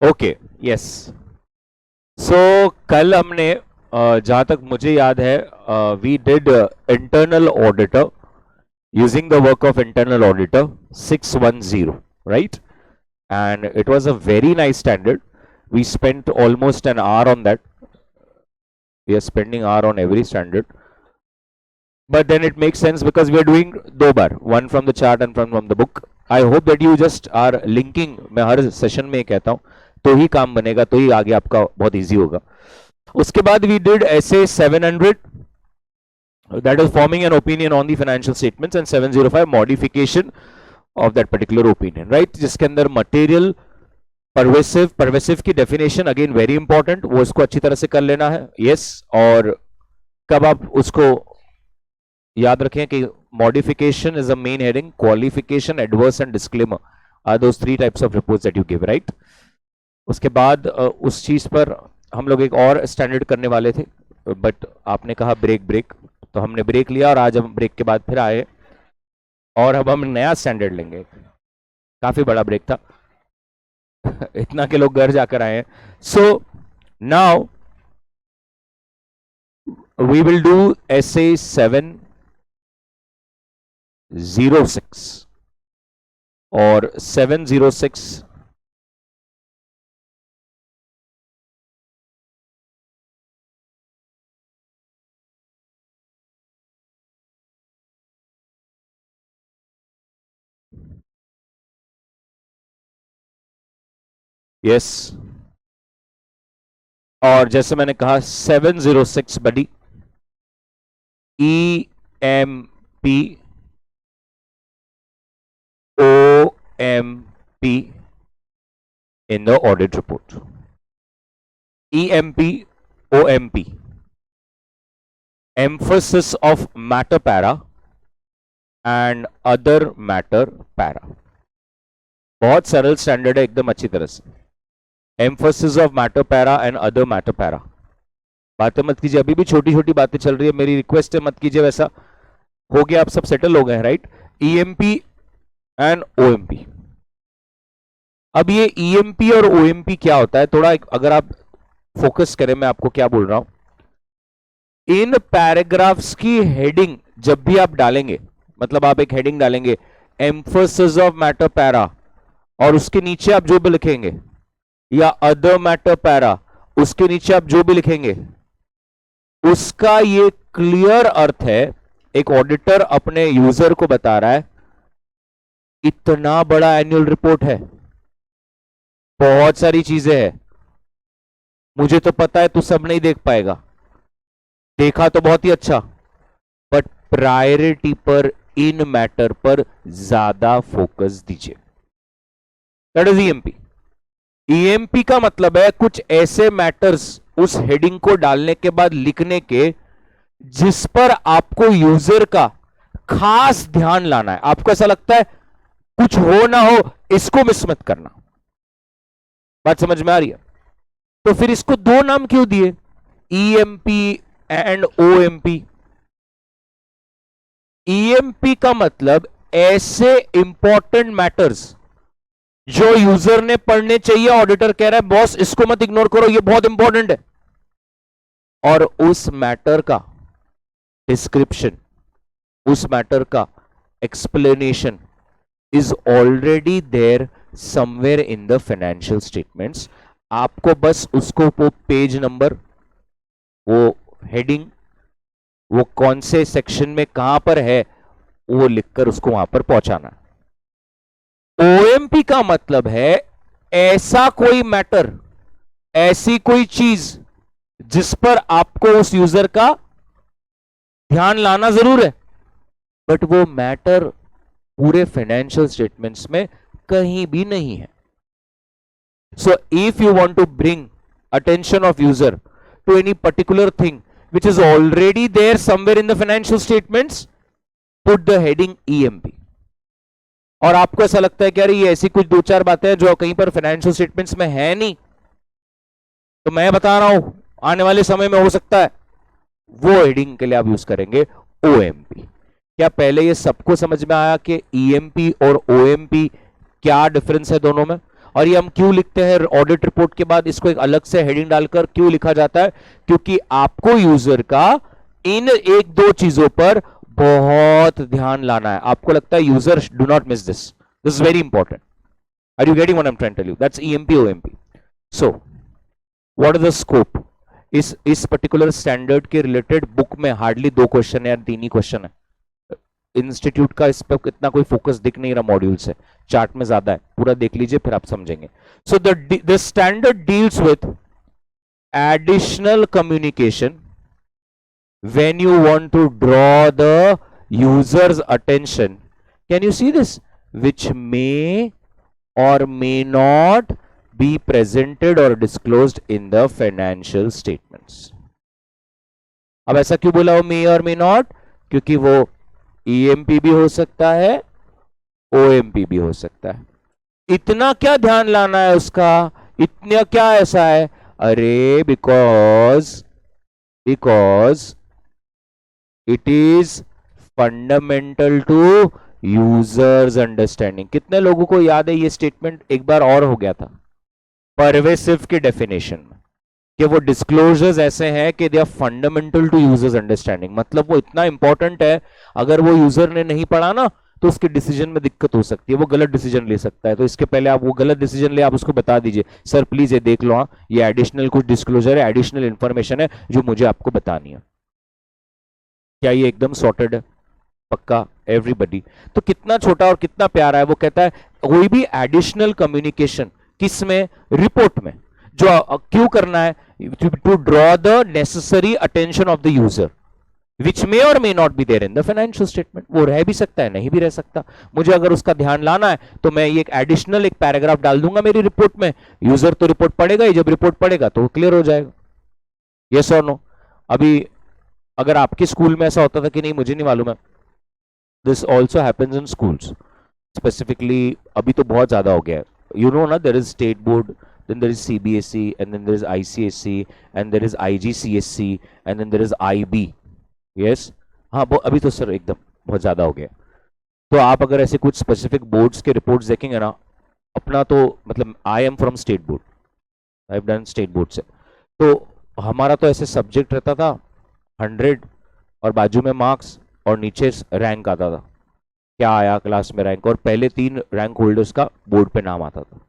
Okay, yes. सो कल हमने जहां तक मुझे याद है, we did internal auditor using the work of internal auditor 610, right? And it was a very nice standard. We spent almost an hour on that. We are spending hour on every standard, but then it makes sense because we are doing दो बार, one from the chart and from the book. I hope that you just are linking. मैं हर session में कहता हूँ, तो ही काम बनेगा, तो ही आगे आपका बहुत इजी होगा. उसके बाद we did essay 700, that is forming an opinion on the financial statements, and 705 modification of that particular opinion, right? जिसके अंदर मटेरियल, परवेसिव की डेफिनेशन अगेन वेरी इंपॉर्टेंट, वो इसको अच्छी तरह से कर लेना है. यस. और कब आप उसको याद रखें कि modification is a main heading, qualification, adverse and disclaimer are those 3 types of reports that you give, right? उसके बाद उस चीज पर हम लोग एक और स्टैंडर्ड करने वाले थे, बट आपने कहा ब्रेक, तो हमने ब्रेक लिया और आज हम ब्रेक के बाद फिर आए और अब हम नया स्टैंडर्ड लेंगे. काफी बड़ा ब्रेक था. इतना के लोग घर जाकर आए हैं. So now we will do essay 706 और 706 यस. और जैसे मैंने कहा 706 बडी EMP OMP in the audit report. EMP OMP, emphasis of matter para and other matter para. बहुत सरल स्टैंडर्ड है एकदम अच्छी तरह से. Emphasis of matter para and other matter para. बातें मत कीजिए, अभी भी छोटी छोटी बातें चल रही है, मेरी रिक्वेस्ट है मत कीजिए वैसा. हो गया, आप सब सेटल हो गए हैं, राइट? EMP and OMP. अब ये ईएमपी और ओएमपी क्या होता है, थोड़ा अगर आप फोकस करें, मैं आपको क्या बोल रहा हूं. इन पैराग्राफ्स की हेडिंग जब भी आप डालेंगे, मतलब आप एक हेडिंग डालेंगे एम्फोसिस ऑफ मैटर पैरा, और उसके नीचे आप जो भी लिखेंगे, या अदर मैटर पैरा, उसके नीचे आप जो भी लिखेंगे, उसका ये क्लियर अर्थ है. एक ऑडिटर अपने यूजर को बता रहा है, इतना बड़ा एनुअल रिपोर्ट है, बहुत सारी चीजें हैं, मुझे तो पता है तू सब नहीं देख पाएगा, देखा तो बहुत ही अच्छा, बट प्रायोरिटी पर, इन मैटर पर ज्यादा फोकस दीजिए. That is EMP. ईएमपी का मतलब है कुछ ऐसे मैटर्स उस हेडिंग को डालने के बाद लिखने के जिस पर आपको यूजर का खास ध्यान लाना है. आपको ऐसा लगता है कुछ हो ना हो, इसको मिस मत करना. बात समझ में आ रही है? तो फिर इसको दो नाम क्यों दिए, ईएमपी एंड ओएमपी? ईएमपी का मतलब ऐसे इंपॉर्टेंट मैटर्स जो यूजर ने पढ़ने चाहिए. ऑडिटर कह रहा है बॉस इसको मत इग्नोर करो, ये बहुत इंपॉर्टेंट है, और उस मैटर का डिस्क्रिप्शन, उस मैटर का explanation is already there somewhere in the financial statements. आपको बस उसको वो पेज नंबर, वो हेडिंग, वो कौन से सेक्शन में कहां पर है, वो लिखकर उसको वहां पर पहुंचाना है. ओएमपी का मतलब है ऐसा कोई मैटर, ऐसी कोई चीज जिस पर आपको उस यूजर का ध्यान लाना जरूर है, बट वो मैटर पूरे फाइनेंशियल स्टेटमेंट्स में कहीं भी नहीं है. So if you want to bring attention of user to any particular thing which is already there somewhere in the financial statements, put the heading EMP. और आपको ऐसा लगता है कि यार ये ऐसी कुछ दो चार बातें हैं जो कहीं पर फाइनेंशियल स्टेटमेंट्स में है नहीं, तो मैं बता रहा हूं आने वाले समय में हो सकता है, वो हेडिंग के लिए आप यूज करेंगे ओएमपी. क्या पहले ये सबको समझ में आया कि ईएमपी और ओएमपी क्या डिफरेंस है दोनों में? और ये हम क्यों लिखते हैं ऑडिट रिपोर्ट के बाद इसको एक अलग से हेडिंग डालकर क्यों लिखा जाता है? क्योंकि आपको यूजर का इन एक दो चीजों पर बहुत ध्यान लाना है. आपको लगता है user do not miss this is very important. Are you getting what I am trying to tell you? That's EMP OMP. So what is the scope? इस पर्टिकुलर स्टैंडर्ड के रिलेटेड बुक में हार्डली 2 क्वेश्चन है या 3 ही question है. Institute का इस पर इतना कोई फोकस दिख नहीं रहा मॉड्यूल से, चार्ट में ज्यादा है. पूरा देख लीजिए फिर आप समझेंगे. So the standard deals with additional communication when you want to draw the user's attention. Can you see this? Which may or may not be presented or disclosed in the financial statements. अब ऐसा क्यों बोला वो may or may not? क्योंकि वो EMP भी हो सकता है, OMP भी हो सकता है. इतना क्या ध्यान लाना है उसका? इतना क्या ऐसा है? अरे because it is fundamental to users understanding. कितने लोगों को याद है ये स्टेटमेंट एक बार और हो गया था परवेसिव के डेफिनेशन में, कि वो डिस्क्लोजर्स ऐसे हैं कि they are fundamental to users understanding. मतलब वो इतना इंपॉर्टेंट है, अगर वो यूजर ने नहीं पढ़ा ना तो उसके डिसीजन में दिक्कत हो सकती है, वो गलत डिसीजन ले सकता है. तो इसके पहले आप वो गलत डिसीजन ले, आप उसको बता दीजिए सर प्लीज ये देख लो, हाँ ये एडिशनल कुछ डिस्क्लोजर है, एडिशनल इंफॉर्मेशन है जो मुझे आपको बतानी है. क्या ये एकदम सॉर्टेड है? पक्का एवरीबडी. तो कितना छोटा और कितना प्यारा है. वो कहता है कोई भी एडिशनल कम्युनिकेशन किस में? रिपोर्ट में. जो क्यों करना है? To draw the necessary attention of the user which may और may not be there in the financial statement. वो रह भी सकता है, नहीं भी रह सकता. मुझे अगर उसका ध्यान लाना है तो मैं ये एक एडिशनल एक पैराग्राफ डाल दूंगा मेरी रिपोर्ट में. यूजर तो रिपोर्ट पढ़ेगा ही, जब रिपोर्ट पढ़ेगा तो क्लियर हो जाएगा. यस और नो? अभी अगर आपके स्कूल में ऐसा होता था कि नहीं मुझे नहीं मालूम है. This also happens in schools specifically. अभी तो बहुत ज्यादा हो गया है. यू नो ना, there is state board, then there is CBSE, and then there is ICSE, and there is IGCSE, and then there is IB. yes हाँ वो अभी तो सर एकदम बहुत ज्यादा हो गया. तो आप अगर ऐसे कुछ स्पेसिफिक बोर्ड्स के रिपोर्ट्स देखेंगे ना, अपना तो मतलब I am from state board, I have done state board से. तो हमारा तो ऐसे सब्जेक्ट रहता था 100 और बाजू में मार्क्स और नीचे रैंक आता था, क्या आया क्लास में रैंक, और पहले 3 रैंक होल्डर्स का बोर्ड पे नाम आता था,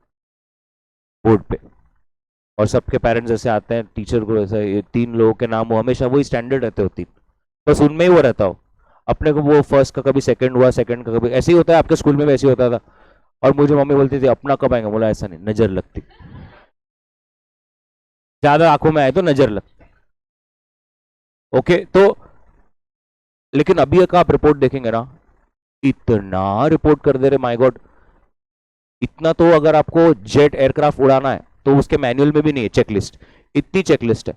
बोर्ड पे. और सबके पेरेंट्स ऐसे आते हैं टीचर को, ऐसा 3 लोगों के नाम हो, हमेशा वही स्टैंडर्ड रहते हो 3, बस उनमें ही वो रहता हो. अपने को वो फर्स्ट का कभी सेकंड हुआ, सेकंड का कभी, ऐसे ही होता है. आपके स्कूल में भी ऐसे ही होता था. और मुझे मम्मी बोलती थी अपना कब आएगा? बोला ऐसा नहीं, नजर लगती, ज्यादा आंखों में आए तो नजर लगती. ओके तो लेकिन अभी का आप रिपोर्ट देखेंगे ना, इतना रिपोर्ट कर दे रहे, माय गॉड. इतना तो अगर आपको जेट एयरक्राफ्ट उड़ाना है तो उसके मैनुअल में भी नहीं है चेकलिस्ट. इतनी चेकलिस्ट है.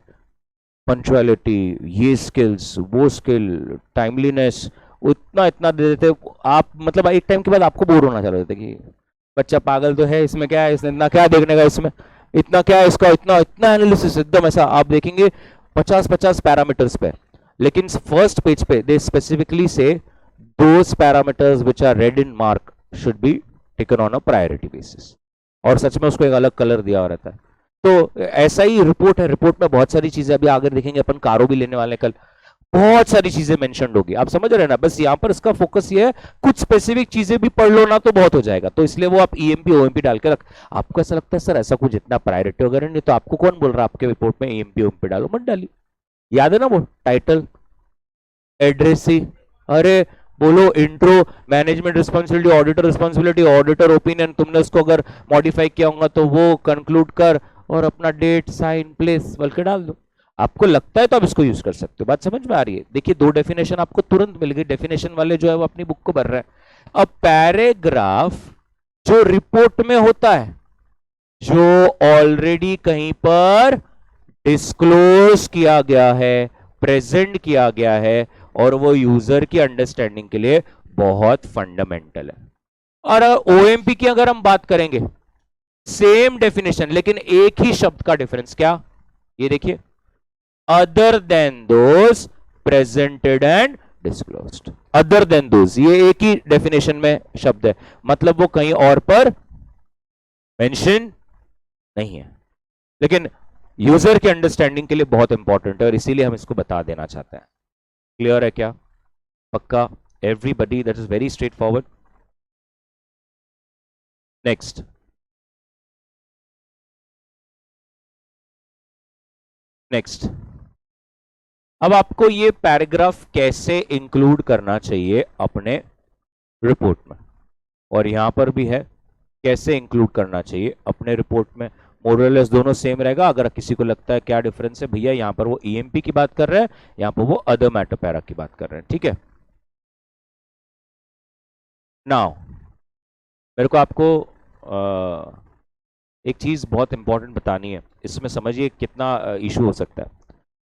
पंक्चुअलिटी, ये स्किल्स, वो स्किल, टाइमलीनेस, उतना इतना दे देते आप. मतलब एक टाइम के बाद आपको बोर होना चालू होता है कि बच्चा पागल तो है, इसमें क्या है, इसने इतना क्या देखने का, इसमें इतना क्या है, इसका इतना इतना एनालिसिस. एकदम ऐसा आप देखेंगे 50-50 पैरामीटर्स पे. लेकिन फर्स्ट पेज पे दे स्पेसिफिकली से those parameters which are red in mark should be taken on a priority basis. और सच में उसको एक अलग कलर दिया हुआ रहता है. तो ऐसा ही रिपोर्ट है. रिपोर्ट में बहुत सारी चीजें, अभी आगे देखेंगे अपन कारो भी लेने वाले कल, बहुत सारी चीजें मेंशन होगी. आप समझ रहे हैं ना? बस यहाँ पर इसका फोकस ये है, कुछ स्पेसिफिक चीजें भी पढ़ लो ना तो बहुत हो जाएगा. तो इसलिए वो आप ईएमपी ओएमपी डाल के रख. आपको ऐसा लगता है सर ऐसा कुछ इतना प्रायोरिटी वगैरह नहीं, तो आपको कौन बोल रहा है आपके रिपोर्ट में ईएमपी ओएमपी डालो? मत डालिए. याद है ना वो टाइटल, एड्रेस ही, अरे बोलो intro, management responsibility, auditor responsibility, auditor opinion, तुमने उसको अगर मॉडिफाई किया होगा तो वो कंक्लूड कर, और अपना डेट साइन प्लेस बोल के डाल दो. आपको लगता है तो आप इसको यूज कर सकते हो. बात समझ में आ रही है? देखिए 2 डेफिनेशन आपको तुरंत मिल गई. डेफिनेशन वाले जो है वो अपनी बुक को भर रहे हैं. अब पैराग्राफ जो रिपोर्ट में होता है, जो ऑलरेडी कहीं पर डिस्क्लोज किया गया है, प्रेजेंट किया गया है, और वो यूजर की अंडरस्टैंडिंग के लिए बहुत फंडामेंटल है. और ओएमपी की अगर हम बात करेंगे, सेम डेफिनेशन लेकिन एक ही शब्द का डिफरेंस. क्या? ये देखिए, other than those presented and disclosed. Other than those, ये एक ही डेफिनेशन में शब्द है, मतलब वो कहीं और पर मेंशन नहीं है, लेकिन यूजर के अंडरस्टैंडिंग के लिए बहुत इंपॉर्टेंट है और इसीलिए हम इसको बता देना चाहते हैं। क्लियर है क्या? पक्का? Everybody? That is very straight forward. Next, next, अब आपको ये पैराग्राफ कैसे इंक्लूड करना चाहिए अपने रिपोर्ट में, और यहां पर भी है कैसे इंक्लूड करना चाहिए अपने रिपोर्ट में। मोरलेस दोनों सेम रहेगा। अगर किसी को लगता है क्या डिफरेंस है, भैया यहां पर वो ईएमपी की बात कर रहे हैं, यहां पर वो अदर मैटर पैरा की बात कर रहे हैं। ठीक है, नाउ मेरे को आपको एक चीज बहुत इंपॉर्टेंट बतानी है, इसमें समझिए कितना इशू हो सकता है।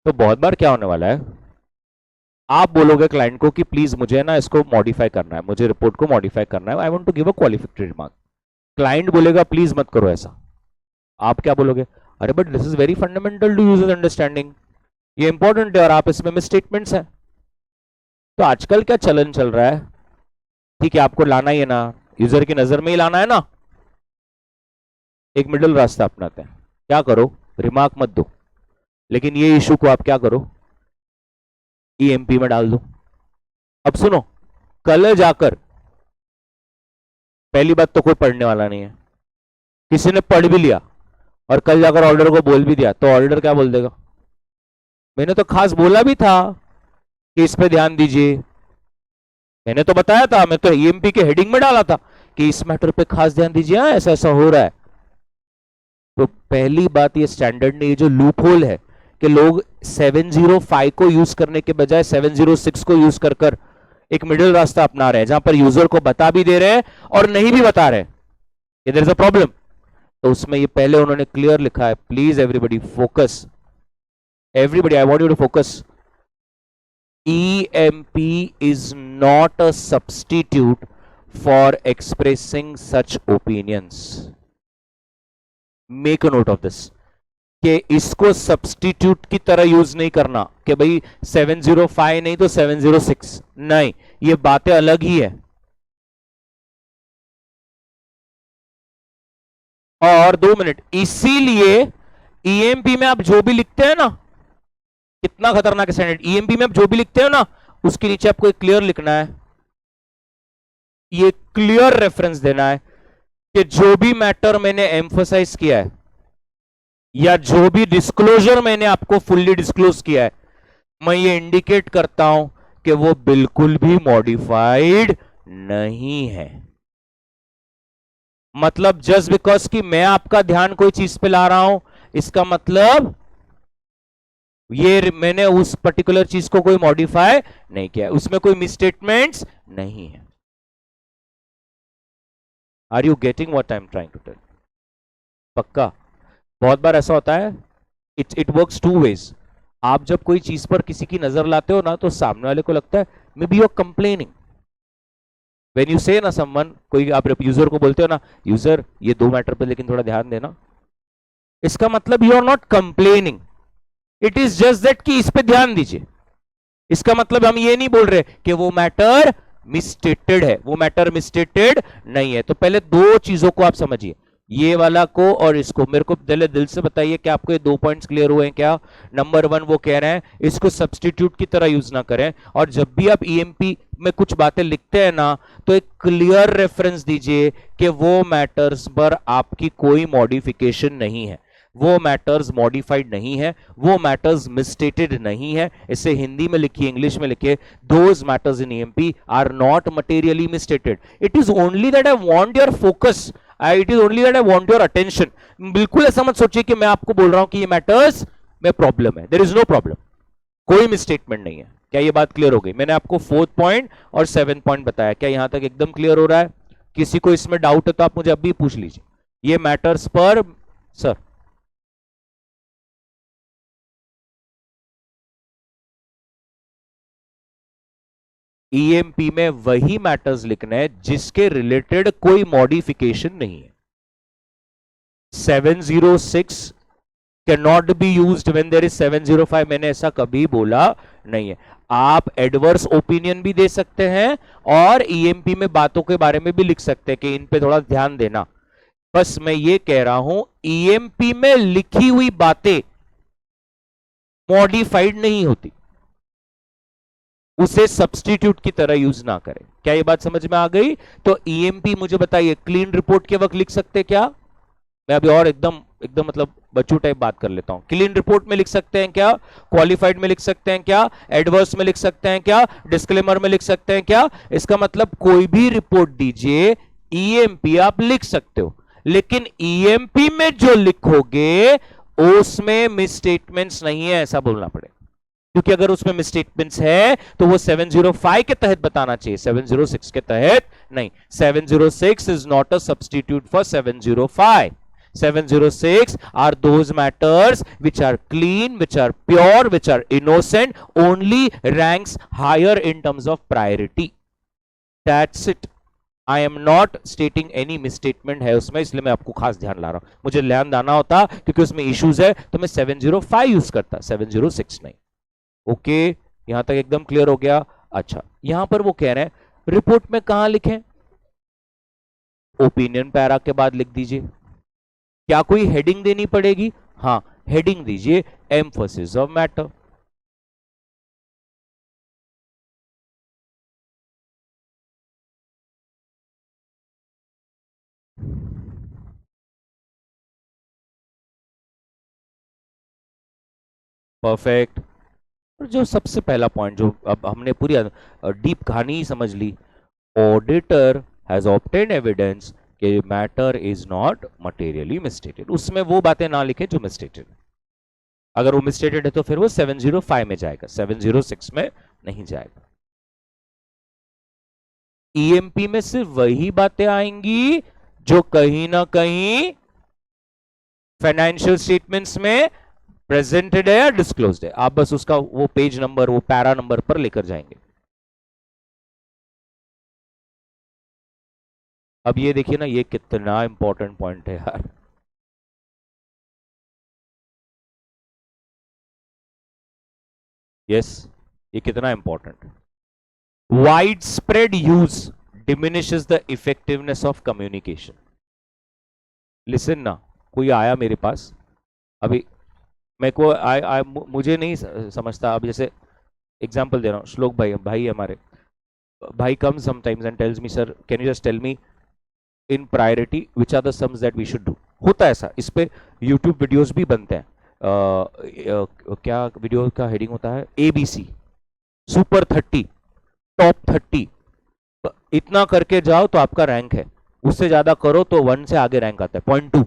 तो बहुत बार क्या होने वाला है, आप बोलोगे क्लाइंट को कि प्लीज मुझे ना इसको मॉडिफाई करना है, मुझे रिपोर्ट को मॉडिफाई करना है, I want to give a qualificatory remark. Client बोलेगा प्लीज मत करो ऐसा। आप क्या बोलोगे? अरे but this is very fundamental to user understanding, ये इंपॉर्टेंट है और आप इसमें मिसस्टेटमेंट्स हैं। तो आजकल क्या चलन चल रहा है, ठीक है आपको लाना ही है ना, यूजर की नजर में ही लाना है ना, एक मिडिल रास्ता अपनाते हैं। क्या करो? रिमार्क मत दो, लेकिन ये इशू को आप क्या करो, ईएमपी में डाल दो। अब सुनो, कल जाकर, पहली बात तो कोई पढ़ने वाला नहीं है, किसी ने पढ़ भी लिया और कल जाकर ऑर्डर को बोल भी दिया, तो ऑर्डर क्या बोल देगा? मैंने तो खास बोला भी था कि इस पे ध्यान दीजिए, मैंने तो बताया था, मैं तो ईएमपी के हेडिंग में डाला था कि इस मैटर पे खास ध्यान दीजिए, ऐसा ऐसा हो रहा है। तो पहली बात, ये स्टैंडर्ड ने ये जो लूप होल है कि लोग 705 को यूज करने के बजाय 706 को यूज कर कर एक मिडिल रास्ता अपना रहे हैं, जहां पर यूजर को बता भी दे रहे हैं और नहीं भी बता रहे, देयर इज अ प्रॉब्लम। तो उसमें ये पहले उन्होंने क्लियर लिखा है, please everybody focus, everybody I want you to focus, EMP is not a substitute for expressing such opinions. Make a note of this. कि इसको सब्सटीट्यूट की तरह यूज नहीं करना कि भाई 705 नहीं तो 706, नहीं, ये बातें अलग ही है। और 2 मिनट, इसीलिए ईएमपी में आप जो भी लिखते हैं ना, कितना खतरनाक है स्टैंडर्ड, ईएमपी में आप जो भी लिखते हो ना, उसके नीचे आपको एक क्लियर लिखना है, ये क्लियर रेफरेंस देना है कि जो भी मैटर मैंने एम्फोसाइज किया है या जो भी डिस्क्लोजर मैंने आपको फुल्ली डिस्क्लोज किया है, मैं ये इंडिकेट करता हूं कि वो बिल्कुल भी मॉडिफाइड नहीं है। मतलब जस्ट बिकॉज कि मैं आपका ध्यान कोई चीज पे ला रहा हूं, इसका मतलब ये मैंने उस पर्टिकुलर चीज को कोई मॉडिफाई नहीं किया, उसमें कोई मिसस्टेटमेंट्स नहीं है। Are you getting what I am trying to tell? पक्का? बहुत बार ऐसा होता है, इट वर्क्स टू वेज। आप जब कोई चीज पर किसी की नजर लाते हो ना, तो सामने वाले को लगता है maybe you are complaining. When you say ना समवन, कोई आप यूजर को बोलते हो ना, यूजर ये 2 मैटर पे लेकिन थोड़ा ध्यान देना, इसका मतलब you are not complaining, it is just that कि इस पे ध्यान दीजिए। इसका मतलब हम ये नहीं बोल रहे कि वो मैटर मिसस्टेटेड है, वो मैटर मिसस्टेटेड नहीं है। तो पहले 2 चीजों को आप समझिए, ये वाला को और इसको। मेरे को दिल से बताइए कि आपको ये 2 पॉइंट्स क्लियर हुए हैं क्या? नंबर 1, वो कह रहे हैं इसको सब्सटीट्यूट की तरह यूज ना करें, और जब भी आप ईएमपी में कुछ बातें लिखते हैं ना, तो एक क्लियर रेफरेंस दीजिए कि वो मैटर्स पर आपकी कोई मॉडिफिकेशन नहीं है, वो मैटर्स मॉडिफाइड नहीं है, वो मैटर्स मिसस्टेटेड नहीं है। इसे हिंदी में लिखिए, इंग्लिश में लिखिए, those matters in EMP are not materially misstated, it is only that I want your focus, it is only that I want your attention. बिल्कुल ऐसा मत सोचिए कि मैं आपको बोल रहा हूं कि ये मैटर्स में प्रॉब्लम है, देयर इज नो प्रॉब्लम, कोई मिसस्टेटमेंट नहीं है। क्या ये बात क्लियर हो गई? मैंने आपको 4th पॉइंट और 7th पॉइंट बताया, क्या यहां तक एकदम क्लियर हो रहा है? किसी को इसमें डाउट है तो आप मुझे अभी पूछ लीजिए। ये मैटर्स पर सर, ईएमपी में वही मैटर्स लिखना है जिसके रिलेटेड कोई मॉडिफिकेशन नहीं है। 706 can not be used when there is 705, मैंने ऐसा कभी बोला नहीं है। आप एडवर्स ओपिनियन भी दे सकते हैं और ईएमपी में बातों के बारे में भी लिख सकते हैं कि इन पे थोड़ा ध्यान देना। बस मैं ये कह रहा हूं ईएमपी में लिखी हुई बातें मॉडिफाइड नहीं होती, उसे सब्स्टिट्यूट की तरह यूज ना करें। क्या ये बात समझ में आ गई? तो ईएमपी मुझे बताइए क्लीन रिपोर्ट के वक्त लिख सकते क्या? मैं अभी और एकदम एकदम मतलब बच्चू टाइप बात कर लेता हूं। क्लीन रिपोर्ट में लिख सकते हैं क्या? क्वालिफाइड में लिख सकते हैं क्या? एडवर्स में लिख सकते हैं क्या? डिस्क्लेमर में लिख सकते हैं क्या? इसका मतलब कोई भी रिपोर्ट दीजिए, ईएमपी आप लिख सकते हो, लेकिन ईएमपी में जो लिखोगे उसमें मिसस्टेटमेंट्स नहीं है, ऐसा बोलना पड़ेगा। क्योंकि अगर उसमें मिसस्टेटमेंट्स है तो वो 705 के तहत बताना चाहिए, 706 के तहत नहीं। 706 is not a substitute for 705. 706 are those matters which are clean, which are pure, which are innocent, only ranks higher in terms of priority. That's it. I am not stating any misstatement है उसमें, इसलिए मैं आपको खास ध्यान ला रहा हूं। मुझे ध्यान लाना होता क्योंकि उसमें इश्यूज है तो मैं 705 यूज करता, 706 नहीं। ओके, यहां तक एकदम क्लियर हो गया? अच्छा, यहां पर वो कह रहे हैं रिपोर्ट में कहां लिखें? ओपिनियन पैरा के बाद लिख दीजिए। क्या कोई हेडिंग देनी पड़ेगी? हां, हेडिंग दीजिए एम्फोसिस ऑफ मैटर। परफेक्ट। जो सबसे पहला पॉइंट, जो अब हमने पूरी डीप कहानी ही समझ ली, ऑडिटर हैज ऑब्टेन्ड एविडेंस कि मैटर इज नॉट मटेरियली मिसस्टेटेड। उसमें वो बातें ना लिखें जो मिसस्टेटेड। अगर वो मिसस्टेटेड है तो फिर वो 705 में जाएगा, 706 में नहीं जाएगा। ईएमपी में सिर्फ वही बातें आएंगी जो कहीं ना कहीं फाइनेंशियल स्टेटमेंट्स में प्रेजेंटेड है या डिस्क्लोज्ड है। आप बस उसका वो पेज नंबर, वो पैरा नंबर पर लेकर जाएंगे। अब ये देखिए ना, ये कितना इंपॉर्टेंट पॉइंट है यार। यस, ये कितना इंपॉर्टेंट है। Wide spread use diminishes the effectiveness of communication. Listen ना, कोई आया मेरे पास अभी, मेरे को मुझे नहीं समझता। अब जैसे एग्जांपल दे रहा हूँ, श्लोक भाई, भाई हमारे भाई come sometimes and tells me sir can you just tell me in priority which are the sums that we should do. होता है ऐसा, इस पे यूट्यूब वीडियोस भी बनते हैं। क्या वीडियो का हेडिंग होता है? ABC सुपर 30, टॉप 30, इतना करके जाओ तो आपका रैंक है, उससे ज्यादा करो तो 1 से आगे रैंक आता है, 0.2।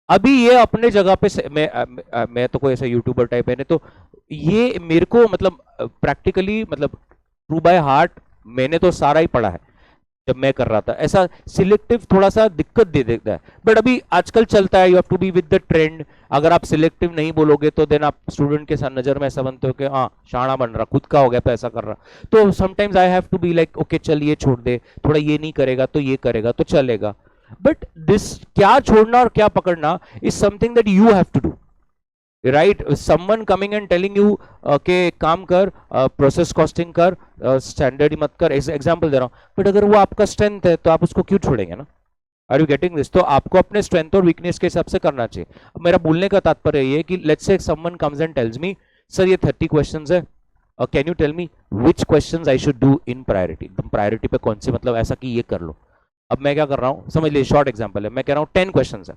अभी ये अपने जगह पे मैं तो कोई ऐसा यूट्यूबर टाइप है नहीं, तो ये मेरे को मतलब प्रैक्टिकली मतलब ट्रू बाय हार्ट मैंने तो सारा ही पढ़ा है जब मैं कर रहा था। ऐसा सिलेक्टिव थोड़ा सा दिक्कत दे देता है, बट अभी आजकल चलता है, you have to be with the trend. अगर आप सिलेक्टिव नहीं बोलोगे तो देन आप स्टूडेंट के साथ नजर में ऐसा बनते हो कि हाँ शाना बन रहा, खुद का हो गया तो ऐसा कर रहा। तो sometimes I have to be like okay चल ये छोड़ दे, थोड़ा ये नहीं करेगा तो ये करेगा तो चलेगा। बट दिस क्या छोड़ना और क्या पकड़ना is something that you have to do, right? Someone coming and telling you के काम कर, प्रोसेस कॉस्टिंग कर, स्टैंडर्ड मत कर, एग्जांपल दे रहा हूं, बट अगर वो आपका स्ट्रेंथ है तो आप उसको क्यों छोड़ेंगे ना? Are you getting this? तो आपको अपने स्ट्रेंथ और वीकनेस के हिसाब से करना चाहिए। अब मेरा बोलने का तात्पर्य ये है कि let's say someone comes and tells me sir ये 30 क्वेश्चंस है, can you tell me which questions I should do in priority. एकदम प्रायोरिटी पे कौन से, मतलब ऐसा कि ये कर लो। अब मैं क्या कर रहा हूं, समझ लीजिए शॉर्ट एग्जांपल है, मैं कह रहा हूं 10 क्वेश्चंस है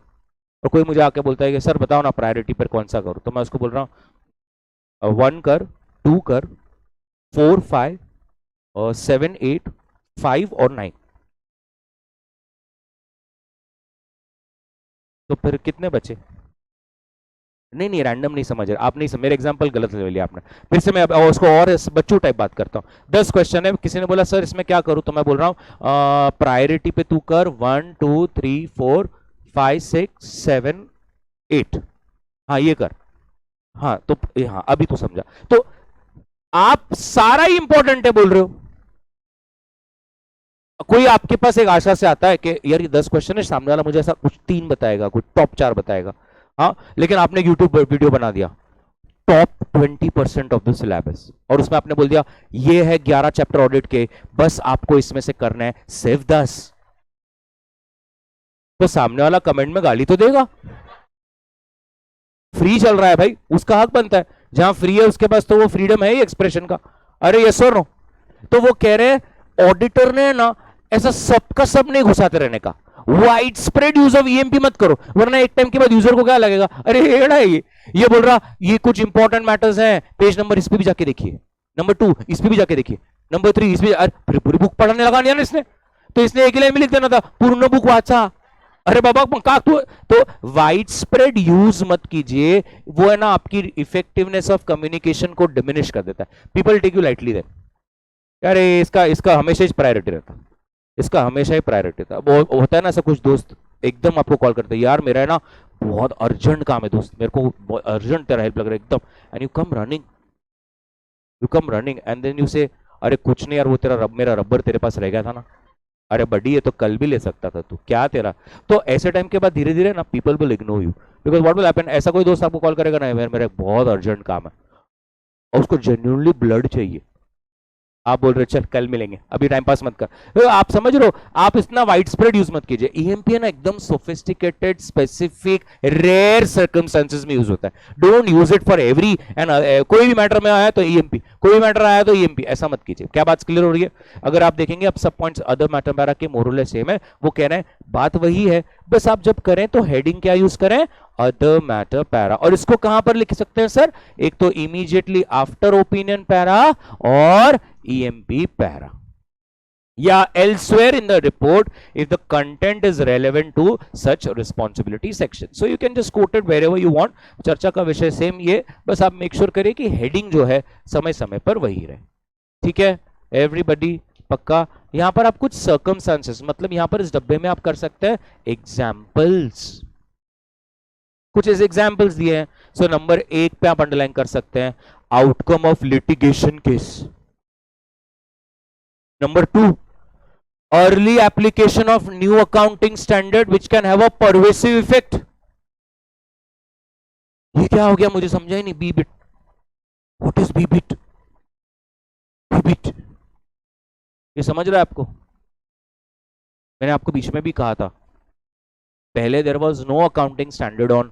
और कोई मुझे आके बोलता है कि सर बताओ ना प्रायोरिटी पर कौन सा करूं, तो मैं उसको बोल रहा हूं 1 कर, 2 कर, 4, 5, 7, 8, 5 और 9। तो फिर कितने बचे? नहीं नहीं, रैंडम नहीं समझ रहे आप, नहीं समझ, मेरे एग्जांपल गलत ले लिया आपने। फिर से मैं उसको और बच्चों टाइप बात करता हूँ। 10 क्वेश्चन है, किसी ने बोला सर इसमें क्या करूं, तो मैं बोल रहा हूँ प्रायोरिटी पे तू कर 1, 2, 3, 4, 5, 6, 7, 8, हाँ ये कर। हाँ तो हाँ अभी तो समझा। तो आप सारा ही इंपॉर्टेंट है बोल रहे हो। कोई आपके पास एक आशा से आता है कि यार ये 10 क्वेश्चन है, सामने वाला मुझे ऐसा कुछ 3 बताएगा, कुछ टॉप 4 बताएगा, हाँ, लेकिन आपने यूट्यूब वीडियो बना दिया टॉप 20% ऑफ द सिलेबस और उसमें आपने बोल दिया ये है 11 चैप्टर ऑडिट के, बस आपको इसमें से करना है सिर्फ 10। तो सामने वाला कमेंट में गाली तो देगा, फ्री चल रहा है भाई, उसका हक बनता है, जहां फ्री है उसके पास तो वो फ्रीडम है ही एक्सप्रेशन का। अरे यस और नो? तो वो कह रहे हैं ऑडिटर ने ना ऐसा सबका सब नहीं घुसाते रहने का, wide spread use of EMP मत करो, वरना एक टाइम के बाद यूजर को क्या लगेगा, अरे हेड़ा है ये बोल रहा ये कुछ इंपॉर्टेंट मैटर्स हैं, पेज नंबर इस पे भी जाके देखिए, नंबर 2 इस पे भी जाके देखिए, नंबर 3 इस पे, अरे पूरी बुक पढ़ने लगा नहीं ना इसने, तो इसने एक ही लाइन में लिख देना था पूर्ण बुक वाचा। अरे बाबा का तो वाइड स्प्रेड यूज मत कीजिए, वो है ना आपकी इफेक्टिवनेस ऑफ कम्युनिकेशन को डिमिनिश कर देता है। People take you lightly then, अरे इसका इसका हमेशा ही प्रायोरिटी रहता, इसका हमेशा ही प्रायोरिटी था। वो होता है ना ऐसा, कुछ दोस्त एकदम आपको कॉल करते हैं, यार मेरा है ना बहुत अर्जेंट काम है दोस्त, मेरे को अर्जेंट तेरा हेल्प लग रहा है एकदम, and you come running and then you say अरे कुछ नहीं यार, वो तेरा मेरा रबर तेरे पास रह गया था ना, अरे बड़ी ये तो कल भी ले सकता था तू, क्या तेरा। तो ऐसे टाइम के बाद धीरे धीरे ना people will ignore you, because what will happen, ऐसा कोई दोस्त आपको कॉल करेगा ना, यार मेरा बहुत अर्जेंट काम है और उसको जेन्युइनली ब्लड चाहिए, आप बोल रहे चल कल मिलेंगे, अभी टाइम पास मत कर, तो आप समझ रहे हो, आप इतना वाइड स्प्रेड यूज मत कीजिए। ईएमपी है ना एकदम सोफिस्टिकेटेड स्पेसिफिक रेयर सर्कमस्टेंसेस में यूज होता है, don't use it for every and कोई भी मैटर में आया तो ईएमपी, कोई भी मैटर आया तो ईएमपी, ऐसा मत कीजिए। क्या बात क्लियर हो रही है? अगर आप देखेंगे अब सब पॉइंट्स अदर मैटर पैरा के मोरल सेम है, वो कह रहे हैं बात वही है, बस आप जब करें तो हेडिंग क्या यूज करें, अदर मैटर पैरा। और इसको कहां पर लिख सकते हैं सर, एक तो इमीडिएटली आफ्टर ओपिनियन पैरा और EMP para, या elsewhere in the report if the content is relevant to such responsibility section. So you can just quote it wherever you want. चर्चा का विषय सेम ये, बस आप मेक श्योर करिए कि हेडिंग जो है समय समय पर वही रहे, ठीक है एवरीबडी, पक्का। यहां पर आप कुछ सर्कमस्टांसेस, मतलब यहां पर इस डब्बे में आप कर सकते हैं एग्जाम्पल्स, कुछ ऐसे एग्जाम्पल्स दिए हैं। सो नंबर 1 पे आप अंडरलाइन कर सकते हैं outcome of litigation case, Number 2, early application of new accounting standard which can have a pervasive effect. ये क्या हो गया मुझे समझा ही नहीं, बीबिट, व्हाट इज बीबिट? बीबिट ये समझ रहा है आपको? मैंने आपको बीच में भी कहा था, पहले there was no accounting standard on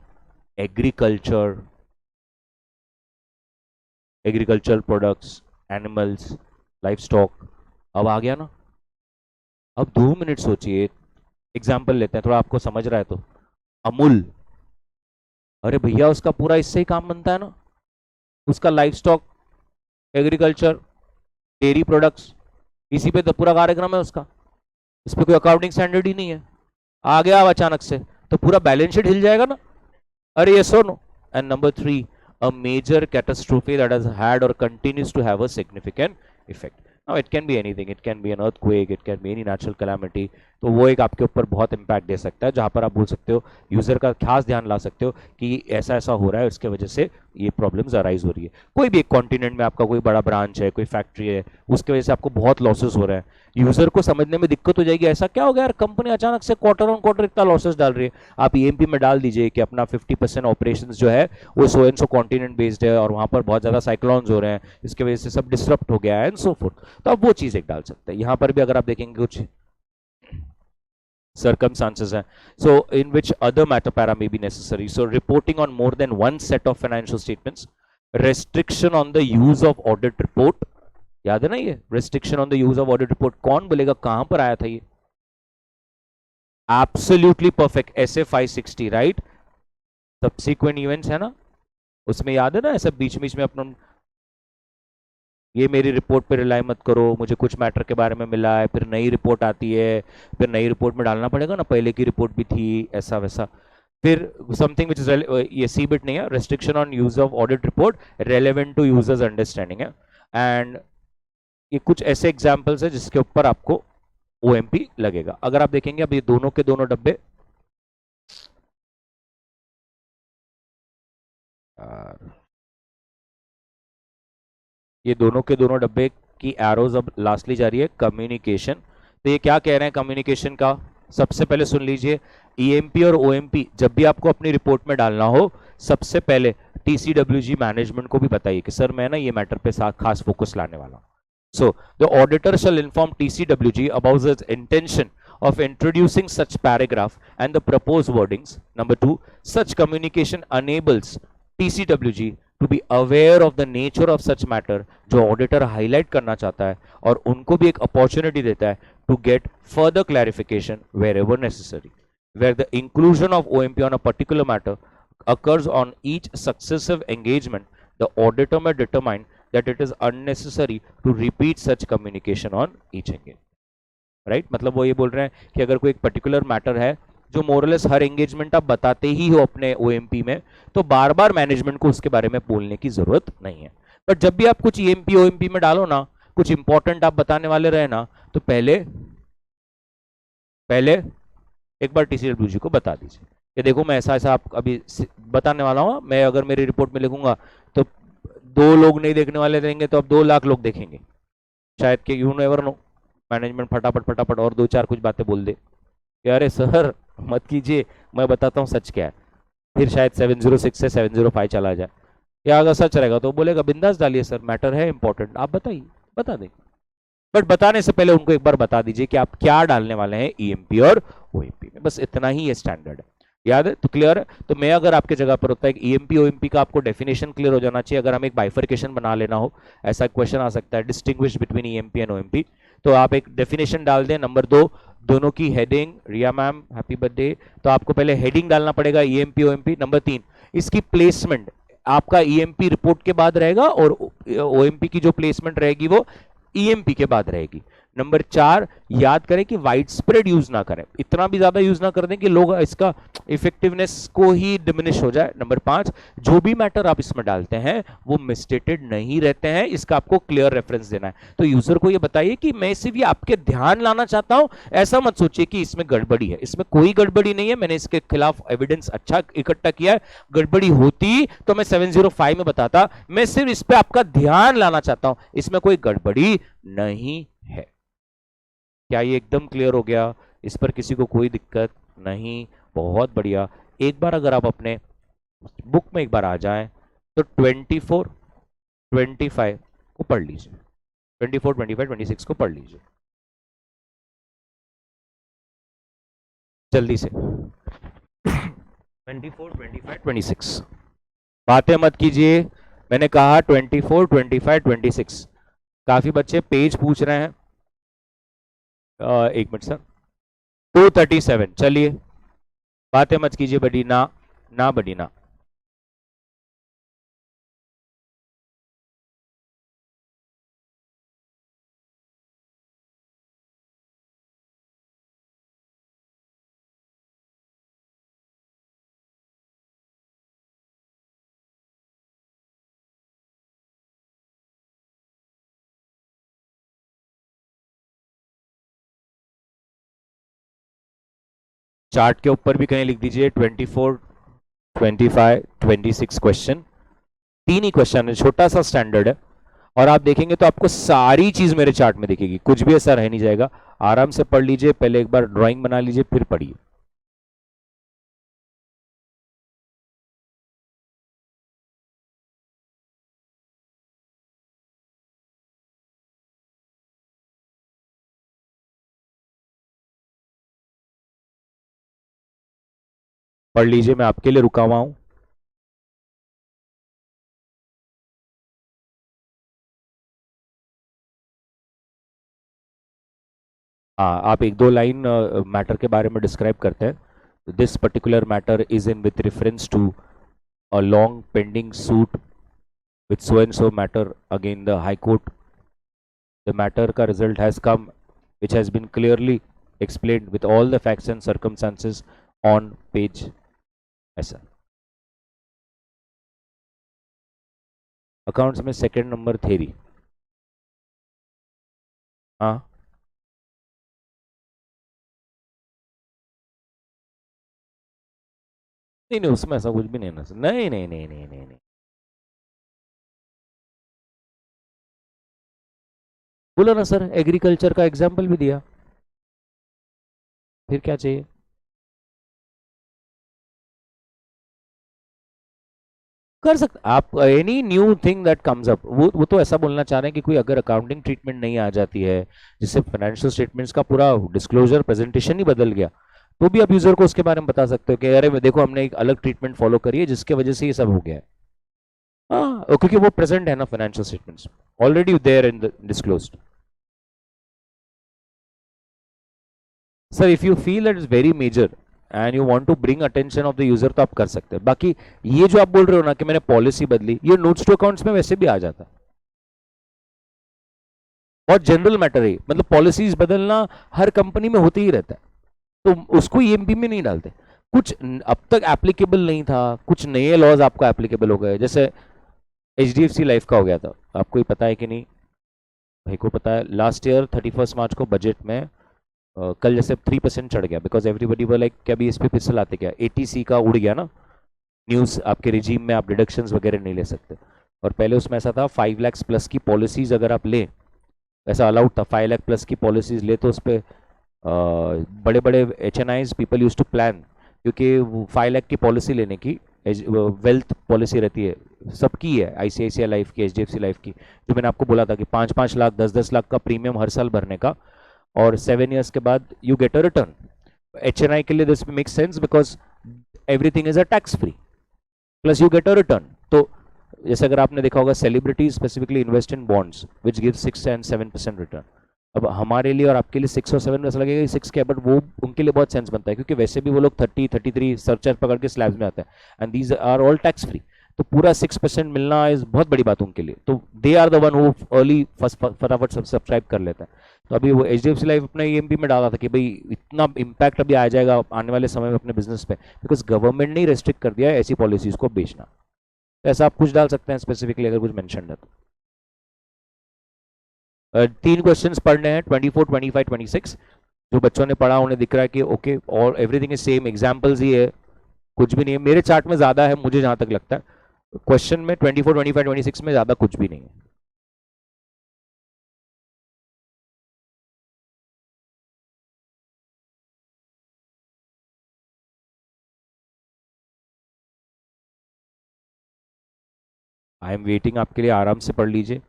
agriculture products, animals, life stock, अब आ गया ना। अब 2 मिनट सोचिए, एग्जाम्पल लेते हैं थोड़ा आपको समझ रहा है तो, अमूल, अरे भैया उसका पूरा इससे ही काम बनता है ना, उसका life stock, agriculture, dairy products, इसी पे तो पूरा कार्यक्रम है उसका, इस पे कोई अकाउंटिंग स्टैंडर्ड ही नहीं है, आ गया अब अचानक से तो पूरा बैलेंस शीट हिल जाएगा ना। अरे ये so no. And number 3, a major catastrophe that has had or continues to have a significant effect. Now it can be anything, it can be an earthquake, it can be any natural calamity, तो वो एक आपके ऊपर बहुत impact दे सकता है, जहां पर आप बोल सकते हो यूजर का खास ध्यान ला सकते हो कि ऐसा ऐसा हो रहा है, उसके वजह से ये प्रॉब्लम्स अराइज हो रही है। कोई भी एक कॉन्टिनेंट में आपका कोई बड़ा ब्रांच है, कोई फैक्ट्री है, उसके वजह से आपको बहुत लॉसेस हो रहा है, यूजर को समझने में दिक्कत हो जाएगी, ऐसा क्या हो गया यार, कंपनी अचानक से क्वार्टर ऑन क्वार्टर इतना लॉसेस डाल रही है। आप ईएमपी में डाल दीजिए कि अपना 50% ऑपरेशंस जो है वो so and so continent based है और वहां पर बहुत ज्यादा साइक्लोन्स हो रहे हैं, इसकी वजह से सब डिस्टर्ब हो गया है एंड सो फोर्थ, तो आप वो चीज एक डाल सकते हैं। यहां पर भी अगर आप देखेंगे कुछ circumstances हैं, so in which other matter para may be necessary, so reporting on more than one set of financial statements, restriction on the use of audit report, याद है ना ये restriction on the use of audit report, कौन बोलेगा कहां पर आया था ये, absolutely perfect, SA 560 right, subsequent events है ना, उसमें याद है ना ऐसा बीच बीच में अपना ये मेरी रिपोर्ट पे रिलाई मत करो, मुझे कुछ मैटर के बारे में मिला है, फिर नई रिपोर्ट आती है, फिर नई रिपोर्ट में डालना पड़ेगा ना, पहले की रिपोर्ट भी थी, ऐसा वैसा। फिर समथिंग विच इज ये सी बिट नहीं है, restriction on use of audit report relevant to users understanding है, एंड ये कुछ ऐसे एग्जाम्पल्स है जिसके ऊपर आपको ओएमपी लगेगा। अगर आप देखेंगे अब ये दोनों के दोनों डब्बे ये दोनों के दोनों डब्बे की एरोज अब लास्टली जा रही है कम्युनिकेशन। तो ये क्या कह रहे हैं कम्युनिकेशन का, सबसे पहले सुन लीजिए, ईएमपी और ओएमपी जब भी आपको अपनी रिपोर्ट में डालना हो, सबसे पहले टीसीडब्ल्यूजी मैनेजमेंट को भी बताइए कि सर मैं ना ये मैटर पे खास फोकस लाने वाला हूं। So the auditor shall inform TCWG about its intention of introducing such paragraph and the proposed wordings. Number 2, such communication enables TCWG to be aware of the nature of such matter जो auditor highlight करना चाहता है, और उनको भी एक opportunity देता है to get further clarification wherever necessary. Where the inclusion of OMP on a particular matter occurs on each successive engagement, the auditor may determine that it is unnecessary to repeat such communication on each engagement. Right मतलब वो ये बोल रहे हैं कि अगर कोई एक पर्टिकुलर मैटर है जो मोरलेस हर एंगेजमेंट आप बताते ही हो अपने ओएमपी में, तो बार बार मैनेजमेंट को उसके बारे में बोलने की जरूरत नहीं है. बट जब भी आप कुछ ईएमपी ओएमपी में डालो ना, कुछ इंपॉर्टेंट आप बताने वाले रहे ना, तो पहले एक बार टीसीडब्ल्यूजी को बता दीजिए कि देखो मैं ऐसा ऐसा आप अभी बताने वाला हूँ. मैं अगर मेरी रिपोर्ट में लिखूंगा तो 2 लोग नहीं देखने वाले रहेंगे, तो अब 2 लाख लोग देखेंगे शायद कि यू नेवर नो. मैनेजमेंट फटाफट और 2-4 कुछ बातें बोल दे कि अरे सर मत कीजिए, मैं बताता हूँ सच क्या है. फिर शायद 706 से 705 चला जाए. या अगर सच रहेगा तो बोलेगा बिंदास डालिए सर, मैटर है इंपॉर्टेंट, आप बताइए, बता देंगे. बट बताने से पहले उनको एक बार बता दीजिए कि आप क्या डालने वाले हैं ईएमपी और ओएमपी में. बस इतना ही ये स्टैंडर्ड है. याद है तो क्लियर है. तो मैं अगर आपके जगह पर होता है कि ईएमपी ओएमपी का आपको डेफिनेशन क्लियर हो जाना चाहिए. अगर हम एक बाइफर्केशन बना लेना हो, ऐसा क्वेश्चन आ सकता है distinguish between EMP and OMP, तो आप एक डेफिनेशन डाल दें. नंबर 2, दोनों की हेडिंग, रिया मैम हैप्पी बर्थडे, तो आपको पहले हेडिंग डालना पड़ेगा ईएमपी ओएमपी. नंबर 3, इसकी प्लेसमेंट आपका ईएमपी रिपोर्ट के बाद रहेगा और ओएमपी की जो प्लेसमेंट रहेगी वो ईएमपी के बाद रहेगी. नंबर 4, याद करें कि वाइड स्प्रेड यूज ना करें, इतना भी ज्यादा यूज ना कर दें कि लोग इसका इफेक्टिवनेस को ही डिमिनिश हो जाए. नंबर 5, जो भी मैटर आप इसमें डालते हैं वो मिसस्टेटेड नहीं रहते हैं, इसका आपको क्लियर रेफरेंस देना है. तो यूजर को ये बताइए कि मैं सिर्फ ये आपके ध्यान लाना चाहता हूं, ऐसा मत सोचिए कि इसमें गड़बड़ी है. इसमें कोई गड़बड़ी नहीं है, मैंने इसके खिलाफ एविडेंस अच्छा इकट्ठा किया है. गड़बड़ी होती तो मैं 705 में बताता, मैं सिर्फ इस पर आपका ध्यान लाना चाहता हूं, इसमें कोई गड़बड़ी नहीं है. क्या ये एकदम क्लियर हो गया? इस पर किसी को कोई दिक्कत नहीं? बहुत बढ़िया. एक बार अगर आप अपने बुक में एक बार आ जाएं तो 24, 25 को पढ़ लीजिए. 24, 25, 26 को पढ़ लीजिए जल्दी से. 24, 25, 26 बातें मत कीजिए. मैंने कहा 24, 25, 26. काफी बच्चे पेज पूछ रहे हैं. एक मिनट सर. 237. चलिए बातें मत कीजिए बड़ी ना, ना बड़ी ना. चार्ट के ऊपर भी कहीं लिख दीजिए 24, 25, 26 क्वेश्चन. 3 ही क्वेश्चन है, छोटा सा स्टैंडर्ड है, और आप देखेंगे तो आपको सारी चीज मेरे चार्ट में दिखेगी, कुछ भी ऐसा रह नहीं जाएगा. आराम से पढ़ लीजिए, पहले एक बार ड्राइंग बना लीजिए फिर पढ़िए. पढ़ लीजिए, मैं आपके लिए रुका हुआ हूं. हाँ, आप 1-2 लाइन मैटर के बारे में डिस्क्राइब करते हैं. This particular matter is in with reference to a long pending suit with so and so matter again the high court. The matter ka result has come, which has been clearly explained with all the facts and circumstances on page ऐसा. Accounts में second number theory. हाँ नहीं नहीं, उसमें ऐसा कुछ भी नहीं है. नहीं नहीं नहीं नहीं नहीं नहीं, बोलो ना सर, एग्रीकल्चर का एग्जाम्पल भी दिया, फिर क्या चाहिए? कर सकते आप। Any new thing that comes up, वो तो ऐसा बोलना चाह रहे हैं कि कोई अगर अकाउंटिंग ट्रीटमेंट नहीं आ जाती है, जिससे फाइनेंशियल स्टेटमेंट्स का पूरा डिस्क्लोजर प्रेजेंटेशन ही बदल गया, तो भी आप यूजर को उसके बारे में बता सकते हो कि अरे देखो हमने एक अलग ट्रीटमेंट फॉलो करी है जिसकी वजह से ये सब हो गया है। हाँ, क्योंकि वो प्रेजेंट है ना financial statements, already there in the disclosed. Sir if you feel that is very major and you want to bring attention of the user तो आप कर सकते हैं। बाकी ये जो आप बोल रहे हो ना कि मैंने पॉलिसी बदली, ये नोट्स टू अकाउंट्स में वैसे भी आ जाता है, और जनरल मैटर है, मतलब पॉलिसीज बदलना हर कंपनी में होते ही रहता है, तो उसको ईएमपी में नहीं डालते। कुछ अब तक एप्लीकेबल नहीं था, कुछ नए लॉज आपको एप्लीकेबल हो गए, जैसे एचडीएफसी लाइफ का हो गया था, आपको ही पता है कि नहीं? भाई को पता है, लास्ट ईयर 31 मार्च को बजट में कल जैसे 3% चढ़ गया, बिकॉज एवरीबडी वो लाइक क्या भी इस पे फिर से लाते क्या, एटीसी का उड़ गया ना न्यूज़, आपके रिजीम में आप डिडक्शंस वगैरह नहीं ले सकते। और पहले उसमें ऐसा था 5 लाख प्लस की पॉलिसीज अगर आप ले, ऐसा अलाउड था, 5 लाख प्लस की पॉलिसीज ले तो उस पर बड़े बड़े HNIs people use to plan, क्योंकि 5 लाख की पॉलिसी लेने की वेल्थ पॉलिसी रहती है, सबकी है, ICICI लाइफ की, HDFC लाइफ की, जो मैंने आपको बोला था कि 5-5 लाख 10-10 लाख का प्रीमियम हर साल भरने का, और 7 years के बाद you get a return. HNI के लिए this makes sense because everything is a tax free plus you get a return. तो जैसे अगर आपने देखा होगा celebrities specifically invest in bonds which give 6 and 7% return. अब हमारे लिए और आपके लिए 6 और 7 ऐसा लगेगा 6 के, बट वो उनके लिए बहुत सेंस बनता है, क्योंकि वैसे भी वो लोग 30-33 सर्चर पकड़ के स्लैब्स में आते हैं, and these are all tax free. तो पूरा 6% मिलना इज बहुत बड़ी बात उनके लिए, तो they are the one who early फटाफट सब्सक्राइब कर लेता है। तो अभी वो HDFC लाइफ अपने EMP में डाला था कि भाई इतना इम्पैक्ट अभी आ जाएगा आने वाले समय में अपने बिजनेस पे, बिकॉज गवर्नमेंट ने ही रेस्ट्रिक्ट कर दिया है ऐसी पॉलिसीज को बेचना। तो ऐसा आप कुछ डाल सकते हैं स्पेसिफिकली अगर कुछ मेंशन है तो। 3 क्वेश्चंस पढ़ने हैं, 24, 25, 26। जो बच्चों ने पढ़ा उन्हें दिख रहा है कि ओके और एवरीथिंग इज सेम, एग्जाम्पल्स ही है, कुछ भी नहीं है। मेरे चार्ट में ज्यादा है मुझे जहां तक लगता है, क्वेश्चन में 24, 25, 26 में ज्यादा कुछ भी नहीं है। आई एम वेटिंग, आपके लिए आराम से पढ़ लीजिए।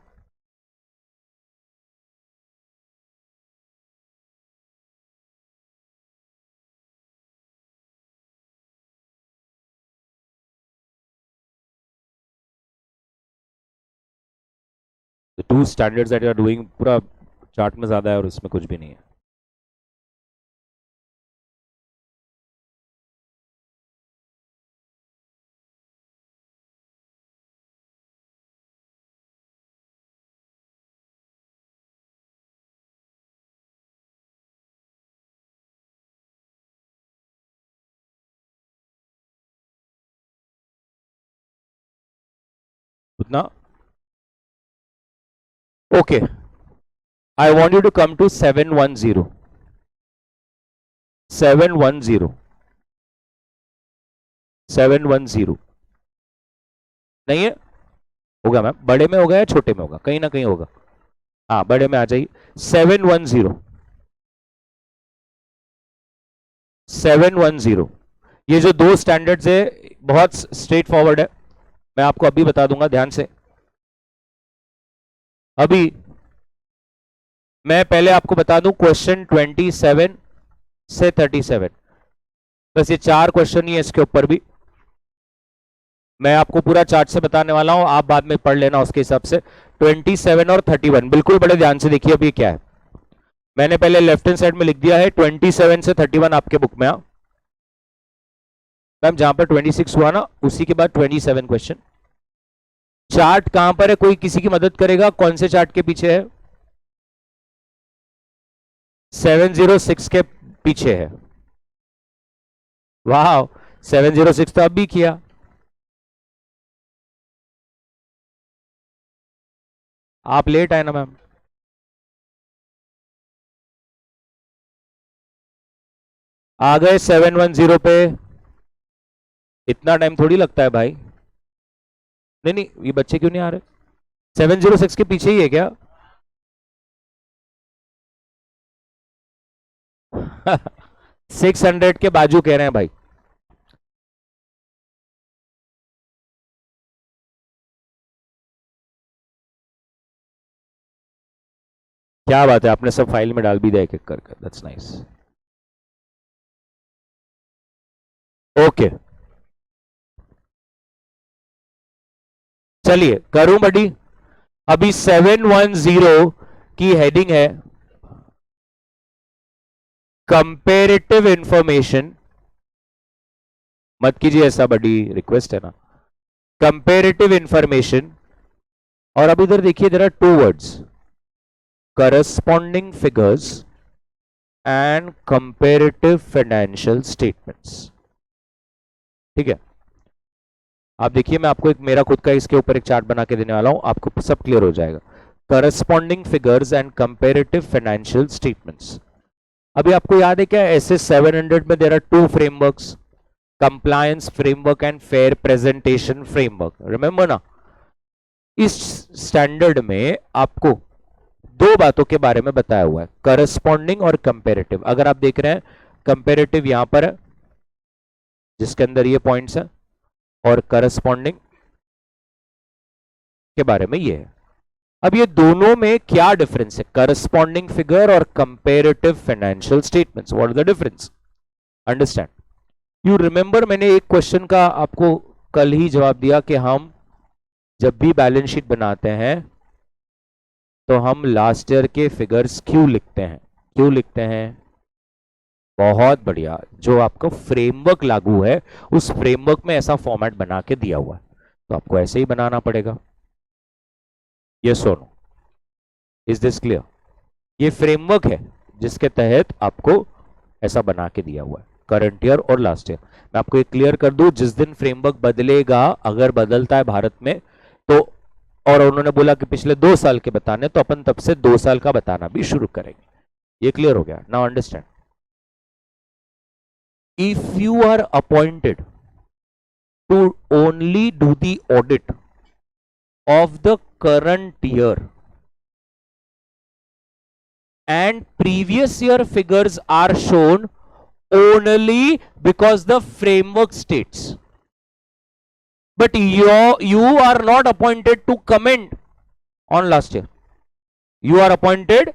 Two standards that you are doing पूरा चार्ट में ज्यादा है और इसमें कुछ भी नहीं है। उतना okay. I want you to come to 710, 710, 710 नहीं है? होगा मैम, बड़े में होगा या छोटे में होगा, कहीं ना कहीं होगा। हाँ बड़े में आ जाइए, 710, 710। ये जो दो स्टैंडर्ड्स है बहुत स्ट्रेट फॉरवर्ड है, मैं आपको अभी बता दूंगा ध्यान से। अभी मैं पहले आपको बता दूं क्वेश्चन 27 से 37, बस ये 4 क्वेश्चन ही है, इसके ऊपर भी मैं आपको पूरा चार्ट से बताने वाला हूं, आप बाद में पढ़ लेना उसके हिसाब से। 27 और 31 बिल्कुल बड़े ध्यान से देखिए। अभी क्या है, मैंने पहले लेफ्ट हैंड साइड में लिख दिया है 27 से 31 आपके बुक में। मैम जहां पर 26 हुआ ना उसी के बाद 27 क्वेश्चन। चार्ट कहां पर है, कोई किसी की मदद करेगा, कौन से चार्ट के पीछे है? 706 के पीछे है। वाह, 706 तो अब भी किया। आप लेट आए ना मैम। आ गए 710 पे, इतना टाइम थोड़ी लगता है भाई। नहीं नहीं, ये बच्चे क्यों नहीं आ रहे? 706 के पीछे ही है क्या? 600 के बाजू कह रहे हैं भाई। क्या बात है, आपने सब फाइल में डाल भी दिया एक एक करके, दैट्स नाइस। ओके चलिए करूं बडी। अभी 710 की हेडिंग है कंपेरेटिव इंफॉर्मेशन। मत कीजिए ऐसा, बड़ी रिक्वेस्ट है ना। कंपेरेटिव इंफॉर्मेशन, और अब इधर देखिए there are two words, corresponding figures and comparative financial statements. ठीक है, आप देखिए मैं आपको एक मेरा खुद का इसके ऊपर एक चार्ट बना के देने वाला हूं, आपको सब क्लियर हो जाएगा। Corresponding figures and comparative financial statements. अभी आपको याद है क्या, ऐसे 700 में there are two frameworks, compliance framework and fair presentation framework, remember ना। इस स्टैंडर्ड में आपको दो बातों के बारे में बताया हुआ है, करस्पॉन्डिंग और कंपेरेटिव। अगर आप देख रहे हैं कंपेरेटिव यहां पर है जिसके अंदर ये पॉइंट्स है, और करस्पॉन्डिंग के बारे में ये है। अब ये दोनों में क्या डिफरेंस है, करस्पॉन्डिंग फिगर और comparative financial statements, what is the difference, understand. You remember मैंने एक क्वेश्चन का आपको कल ही जवाब दिया कि हम जब भी बैलेंस शीट बनाते हैं तो हम लास्ट ईयर के फिगर्स क्यों लिखते हैं, क्यों लिखते हैं। बहुत बढ़िया, जो आपका फ्रेमवर्क लागू है उस फ्रेमवर्क में ऐसा फॉर्मेट बना के दिया हुआ है, तो आपको ऐसे ही बनाना पड़ेगा। यस और नो, इज दिस क्लियर। ये फ्रेमवर्क है जिसके तहत आपको ऐसा बना के दिया हुआ है, करंट ईयर और लास्ट ईयर। मैं आपको एक क्लियर कर दूं, जिस दिन फ्रेमवर्क बदलेगा, अगर बदलता है भारत में तो, और उन्होंने बोला कि पिछले 2 साल के बताने, तो अपन तब से 2 साल का बताना भी शुरू करेंगे। ये क्लियर हो गया, now understand. If you are appointed to only do the audit of the current year and previous year figures are shown only because the framework states, but you are not appointed to comment on last year. You are appointed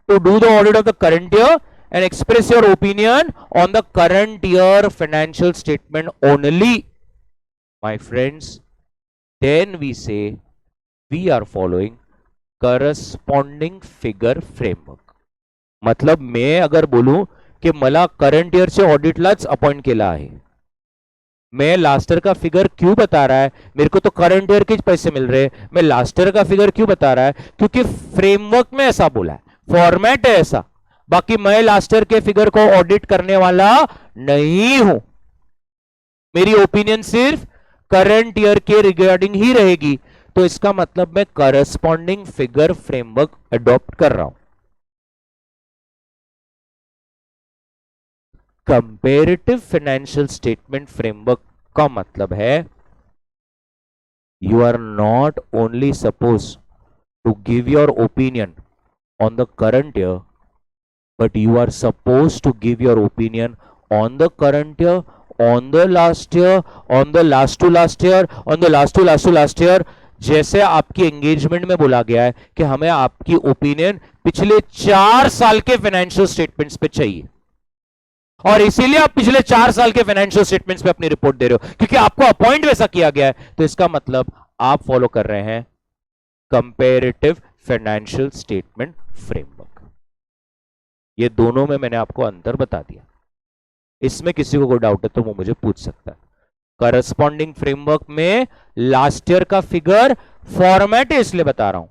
to do the audit of the current year and express your opinion on the current year financial statement only, my friends. Then we say we are following corresponding figure framework. मतलब मैं अगर बोलूं कि मला current ईयरचे ऑडिटलाच appoint केला आहे, मैं last year का फिगर क्यों बता रहा है, मेरे को तो करंट ईयर के पैसे मिल रहे हैं, मैं लास्ट ईयर का फिगर क्यों बता रहा है, क्योंकि फ्रेमवर्क में ऐसा बोला है, फॉर्मेट है ऐसा। बाकी मैं लास्ट ईयर के फिगर को ऑडिट करने वाला नहीं हूं, मेरी ओपिनियन सिर्फ करंट ईयर के रिगार्डिंग ही रहेगी। तो इसका मतलब मैं करस्पॉन्डिंग फिगर फ्रेमवर्क अडॉप्ट कर रहा हूं। कंपेरेटिव फाइनेंशियल स्टेटमेंट फ्रेमवर्क का मतलब है you are not only suppose to give your opinion on the current year, but you are suppose to give your opinion on the current year, on the last year, on the last to last year, on the last to last to last year. जैसे आपकी engagement में बोला गया है कि हमें आपकी opinion पिछले 4 साल के फाइनेंशियल स्टेटमेंट्स पे चाहिए, और इसीलिए आप पिछले 4 साल के फाइनेंशियल स्टेटमेंट्स पे अपनी रिपोर्ट दे रहे हो, क्योंकि आपको अपॉइंट वैसा किया गया है। तो इसका मतलब आप फॉलो कर रहे हैं कंपेरेटिव फाइनेंशियल स्टेटमेंट फ्रेमवर्क। ये दोनों में मैंने आपको अंतर बता दिया, इसमें किसी को कोई डाउट है तो वो मुझे पूछ सकता है। करस्पॉन्डिंग फ्रेमवर्क में लास्ट ईयर का फिगर फॉर्मेट है इसलिए बता रहा हूं,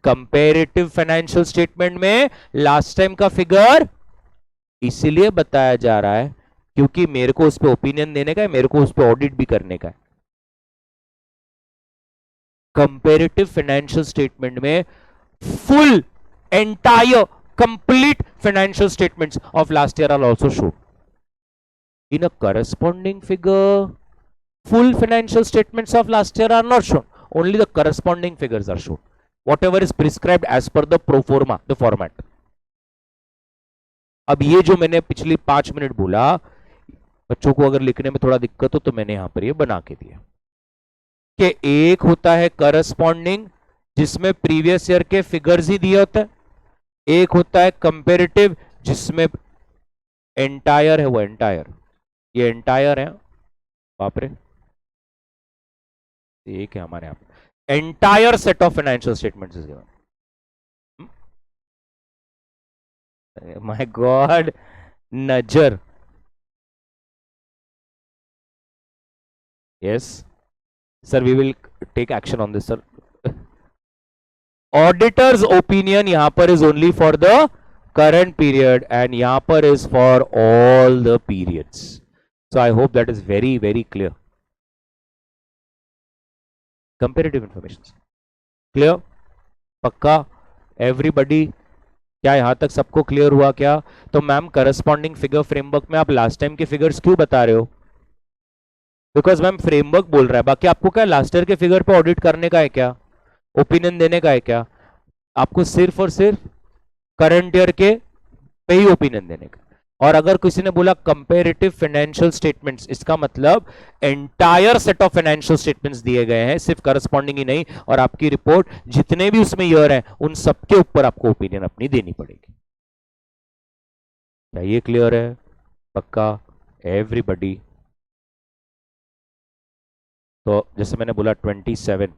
कंपेरेटिव फाइनेंशियल स्टेटमेंट में लास्ट टाइम का फिगर इसीलिए बताया जा रहा है क्योंकि मेरे को उस पर ओपिनियन देने का है, मेरे को उस पर ऑडिट भी करने का है। कंपेरेटिव फाइनेंशियल स्टेटमेंट में full entire complete financial statements of last year are also shown. In a corresponding figure, full financial statements of last year are not shown. Only the corresponding figures are shown. Whatever is prescribed as per the pro forma, the format. अब ये जो मैंने पिछली 5 minute बोला, बच्चों को अगर लिखने में थोड़ा दिक्कत हो तो मैंने यहां पर ये बना के दिया कि एक होता है करस्पॉन्डिंग जिसमें प्रीवियस ईयर के फिगर्स ही दिए होते हैं, एक होता है कंपेरेटिव जिसमें एंटायर है, वो एंटायर, ये एंटायर है, बाप रे, ये क्या हमारे यहाँ पे entire set of financial statements is given. My god, नजर, yes sir, we will take action on this sir. Auditor's opinion यहां पर is only for the current period and यहां पर is for all the periods. So I hope that is very very clear. Comparative information clear, पक्का, everybody, क्या यहां तक सबको clear हुआ क्या? तो मैम करस्पॉन्डिंग फिगर फ्रेमवर्क में आप लास्ट टाइम के फिगर्स क्यों बता रहे हो? बिकॉज मैम फ्रेमवर्क बोल रहा है, बाकी आपको क्या लास्ट ईयर के फिगर पे ऑडिट करने का है क्या, ओपिनियन देने का है क्या? आपको सिर्फ और सिर्फ करंट ईयर के पे ही ओपिनियन देने का। और अगर किसी ने बोला कंपेरेटिव फाइनेंशियल स्टेटमेंट्स, इसका मतलब entire set of financial statements दिए गए हैं, सिर्फ करस्पॉन्डिंग ही नहीं, और आपकी रिपोर्ट जितने भी उसमें ईयर हैं उन सबके ऊपर आपको ओपिनियन अपनी देनी पड़ेगी। क्या ये क्लियर है? पक्का, एवरीबडी? तो जैसे मैंने बोला 27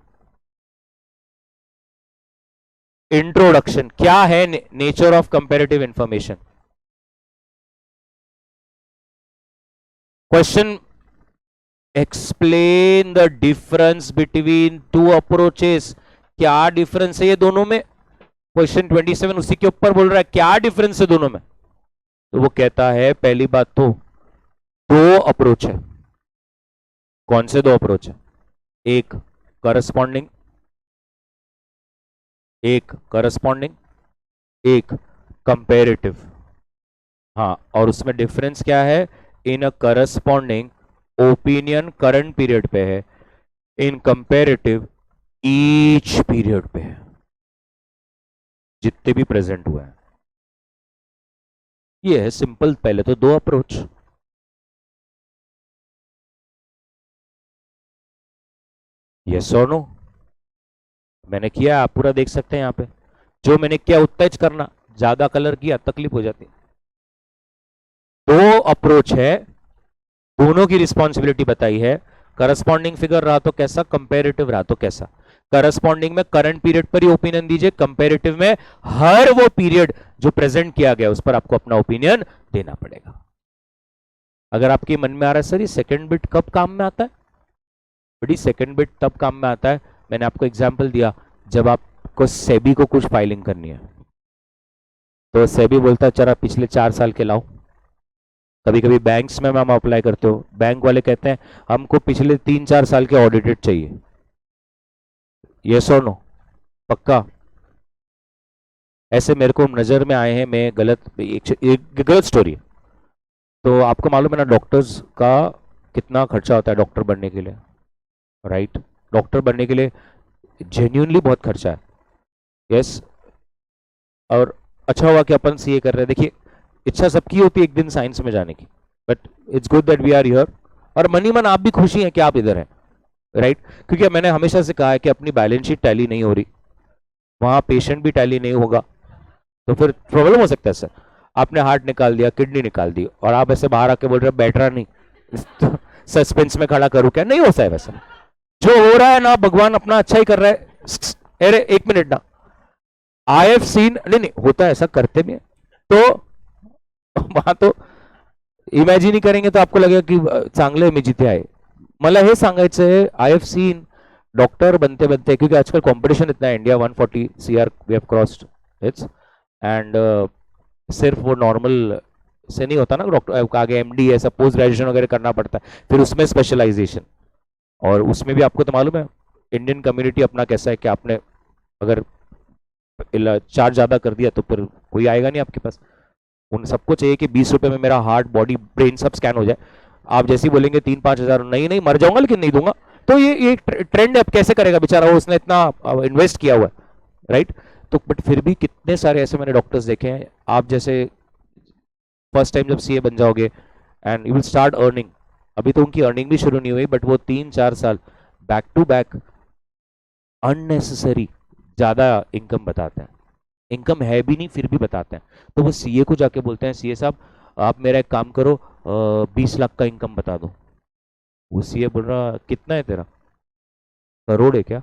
इंट्रोडक्शन, क्या है nature of comparative information? Question, explain the difference between two approaches. क्या डिफरेंस है ये दोनों में? क्वेश्चन 27 उसी के ऊपर बोल रहा है, क्या डिफरेंस है दोनों में? तो वो कहता है पहली बात तो दो अप्रोच है। कौन से दो अप्रोच है? एक करस्पॉन्डिंग, एक करस्पॉन्डिंग, एक कंपेरेटिव। हाँ, और उसमें डिफरेंस क्या है? इन अ करस्पॉन्डिंग ओपिनियन करंट पीरियड पे है, इन कंपेरेटिव ईच पीरियड पे है, जितने भी प्रेजेंट हुए हैं। ये है सिंपल, पहले तो दो अप्रोच। यस और नो? मैंने किया, आप पूरा देख सकते हैं यहाँ पे, जो मैंने किया उत्तेज करना, ज्यादा कलर किया तकलीफ हो जाती। दो अप्रोच है, दोनों की रिस्पॉन्सिबिलिटी बताई है। करस्पॉन्डिंग फिगर रहा तो कैसा, कंपेरेटिव रहा तो कैसा। करस्पॉन्डिंग में करंट पीरियड पर ही ओपिनियन दीजिए, कंपेरेटिव में हर वो पीरियड जो प्रेजेंट किया गया उस पर आपको अपना ओपिनियन देना पड़ेगा। अगर आपके मन में आ रहा है सर ये सेकंड बिट कब काम में आता है, बड़ी सेकंड बिट तब काम में आता है, मैंने आपको एग्जांपल दिया, जब आपको सेबी को कुछ फाइलिंग करनी है तो सेबी बोलता है चला पिछले 4 साल के लाओ। कभी कभी बैंक्स में मैम अप्लाई करते हो, बैंक वाले कहते हैं हमको पिछले 3-4 साल के ऑडिटेड चाहिए। यस और नो? पक्का? ऐसे मेरे को नजर में आए हैं, मैं गलत, एक गलत स्टोरी है। तो आपको मालूम है ना डॉक्टर्स का कितना खर्चा होता है डॉक्टर बनने के लिए, राइट? डॉक्टर बनने के लिए जेन्यूनली बहुत खर्चा है। यस, और अच्छा हुआ कि अपन सीए कर रहे हैं। देखिए, इच्छा सबकी होती है एक दिन साइंस में जाने की, but it's good that we are here, और मनी मन आप भी खुशी हैं कि आप इधर हैं, राइट? क्योंकि मैंने हमेशा से कहा है कि अपनी बैलेंस शीट टैली नहीं हो रही, वहां पेशेंट भी टैली नहीं होगा, तो फिर प्रॉब्लम हो सकता है सर। आपने हार्ट निकाल दिया, किडनी निकाल दी, और आप ऐसे बाहर आके बोल रहे हो बैठ रहा नहीं, तो सस्पेंस में खड़ा करूं क्या? नहीं होता है वैसा। जो हो रहा है ना, भगवान अपना अच्छा ही कर रहा है। अरे एक मिनट ना, आई हैव सीन, नहीं नहीं होता है ऐसा, करते भी है। तो वहां तो इमॅजिन ही करेंगे तो आपको लगेगा की चांगलं मी जिथे आहे। मला हे सांगायचं आहे, आय हैव सीन डॉक्टर बनते बनते, क्योंकि आजकल कंपटीशन इतना है, India 140 CR we have crossed it's, and सिर्फ वो नॉर्मल से नहीं होता ना, डॉक्टर आगे MD ऐसा पोस्ट ग्रेजुएशन वगैरह करना पड़ता है, फिर उसमें स्पेशलाइजेशन, और उसमें भी आपको तो मालूम है इंडियन कम्युनिटी अपना कैसा है कि आपने अगर चार्ज ज्यादा कर दिया तो फिर कोई आएगा नहीं आपके पास। उन सबको चाहिए कि 20 रुपए में मेरा हार्ट, बॉडी, ब्रेन सब स्कैन हो जाए। आप जैसे ही बोलेंगे 3-5 हजार, नहीं नहीं मर जाऊंगा लेकिन नहीं दूंगा, तो ये ट्रेंड है। अब कैसे करेगा बेचारा, वो उसने इतना इन्वेस्ट किया हुआ है, राइट? तो बट फिर भी कितने सारे ऐसे मैंने डॉक्टर्स देखे हैं, आप जैसे फर्स्ट टाइम जब CA बन जाओगे and you will start earning, अभी तो उनकी अर्निंग भी शुरू नहीं हुई, बट वो 3-4 साल बैक टू बैक अननेसेसरी ज्यादा इनकम बताते हैं। इनकम है भी नहीं फिर भी बताते हैं। तो वो सीए को जाके बोलते हैं, सीए साहब आप मेरा एक काम करो, 20 लाख का इनकम बता दो। वो सीए बोल रहा कितना है तेरा, करोड़ है क्या,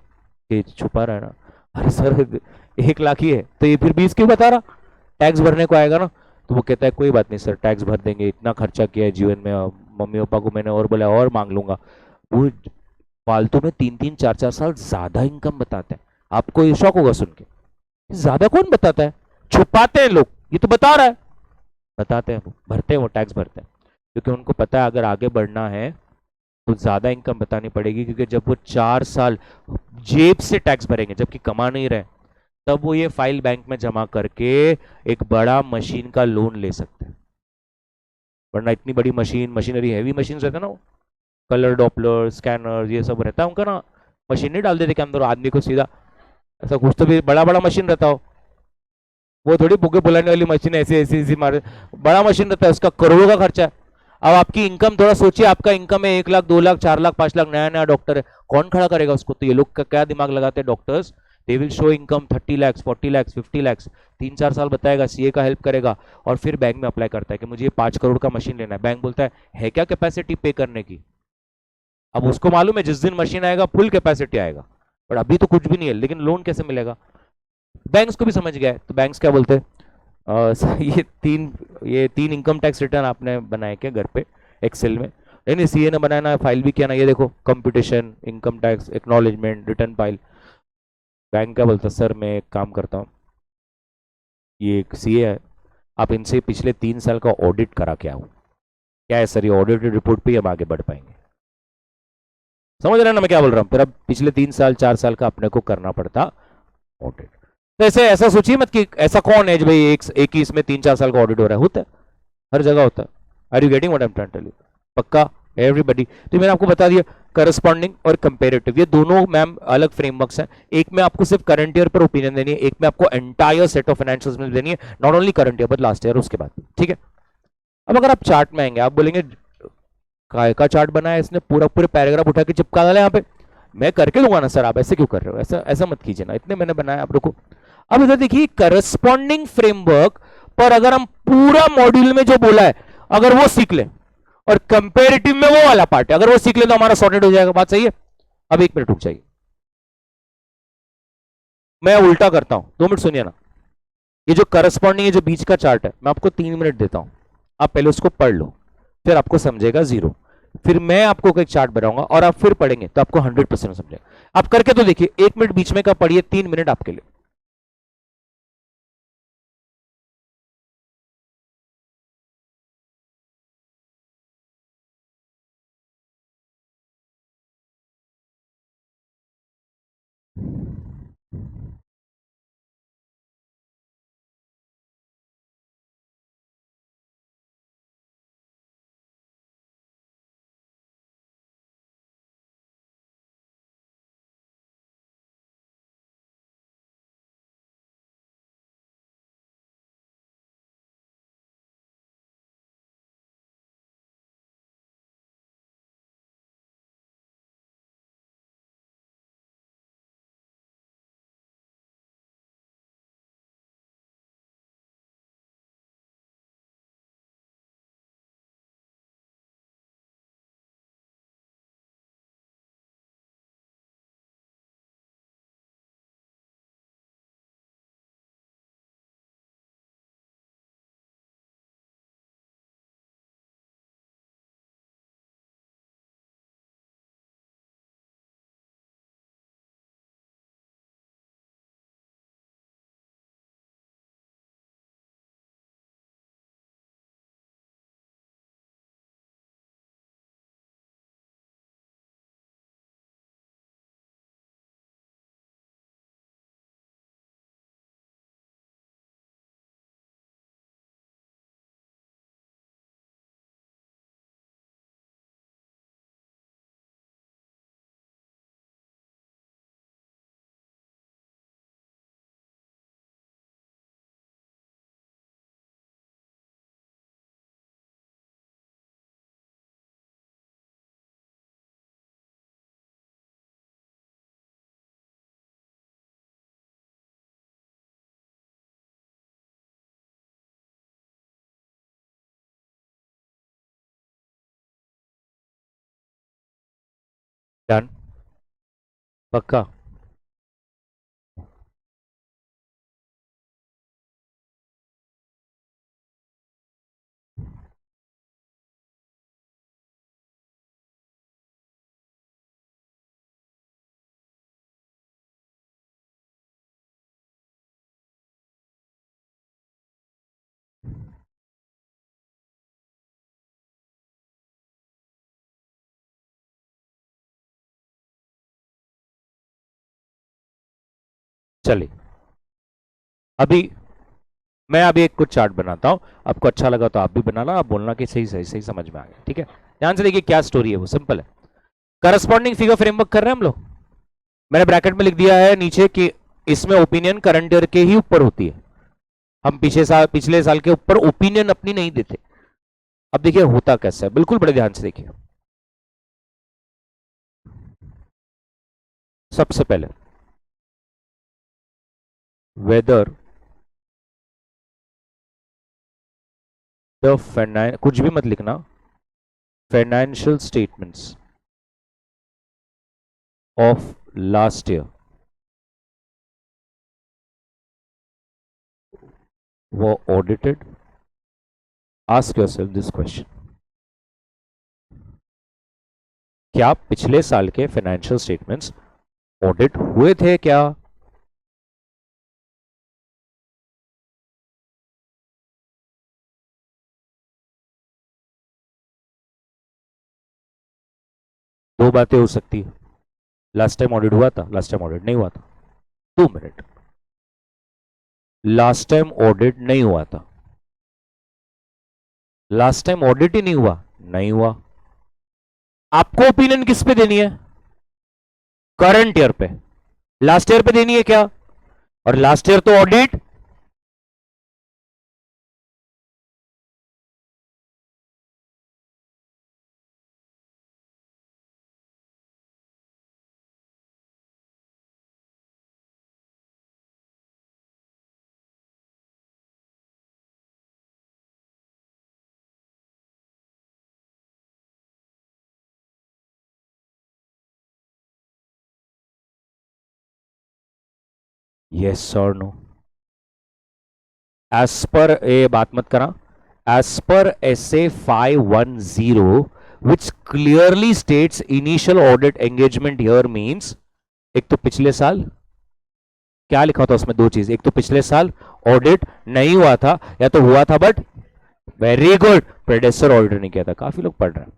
ये छुपा रहा है ना। अरे सर 1 लाख ही है, तो ये फिर 20 क्यों बता रहा, टैक्स भरने को आएगा ना। तो वो कहता है कोई बात नहीं सर, टैक्स भर देंगे, इतना खर्चा किया है जीवन में, मम्मी पापा को मैंने और बोला और मांग लूंगा। वो फालतू में 3-3 4-4 साल ज्यादा इनकम बताते हैं। आपको ये शौक होगा सुन के, ज्यादा कौन बताता है, छुपाते हैं लोग, ये तो बता रहा है। बताते हैं वो, भरते हैं, वो टैक्स भरते हैं, क्योंकि उनको पता है अगर आगे बढ़ना है तो ज्यादा इनकम बतानी पड़ेगी, क्योंकि जब वो 4 साल जेब से टैक्स भरेंगे जबकि कमा नहीं रहे, तब वो ये फाइल बैंक में जमा करके एक बड़ा मशीन का लोन ले सकते हैं। वरना इतनी बड़ी मशीनरी, हैवी मशीन रहता है ना, कलर डॉपलर स्कैनर ये सब रहता है उनका ना, मशीन नहीं डाल देते कि अंदर आदमी को सीधा, ऐसा कुछ तो भी बड़ा बड़ा मशीन रहता हो। वो थोड़ी बुके बुलाने वाली मशीन ऐसी ऐसी ऐसी मारे, बड़ा मशीन रहता है, उसका करोड़ों का खर्चा है। अब आपकी इनकम थोड़ा सोचिए, आपका इनकम है 1 लाख 2 लाख 4 लाख 5 लाख, नया नया डॉक्टर है, कौन खड़ा करेगा उसको। तो ये लोग का क्या दिमाग लगाते हैं doctors, they will show income 30 lakhs 40 lakhs 50 lakhs, 3-4 साल बताएगा, सीए का हेल्प करेगा, और फिर बैंक में अप्लाई करता है कि मुझे ये 5 करोड़ का मशीन लेना है। बैंक बोलता है क्या कैपेसिटी पे करने की। अब उसको मालूम है जिस दिन मशीन आएगा फुल कैपेसिटी आएगा, पर अभी तो कुछ भी नहीं है, लेकिन लोन कैसे मिलेगा। बैंक्स को भी समझ गया है, तो बैंक्स क्या बोलते हैं, ये तीन इनकम टैक्स रिटर्न आपने बनाए क्या घर पे एक्सेल में, नहीं नहीं सीए ने बनाया ना, फाइल भी किया ना, ये देखो computation income tax acknowledgement return file. Bank क्या बोलता है, सर मैं एक काम करता हूँ, ये एक सीए है, आप इनसे पिछले 3 साल का ऑडिट करा के आओ। क्या है सर, ये ऑडिटेड रिपोर्ट पे ही हम आगे बढ़ पाएंगे। समझ रहे हैं ना मैं क्या बोल रहा हूँ, फिर अब पिछले 3 साल 4 साल का अपने को करना पड़ता ऑडिट। तो ऐसे ऐसा सोचिए मत कि ऐसा कौन है जो भाई एक ही इसमें 3-4 साल का ऑडिट हो रहा है, होता है, हर जगह होता है। Are you getting what I am trying to tell you, पक्का एवरीबडी। तो मैंने आपको बता दिया, करस्पॉन्डिंग और कंपेरेटिव ये दोनों मैम अलग फ्रेमवर्क्स हैं। एक में आपको सिर्फ करंट ईयर पर ओपिनियन देनी है, एक में आपको एंटायर सेट ऑफ फाइनेंशियल्स में देनी है, not only current year but last year उसके बाद, ठीक है। अब अगर आप चार्ट में आएंगे, आप बोलेंगे काय का चार्ट बनाया इसने, पूरा पूरे पैराग्राफ उठा के चिपका डाला यहाँ पे, मैं करके दूंगा ना सर, आप ऐसे क्यों कर रहे हो, ऐसा ऐसा मत कीजिए ना, इतने मैंने बनाया, आप रुको। अब इधर देखिए करस्पॉन्डिंग फ्रेमवर्क पर अगर हम पूरा मॉड्यूल में जो बोला है अगर वो सीख ले, और कंपेरेटिव में वो वाला पार्ट है अगर वो सीख ले, तो हमारा सॉर्टेड हो जाएगा, बात सही है। अब 1 मिनट रुक जाइए, मैं उल्टा करता हूं, 2 मिनट सुनिए ना। ये जो करस्पॉन्डिंग है, जो बीच का चार्ट है, मैं आपको 3 मिनट देता हूं, आप पहले उसको पढ़ लो, फिर आपको समझेगा जीरो, फिर मैं आपको एक चार्ट बनाऊंगा और आप फिर पढ़ेंगे तो आपको 100% समझेगा। आप करके तो देखिए, 1 मिनट बीच में का पढ़िए, 3 मिनट आपके लिए। डन, पक्का। चलिए, अभी मैं अभी एक कुछ चार्ट बनाता हूं, आपको अच्छा लगा तो आप भी बनाना, आप बोलना कि सही सही सही समझ में आ गया, ठीक है। ध्यान से देखिए क्या स्टोरी है, वो सिंपल है। करस्पॉन्डिंग फिगर फ्रेमवर्क कर रहे हैं हम लोग। मैंने ब्रैकेट में लिख दिया है नीचे कि इसमें ओपिनियन करंट ईयर के ही ऊपर होती है। हम पिछले साल के ऊपर ओपिनियन अपनी नहीं देते। अब देखिए होता कैसा है, बिल्कुल बड़े ध्यान से देखिए। सबसे पहले वेदर द फाइनेंस, कुछ भी मत लिखना, financial statements of last year वो audited. Ask yourself this question, क्या पिछले साल के फाइनेंशियल स्टेटमेंट्स ऑडिट हुए थे क्या? दो बातें हो सकती है, लास्ट टाइम ऑडिट हुआ था, लास्ट टाइम ऑडिट नहीं हुआ था। 2 मिनट, लास्ट टाइम ऑडिट नहीं हुआ था, लास्ट टाइम ऑडिट ही नहीं हुआ, नहीं हुआ। आपको ओपिनियन किस पे देनी है? करंट ईयर पे। लास्ट ईयर पे देनी है क्या? और लास्ट ईयर तो ऑडिट। यस और नो? एज पर, ये बात मत करा, as per SA 510 which clearly states initial audit engagement here means, एक तो पिछले साल क्या लिखा था उसमें, दो चीज, एक तो पिछले साल ऑडिट नहीं हुआ था या तो हुआ था but, very good, predecessor audit नहीं किया था। काफी लोग पढ़ रहे हैं,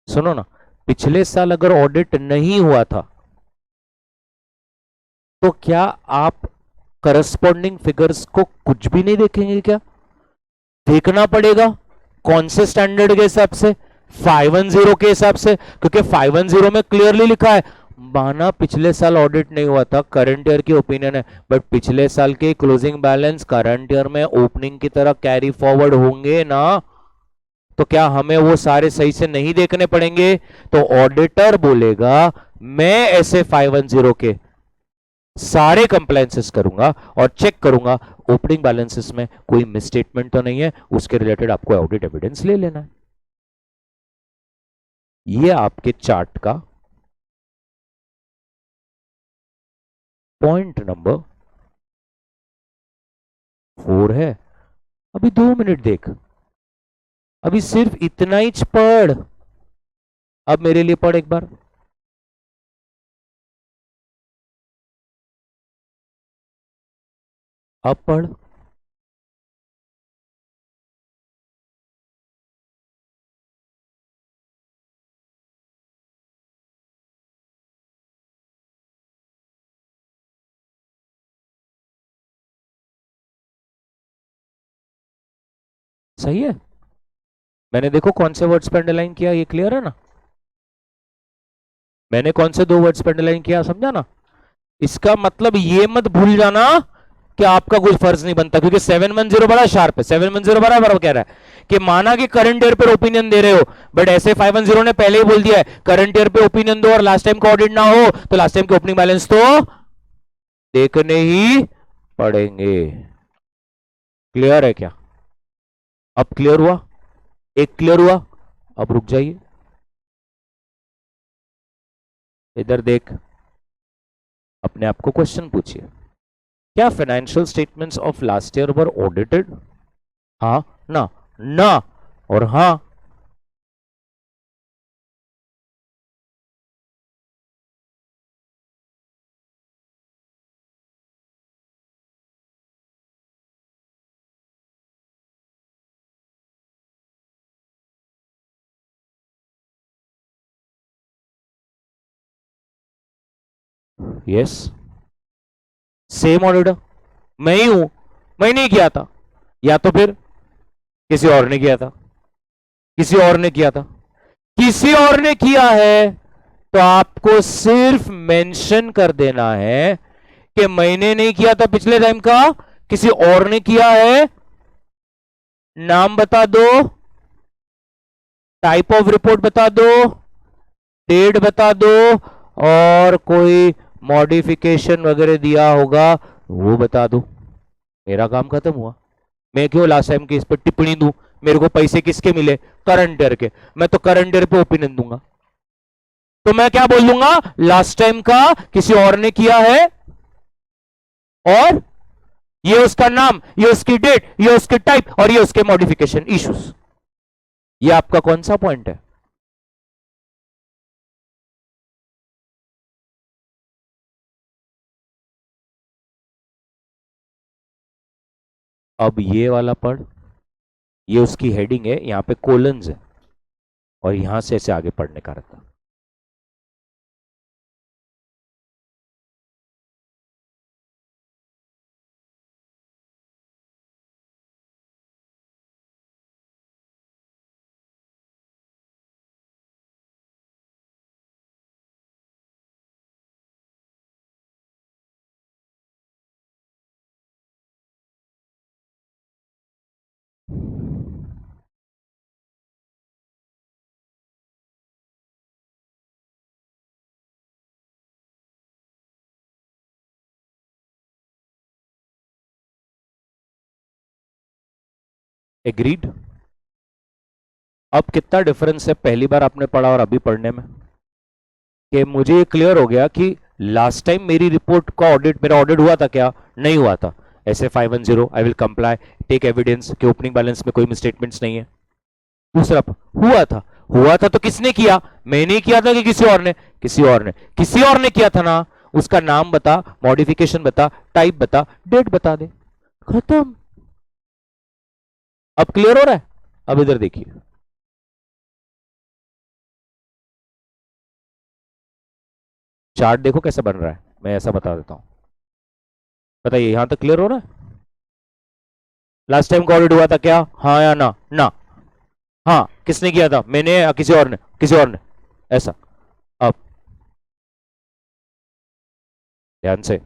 सुनो ना, पिछले साल अगर ऑडिट नहीं हुआ था तो क्या आप करस्पॉन्डिंग फिगर्स को कुछ भी नहीं देखेंगे क्या? देखना पड़ेगा। कौन से स्टैंडर्ड के हिसाब से? 510 के हिसाब से, क्योंकि 510 में क्लियरली लिखा है, माना पिछले साल ऑडिट नहीं हुआ था, करंट ईयर की ओपिनियन है, बट पिछले साल के क्लोजिंग बैलेंस करंट ईयर में ओपनिंग की तरह कैरी फॉरवर्ड होंगे ना, तो क्या हमें वो सारे सही से नहीं देखने पड़ेंगे? तो ऑडिटर बोलेगा मैं ऐसे 510 के सारे कंप्लायंसेस करूंगा और चेक करूंगा ओपनिंग बैलेंसेस में कोई मिसस्टेटमेंट तो नहीं है, उसके रिलेटेड आपको ऑडिट एविडेंस ले लेना है। ये आपके चार्ट का पॉइंट नंबर 4 है। अभी 2 मिनट देख, अभी सिर्फ इतना ही पढ़, अब मेरे लिए पढ़ एक बार। अब पढ़। सही है, मैंने देखो कौन से वर्ड्स पर अंडरलाइन किया, ये क्लियर है ना? मैंने कौन से 2 वर्ड्स पर अंडरलाइन किया, समझा ना? इसका मतलब ये मत भूल जाना कि आपका कुछ फर्ज नहीं बनता, क्योंकि 710 बड़ा शार्प है। 710 बराबर कह रहा है कि माना कि करंट ईयर पर ओपिनियन दे रहे हो, बट ऐसे 510 ने पहले ही बोल दिया है करंट ईयर पे ओपिनियन दो और लास्ट टाइम का ऑडिट ना हो तो लास्ट टाइम के ओपनिंग बैलेंस तो देखने ही पड़ेंगे। क्लियर है क्या? अब क्लियर हुआ? एक क्लियर हुआ, अब रुक जाइए। इधर देख, अपने आप को क्वेश्चन पूछिए, क्या financial statements of last year were audited? हाँ ना, ना और हाँ। यस, सेम ऑडिटर मैं ही हूं, मैं नहीं किया था, या तो फिर किसी और ने किया था, किसी और ने किया था, किसी और ने किया है, तो आपको सिर्फ मेंशन कर देना है कि मैंने नहीं किया था पिछले टाइम का, किसी और ने किया है, नाम बता दो, टाइप ऑफ रिपोर्ट बता दो, डेट बता दो, और कोई मॉडिफिकेशन वगैरह दिया होगा वो बता दो, मेरा काम खत्म हुआ। मैं क्यों लास्ट टाइम की इस पर टिप्पणी दूं? मेरे को पैसे किसके मिले? करंट ईयर के, मैं तो करंट ईयर पे ओपिनियन दूंगा। तो मैं क्या बोल दूंगा? लास्ट टाइम का किसी और ने किया है, और ये उसका नाम, ये उसकी डेट, ये उसके टाइप, और ये उसके मॉडिफिकेशन इश्यूज। ये आपका कौन सा पॉइंट है? अब ये वाला पढ़, ये उसकी हेडिंग है, यहां पे कोलन्स है, और यहां से ऐसे आगे पढ़ने का रहता। एग्रीड? अब कितना डिफरेंस है पहली बार आपने पढ़ा और अभी पढ़ने में, कि मुझे ये क्लियर हो गया कि लास्ट टाइम मेरी रिपोर्ट का ऑडिट, मेरा ऑडिट हुआ था क्या? नहीं हुआ था। ऐसे 510 I will comply, take evidence कि ओपनिंग बैलेंस में कोई मिसस्टेटमेंट्स नहीं है। दूसरा, हुआ था, हुआ था तो किसने किया? मैंने किया था कि किसी और ने? किसी और ने, किसी और ने किया था ना, उसका नाम बता, मॉडिफिकेशन बता, टाइप बता, डेट बता दे, खत्म। अब क्लियर हो रहा है? अब इधर देखिए, चार्ट देखो कैसे बन रहा है, मैं ऐसा बता देता हूं। बताइए, यहां तक क्लियर हो रहा है? लास्ट टाइम का ऑडिट हुआ था क्या? हाँ या ना? ना। हाँ, किसने किया था? मैंने या किसी और ने? किसी और ने, ऐसा। अब ध्यान से,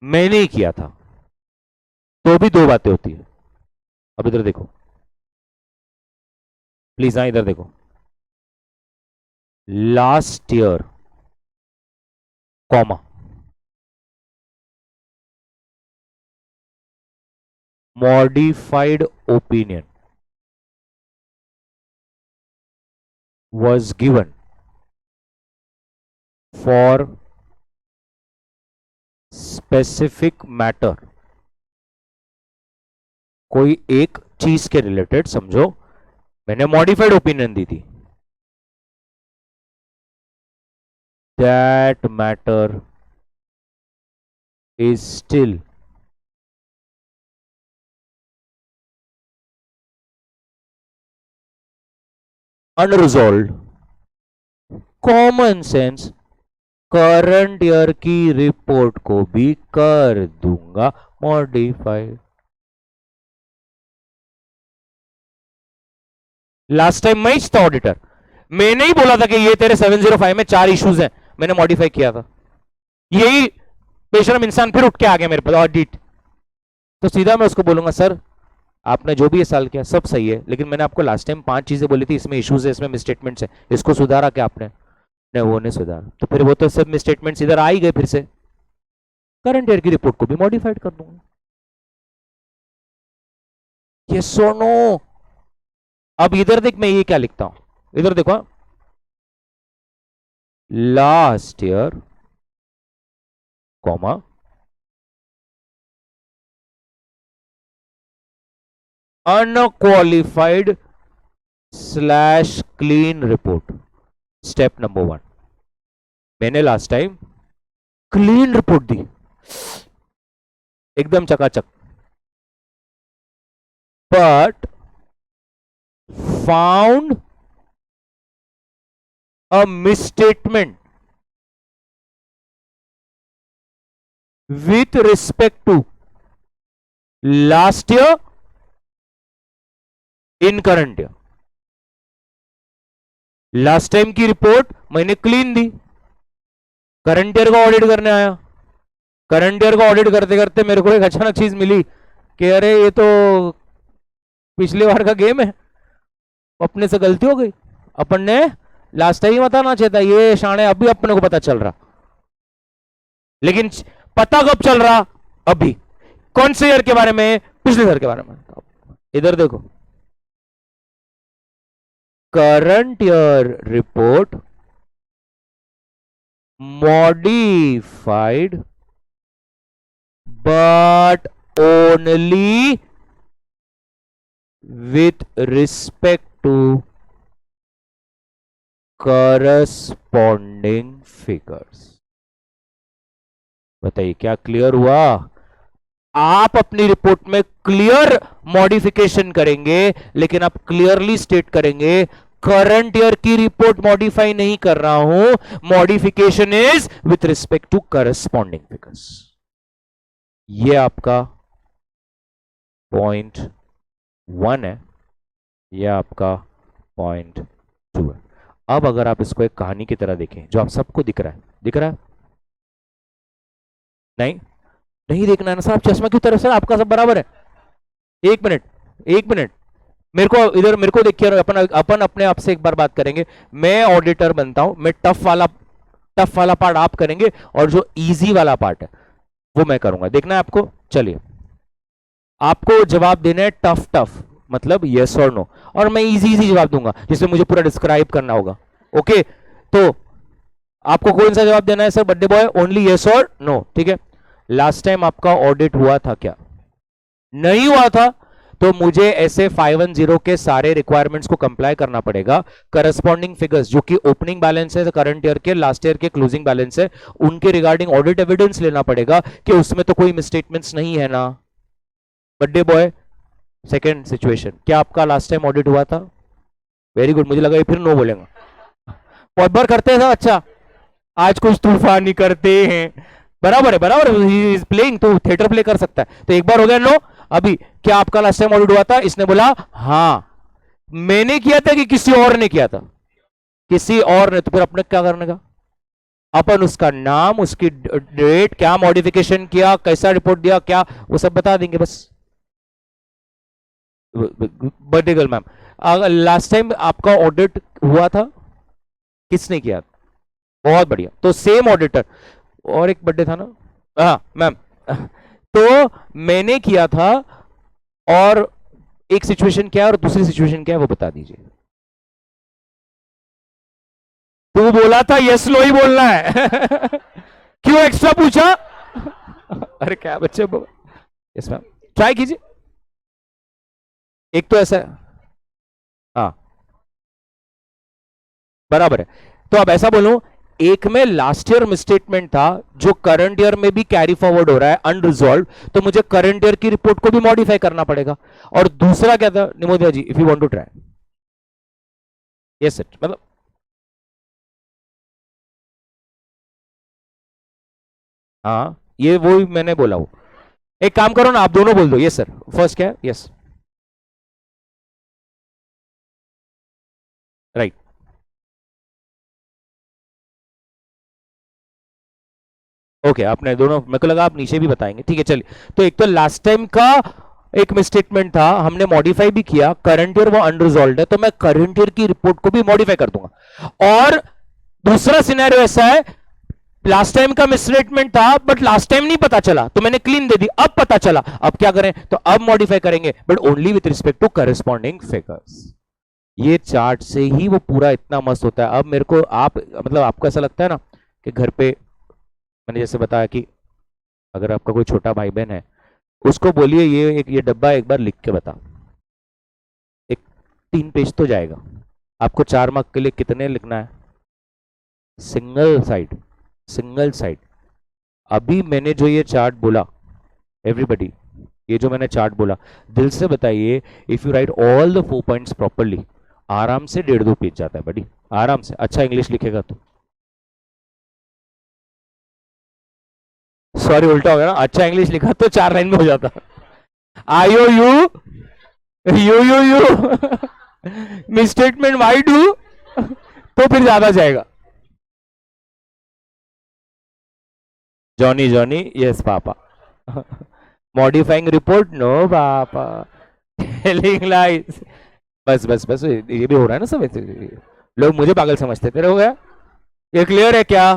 मैंने ही किया था, तो भी दो बातें होती है। अब इधर देखो प्लीज, हाँ इधर देखो, last year comma modified opinion was given for specific matter। कोई एक चीज के रिलेटेड समझो, मैंने मॉडिफाइड ओपिनियन दी थी, that matter is still unresolved. Common sense, current year की रिपोर्ट को भी कर दूंगा मॉडिफाइड। लास्ट टाइम मैं ही था ऑडिटर, मैंने ही बोला था कि ये तेरे 705 में 4 इश्यूज हैं, मैंने मॉडिफाई किया था। यही बेशरम इंसान फिर उठ के आ गया मेरे पास ऑडिट, तो सीधा मैं उसको बोलूंगा, सर आपने जो भी ये साल किया सब सही है, लेकिन मैंने आपको लास्ट टाइम 5 चीजें बोली थी, इसमें इश्यूज है, इसमें मिसस्टेटमेंट्स है, इसको सुधारा क्या आपने? नहीं, वो नहीं सुधारा, तो फिर वो तो सब मिसस्टेटमेंट्स इधर आ ही गए, फिर से करंट ईयर की रिपोर्ट को भी मॉडिफाइड कर दूंगा। यस और नो। अब इधर देख, मैं ये क्या लिखता हूं, इधर देखो, last year comma unqualified slash clean report. Step number 1, मैंने लास्ट टाइम क्लीन रिपोर्ट दी, एकदम चकाचक, but found a misstatement with respect to last year in current year। Last time की रिपोर्ट मैंने क्लीन दी, करंट ईयर का audit करने आया, current year का audit करते करते मेरे को एक अचानक चीज मिली कि अरे ये तो पिछले बार का गेम है, अपने से गलती हो गई, अपन ने लास्ट टाइम बताना चाहिए था, ये शाणे अभी अपने को पता चल रहा। लेकिन पता कब चल रहा? अभी। कौन से ईयर के बारे में? पिछले ईयर के बारे में। इधर देखो, current year report modified but only with respect to corresponding figures. बताइए क्या क्लियर हुआ? आप अपनी रिपोर्ट में क्लियर मॉडिफिकेशन करेंगे, लेकिन आप क्लियरली स्टेट करेंगे करंट ईयर की रिपोर्ट मॉडिफाई नहीं कर रहा हूं, modification is with respect to corresponding figures. ये आपका पॉइंट 1 है, यह आपका पॉइंट 2 है। अब अगर आप इसको एक कहानी की तरह देखें, जो आप सबको दिख रहा है, दिख रहा है? नहीं, नहीं देखना है ना साहब, चश्मा की तरफ से आपका सब बराबर है। एक मिनट, एक मिनट, मेरे को इधर, मेरे को देखिए, अपन अपने आप से एक बार बात करेंगे। मैं ऑडिटर बनता हूं, मैं टफ वाला पार्ट आप करेंगे, और जो इजी वाला पार्ट है वो मैं करूंगा। देखना है आपको? चलिए, आपको जवाब देना है टफ टफ, मतलब यस और नो, और मैं इजी इजी जवाब दूंगा जिसमें मुझे पूरा डिस्क्राइब करना होगा। ओके, तो आपको कौन सा जवाब देना है sir birthday boy? Only yes और नो, ठीक है। लास्ट टाइम आपका ऑडिट हुआ था क्या? नहीं हुआ था, तो मुझे ऐसे 510 के सारे रिक्वायरमेंट्स को कंप्लाई करना पड़ेगा। करस्पॉन्डिंग फिगर्स जो कि ओपनिंग बैलेंस है करंट ईयर के, लास्ट ईयर के क्लोजिंग बैलेंस है, उनके रिगार्डिंग ऑडिट एविडेंस लेना पड़ेगा कि उसमें तो कोई मिसस्टेटमेंट्स नहीं है ना। बर्थडे बॉय, सेकेंड सिचुएशन, क्या आपका लास्ट टाइम ऑडिट हुआ था? वेरी गुड, मुझे लगा ये फिर नो बोलेगा। बहुत बार करते हैं, अच्छा आज कुछ तूफानी करते हैं, बराबर है, बराबर है, प्लेइंग, तो थिएटर प्ले कर सकता है। तो एक बार हो गया नो। अभी क्या आपका लास्ट टाइम ऑडिट हुआ था? इसने बोला हाँ। मैंने किया था कि किसी और ने किया था? किसी और ने। तो फिर अपने क्या करने का? अपन उसका नाम, उसकी डेट, क्या मॉडिफिकेशन किया, कैसा रिपोर्ट दिया, क्या, वो सब बता देंगे बस। बर्थडे गर्ल मैम, अगर लास्ट टाइम आपका ऑडिट हुआ था, किसने किया? बहुत बढ़िया, तो सेम ऑडिटर। और एक बर्थडे था ना? हाँ मैम, तो मैंने किया था, और एक सिचुएशन क्या है और दूसरी सिचुएशन क्या है वो बता दीजिए। तू बोला था यस नो ही बोलना है। क्यों एक्स्ट्रा पूछा? अरे क्या बच्चे, यस मैम, ट्राई कीजिए। एक तो ऐसा है, हाँ बराबर है। तो अब ऐसा बोलूं, एक में लास्ट ईयर मिसस्टेटमेंट था जो करंट ईयर में भी कैरी फॉरवर्ड हो रहा है अनरिजॉल्व, तो मुझे करंट ईयर की रिपोर्ट को भी मॉडिफाई करना पड़ेगा। और दूसरा क्या था Nimodia ji, if you want to try? Yes sir, मतलब हाँ, ये वो मैंने बोला। वो एक काम करो ना, आप दोनों बोल दो। यस सर, फर्स्ट क्या है? Yes, right. ओके, आपने दोनों, मेरे को लगा आप नीचे भी बताएंगे, ठीक है चलिए। तो एक तो लास्ट टाइम का एक मिसस्टेटमेंट था, हमने मॉडिफाई भी किया, करंट ईयर वो अनरिजॉल्व है, तो मैं करंट ईयर की रिपोर्ट को भी मॉडिफाई कर दूंगा। और दूसरा सिनेरियो ऐसा है, लास्ट टाइम का मिसस्टेटमेंट था बट लास्ट टाइम नहीं पता चला तो मैंने क्लीन दे दी, अब पता चला, अब क्या करें, तो अब मॉडिफाई करेंगे but only with respect to corresponding figures. ये चार्ट से ही वो पूरा इतना मस्त होता है। अब मेरे को आप मतलब आपको ऐसा लगता है ना कि घर पे, मैंने जैसे बताया कि अगर आपका कोई छोटा भाई बहन है, उसको बोलिए ये डब्बा एक बार लिख के बता, एक 3 पेज तो जाएगा। आपको 4 मार्क के लिए कितने लिखना है? Single side, single side. अभी मैंने जो ये चार्ट बोला, एवरीबडी, ये जो मैंने चार्ट बोला, दिल से बताइए, if you right all the 4 points properly, आराम से 1.5-2 पेज जाता है बड़ी, आराम से। अच्छा इंग्लिश लिखेगा तो, सॉरी उल्टा हो गया ना, अच्छा इंग्लिश लिखा तो 4 लाइन में हो जाता। I owe you, you misstatement why do, तो फिर ज्यादा जाएगा। Johnny Johnny yes papa, modifying report no papa, telling lies. बस बस बस, ये भी हो रहा है ना सब ऐसे। लोग मुझे पागल समझते, तेरे हो गया? ये क्लियर है क्या?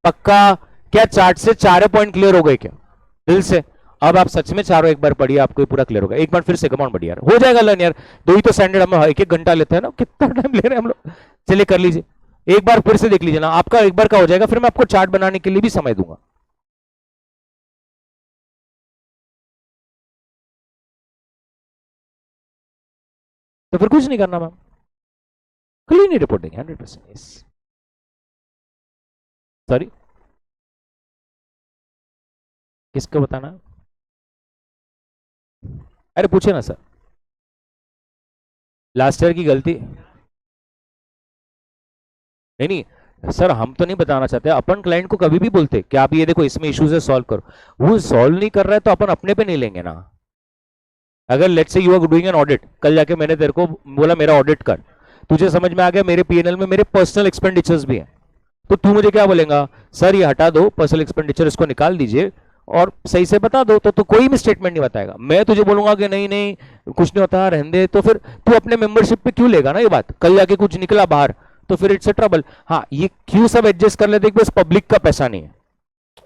पक्का? क्या चार्ट से 4 पॉइंट क्लियर हो गए क्या दिल से? अब आप सच में चारों एक बार पढ़िए, आपको पूरा क्लियर होगा। एक बार फिर से कमांड बढ़िया हो जाएगा लर्न यार। दो ही तो स्टैंडर्ड हम 1-1 घंटा लेते हैं ना, कितना टाइम ले रहे हैं हम लोग। चलिए कर लीजिए, एक बार फिर से देख लीजिए ना, आपका एक बार का हो जाएगा, फिर मैं आपको चार्ट बनाने के लिए भी समय दूंगा। तो फिर कुछ नहीं करना मैम, क्लीन ही रिपोर्टिंग 100%। यस, सॉरी किसको बताना? अरे पूछे ना सर, लास्ट ईयर की गलती नहीं नहीं सर, हम तो नहीं बताना चाहते। अपन क्लाइंट को कभी भी बोलते कि आप ये देखो इसमें इश्यूज है, सॉल्व करो। वो सॉल्व नहीं कर रहा है तो अपन अपने पे नहीं लेंगे ना। अगर let's say you are doing an audit, कल जाके मैंने तेरे को बोला मेरा ऑडिट कर, तुझे समझ में आ गया मेरे पीएनएल में मेरे पर्सनल एक्सपेंडिचर्स भी हैं, तो तू मुझे क्या बोलेगा? सर ये हटा दो पर्सनल एक्सपेंडिचर, इसको निकाल दीजिए और सही से बता दो। तो कोई भी स्टेटमेंट नहीं बताएगा। मैं तुझे बोलूंगा कि नहीं नहीं कुछ नहीं होता रहने दे, तो फिर तू अपने मेंबरशिप पे क्यों लेगा ना ये बात? कल जाके कुछ निकला बाहर तो फिर इट्स अ ट्रबल। हाँ ये क्यों सब एडजस्ट कर लेते, बस पब्लिक का पैसा नहीं है,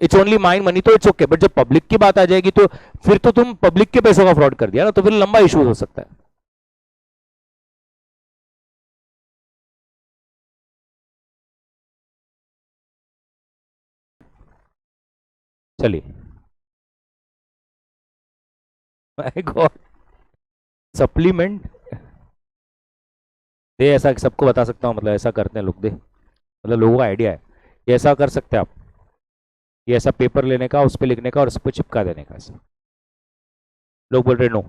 इट्स ओनली माइन मनी, तो इट्स ओके। बट जब पब्लिक की बात आ जाएगी तो फिर तो तुम पब्लिक के पैसों का फ्रॉड कर दिया ना, तो फिर लंबा इशू हो सकता है। चलिए, माय गॉड, सप्लीमेंट दे, ऐसा सबको बता सकता हूँ, मतलब ऐसा करते हैं लोग, दे मतलब लोगों का आइडिया है, ये ऐसा कर सकते हैं आप, ये ऐसा पेपर लेने का, उस पर लिखने का और उस पर चिपका देने का, ऐसा। लोग बोल रहे नो।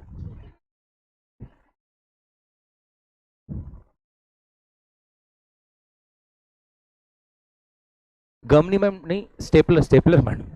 गम नहीं मैम, नहीं स्टेपलर, स्टेपलर मैडम।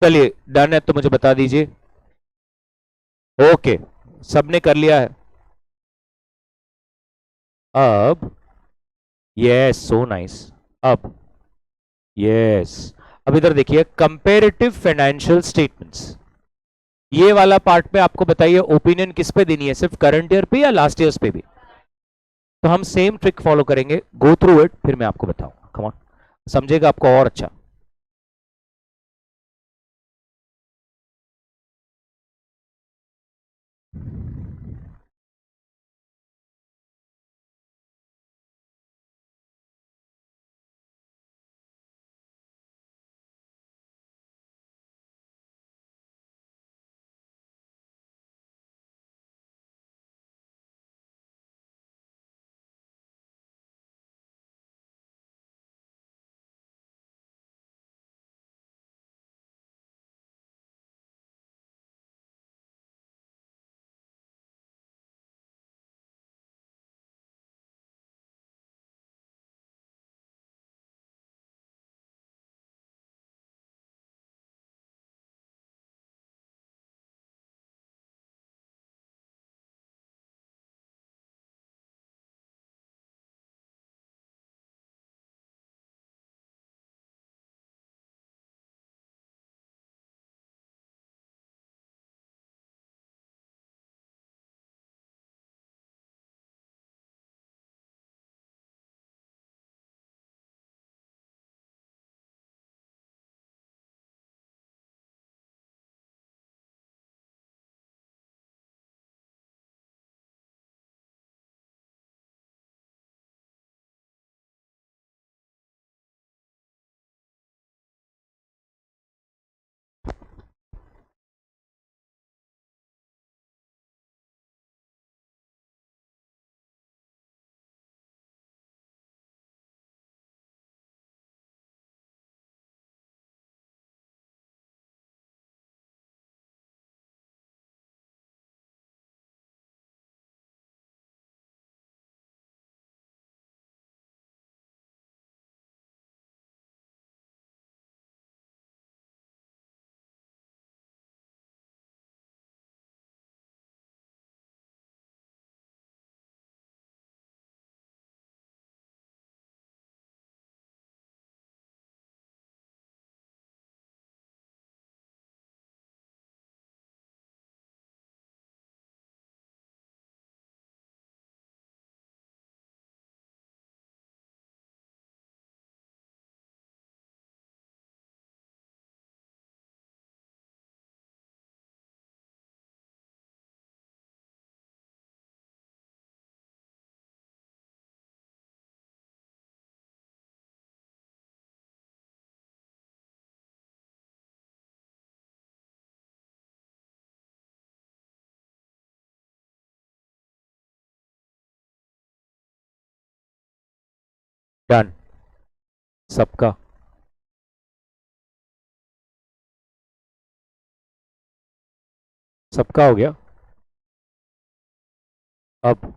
चलिए डन है तो मुझे बता दीजिए। ओके, सबने कर लिया है। अब यस, सो नाइस। अब यस, अब इधर देखिए, कंपेरेटिव फाइनेंशियल स्टेटमेंट्स, ये वाला पार्ट पे आपको बताइए ओपिनियन किस पे देनी है, सिर्फ करंट ईयर पे या लास्ट ईयर्स पे भी? तो हम सेम ट्रिक फॉलो करेंगे, गो थ्रू इट, फिर मैं आपको बताऊंगा। कम ऑन, समझेगा आपको और अच्छा। डन सबका। सबका हो गया। अब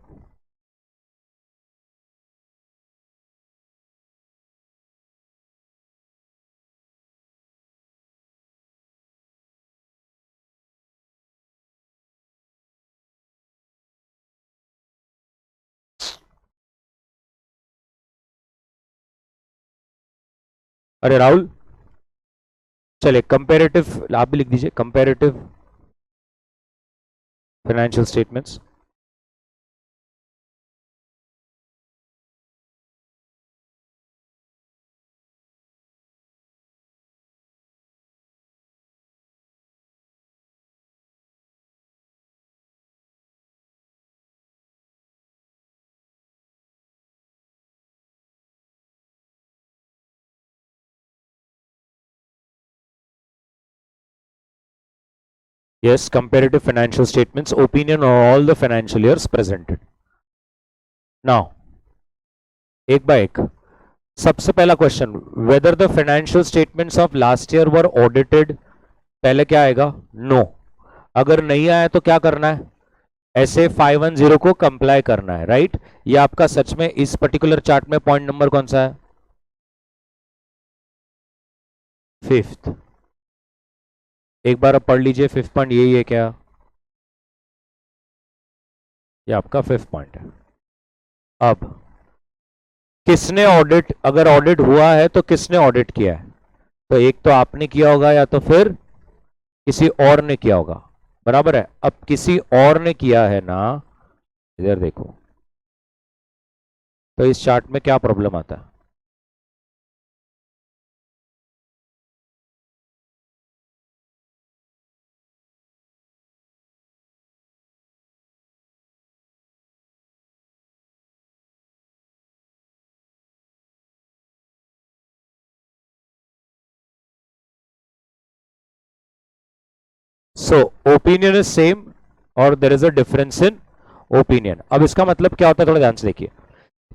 अरे राहुल, चलिए कंपेरेटिव आप भी लिख दीजिए, comparative financial statements. Yes, comparative financial statements, opinion on all the financial years presented. Now, एक बाय एक। सबसे पहला question, whether the financial statements of last year were audited, पहले क्या आएगा? नो। अगर नहीं आया तो क्या करना है? ऐसे 510 को कंप्लाई करना है, राइट? ये आपका सच में इस पर्टिकुलर चार्ट में पॉइंट नंबर कौन सा है? फिफ्थ। एक बार अब पढ़ लीजिए। 5th पॉइंट यही है क्या? ये आपका 5th पॉइंट है। अब किसने ऑडिट, अगर ऑडिट हुआ है तो किसने ऑडिट किया है? तो एक तो आपने किया होगा या तो फिर किसी और ने किया होगा, बराबर है। अब किसी और ने किया है ना, इधर देखो, तो इस चार्ट में क्या प्रॉब्लम आता है? सो ओपिनियन इज सेम और there is a difference in opinion. अब इसका मतलब क्या होता है, थोड़ा ध्यान से देखिए।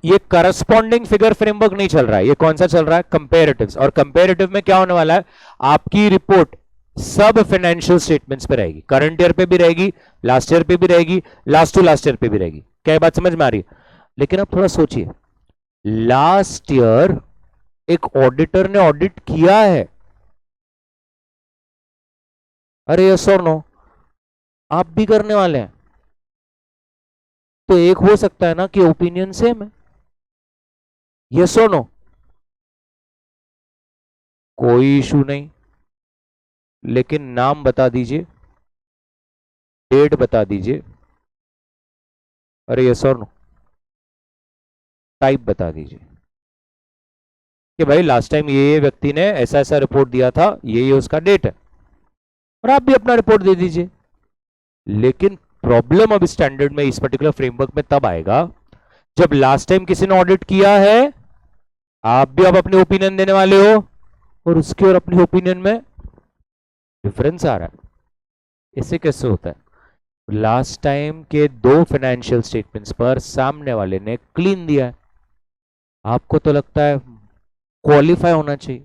ये करस्पॉन्डिंग फिगर फ्रेमवर्क नहीं चल रहा है, ये कौन सा चल रहा है? कंपेरेटिव्स। और कंपेरेटिव में क्या होने वाला है? आपकी रिपोर्ट सब फाइनेंशियल स्टेटमेंट्स पे रहेगी, करंट ईयर पे भी रहेगी, लास्ट ईयर पे भी रहेगी, लास्ट टू लास्ट ईयर पे भी रहेगी। क्या बात समझ में आ रही है? लेकिन अब थोड़ा सोचिए, लास्ट ईयर एक ऑडिटर ने ऑडिट किया है, अरे यस और नो? आप भी करने वाले हैं, तो एक हो सकता है ना कि ओपिनियन सेम है, यस और नो? कोई इशू नहीं, लेकिन नाम बता दीजिए, डेट बता दीजिए, अरे यस और नो? टाइप बता दीजिए कि भाई लास्ट टाइम ये व्यक्ति ने ऐसा ऐसा रिपोर्ट दिया था, ये उसका डेट है, और आप भी अपना रिपोर्ट दे दीजिए। लेकिन प्रॉब्लम अब स्टैंडर्ड में, इस पर्टिकुलर फ्रेमवर्क में तब आएगा जब लास्ट टाइम किसी ने ऑडिट किया है, आप भी अब अपने ओपिनियन देने वाले हो, और उसके और अपनी ओपिनियन में डिफरेंस आ रहा है। इससे कैसे होता है? लास्ट टाइम के दो फाइनेंशियल स्टेटमेंट्स पर सामने वाले ने क्लीन दिया है, आपको तो लगता है क्वालिफाई होना चाहिए।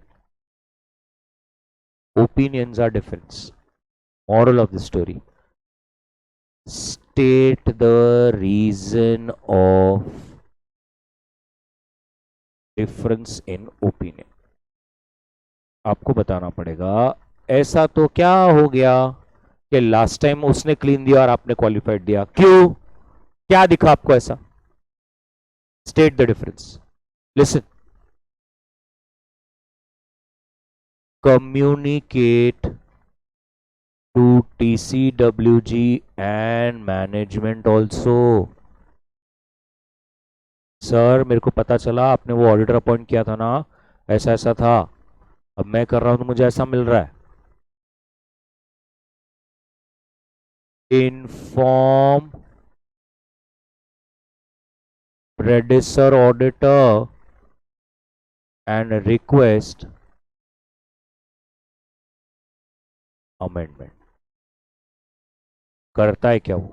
Opinions are difference. Moral of the story: state the reason of difference in opinion. आपको बताना पड़ेगा। ऐसा तो क्या हो गया कि लास्ट टाइम उसने क्लीन दिया और आपने क्वालिफाइड दिया, क्यों? क्या दिखा आपको ऐसा? State the difference. Listen, communicate to TCWG and management also. Sir मेरे को पता चला आपने वो ऑडिटर अपॉइंट किया था ना, ऐसा ऐसा था, अब मैं कर रहा हूं तो मुझे ऐसा मिल रहा है। इन्फॉर्म प्रेडिसर ऑडिटर एंड रिक्वेस्ट अमेंडमेंट। करता है क्या वो?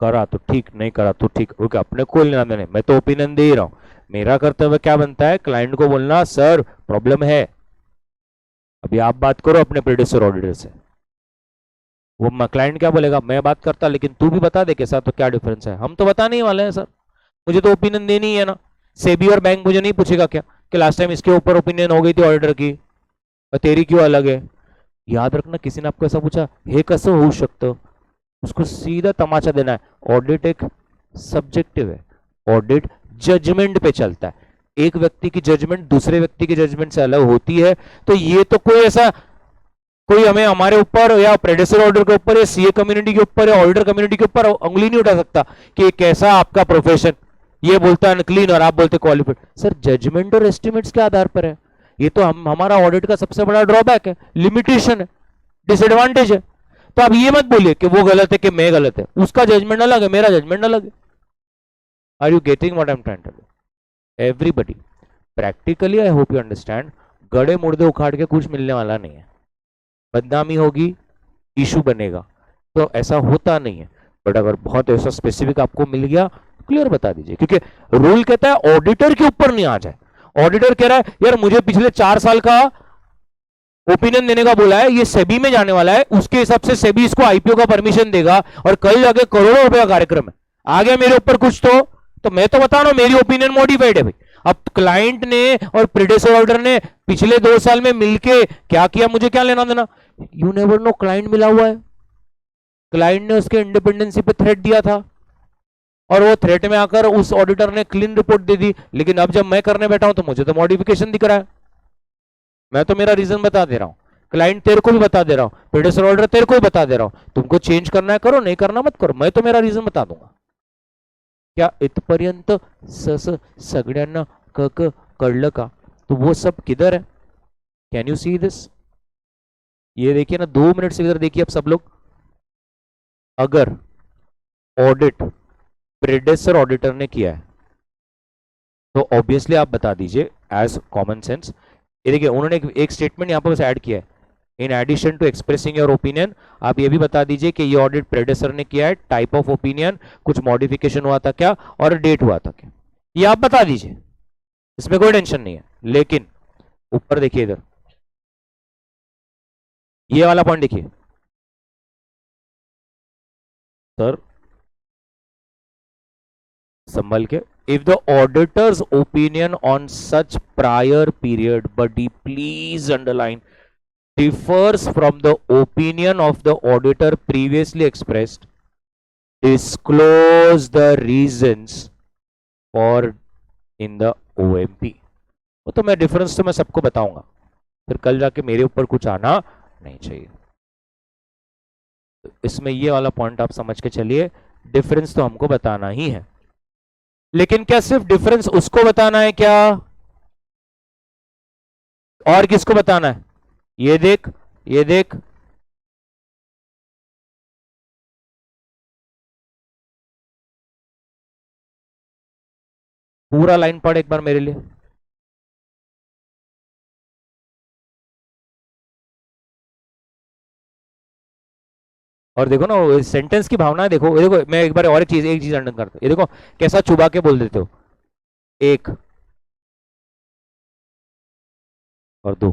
करा तो ठीक, नहीं करा तो ठीक, ओके, अपने को लेना देने, मैं तो ओपिनियन दे ही रहा हूं। मेरा कर्तव्य क्या बनता है? क्लाइंट को बोलना सर प्रॉब्लम है। अभी आप बात करो अपने प्रेडिसर ऑडिटर से, वो क्लाइंट क्या बोलेगा? मैं बात करता, लेकिन तू भी बता दे के साथ तो क्या डिफरेंस है। हम तो बताने ही वाले हैं सर, मुझे तो ओपिनियन देनी है ना। सेबी और बैंक मुझे नहीं पूछेगा क्या कि लास्ट टाइम इसके ऊपर ओपिनियन हो गई थी ऑडिटर की और तेरी क्यों अलग है? याद रखना, किसी ने आपको ऐसा पूछा हे कसं होऊ शकतं, उसको सीधा तमाचा देना है। ऑडिट एक सब्जेक्टिव है, ऑडिट जजमेंट पे चलता है। एक व्यक्ति की जजमेंट दूसरे व्यक्ति की जजमेंट से अलग होती है, तो ये तो कोई ऐसा, कोई हमें हमारे ऊपर या प्रेडेसर ऑर्डर के ऊपर या सीए कम्युनिटी के ऊपर या ऑडिटर कम्युनिटी के ऊपर उंगली नहीं उठा सकता कि कैसा आपका प्रोफेशन, ये बोलता है अनक्लीन और आप बोलते क्वालिफाइड। सर जजमेंट और एस्टिमेट्स के आधार पर है, ये तो हमारा ऑडिट का सबसे बड़ा ड्रॉबैक है, लिमिटेशन है, डिसएडवांटेज है। तो आप ये मत बोलिए कि वो गलत है कि मैं गलत है, उसका जजमेंट अलग है, मेरा जजमेंट अलग है। Are you getting what I am trying to tell? Everybody practically, I hope you understand, गड़े मुर्दे उखाड़ के कुछ मिलने वाला नहीं है। बदनामी होगी, इशू बनेगा, तो ऐसा होता नहीं है। बट अगर बहुत ऐसा स्पेसिफिक आपको मिल गया, क्लियर बता दीजिए, क्योंकि रूल कहता है ऑडिटर के ऊपर नहीं आ जाए। ऑडिटर कह रहा है यार मुझे पिछले 4 साल का ओपिनियन देने का बोला है, ये सेबी में जाने वाला है, उसके हिसाब से सेबी इसको आईपीओ का परमिशन देगा और कल जाके करोड़ों रुपए का कार्यक्रम है, आ गया मेरे ऊपर कुछ तो मैं तो बता रहा हूं मेरी ओपिनियन मॉडिफाइड है भाई। अब क्लाइंट ने और प्रेडेसर ऑर्डर ने पिछले 2 साल में मिलके क्या किया, मुझे क्या लेना देना? यू नेवर नो, क्लाइंट मिला हुआ है, क्लाइंट ने उसके इंडिपेंडेंसी पे थ्रेट दिया था और वो थ्रेट में आकर उस ऑडिटर ने क्लीन रिपोर्ट दे दी, लेकिन अब जब मैं करने बैठा हूं तो मुझे तो मॉडिफिकेशन दिख रहा है। मैं तो मेरा रीजन बता दे रहा हूं, क्लाइंट तेरे को भी बता दे रहा हूं, प्रेडेसर ऑर्डर तेरे को भी बता दे रहा हूं, तुमको चेंज करना है करो, नहीं करना मत करो, मैं तो मेरा रीजन बता दूंगा। क्या इथपर्यंत सगळ्यांना कळलं का? तो वो सब किधर है? Can you see this? ये देखिए ना, 2 मिनट से इधर देखिए अब सब लोग। अगर ऑडिट प्रेडेसर ऑडिटर ने किया है तो ऑब्वियसली आप बता दीजिए एज कॉमन सेंस। ये देखिए उन्होंने एक स्टेटमेंट यहां पर बस ऐड किया है, in addition to expressing your opinion आप ये भी बता दीजिए कि ये ऑडिट प्रेडेसर ने किया है, टाइप ऑफ ओपिनियन, कुछ मॉडिफिकेशन हुआ था क्या, और डेट हुआ था क्या, ये आप बता दीजिए, इसमें कोई टेंशन नहीं है। लेकिन ऊपर देखिए इधर, ये वाला पॉइंट देखिए सर, संभल के, if the auditor's opinion on such prior period, buddy please underline, differs from the opinion of the auditor previously expressed, disclose the reasons for in the OMP। वो तो मैं डिफरेंस तो मैं सबको बताऊंगा, फिर कल जाके मेरे ऊपर कुछ आना नहीं चाहिए। तो इसमें ये वाला पॉइंट आप समझ के चलिए, डिफरेंस तो हमको बताना ही है, लेकिन क्या सिर्फ डिफरेंस उसको बताना है क्या, और किसको बताना है? ये देख, ये देख, पूरा लाइन पढ़ एक बार मेरे लिए। और देखो ना सेंटेंस की भावना है, देखो देखो, मैं एक बार और एक चीज अंडर करता हूं, ये देखो कैसा चुबा के बोल देते हो, 1 और 2,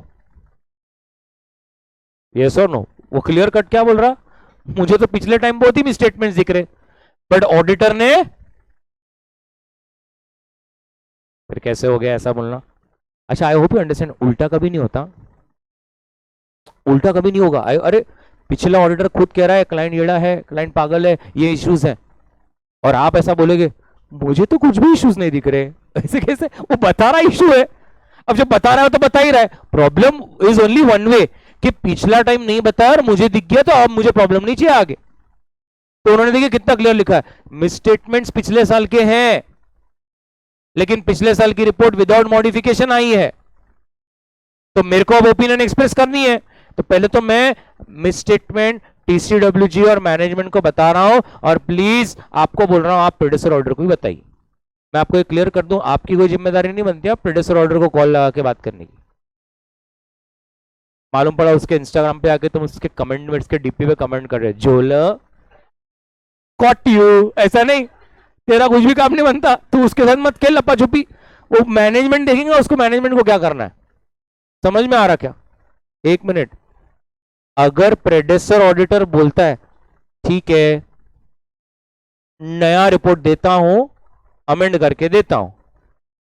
यस और नो। वो क्लियर कट क्या बोल रहा, मुझे तो पिछले टाइम बहुत ही स्टेटमेंट दिख रहे, बट ऑडिटर ने, फिर कैसे हो गया ऐसा बोलना? अच्छा, आई होप यू अंडरस्टैंड, उल्टा कभी नहीं होता, उल्टा कभी नहीं होगा। अरे पिछला ऑडिटर खुद कह रहा है क्लाइंट येड़ा है, क्लाइंट पागल है, ये इश्यूज है, और आप ऐसा बोलेगे मुझे तो कुछ भी इश्यूज नहीं दिख रहे, ऐसे कैसे? वो बता रहा इश्यू है, अब जब बता रहा है तो बता ही रहा है। Problem is only one way, कि पिछला टाइम नहीं बताया और मुझे दिख गया तो अब मुझे प्रॉब्लम नहीं चाहिए आगे। तो उन्होंने देखिए कितना क्लियर लिखा है, मिसस्टेटमेंट्स पिछले साल के हैं, लेकिन पिछले साल की रिपोर्ट विदाउट मॉडिफिकेशन आई है, तो मेरे को अब ओपिनियन एक्सप्रेस करनी है, तो पहले तो मैं मिसस्टेटमेंट टीसीडब्ल्यूजी और मैनेजमेंट को बता रहा हूं, और प्लीज आपको बोल रहा हूं आप प्रेडेसर ऑर्डर को भी बताइए। मैं आपको एक क्लियर कर दूं, आपकी कोई जिम्मेदारी नहीं बनती आप प्रेडेसर ऑर्डर को कॉल लगा के बात करने की। मालूम पड़ा उसके इंस्टाग्राम पे आके तुम उसके कमेंट में, उसके डीपी पे कमेंट कर रहे हो, जोल कॉट यू, ऐसा नहीं, तेरा कुछ भी काम नहीं बनता, तू उसके साथ मत खेल लपा छुपी, वो मैनेजमेंट देखेंगे उसको, मैनेजमेंट को क्या करना है, समझ में आ रहा क्या? 1 मिनट, अगर प्रेडेसर ऑडिटर बोलता है ठीक है नया रिपोर्ट देता हूं, अमेंड करके देता हूं,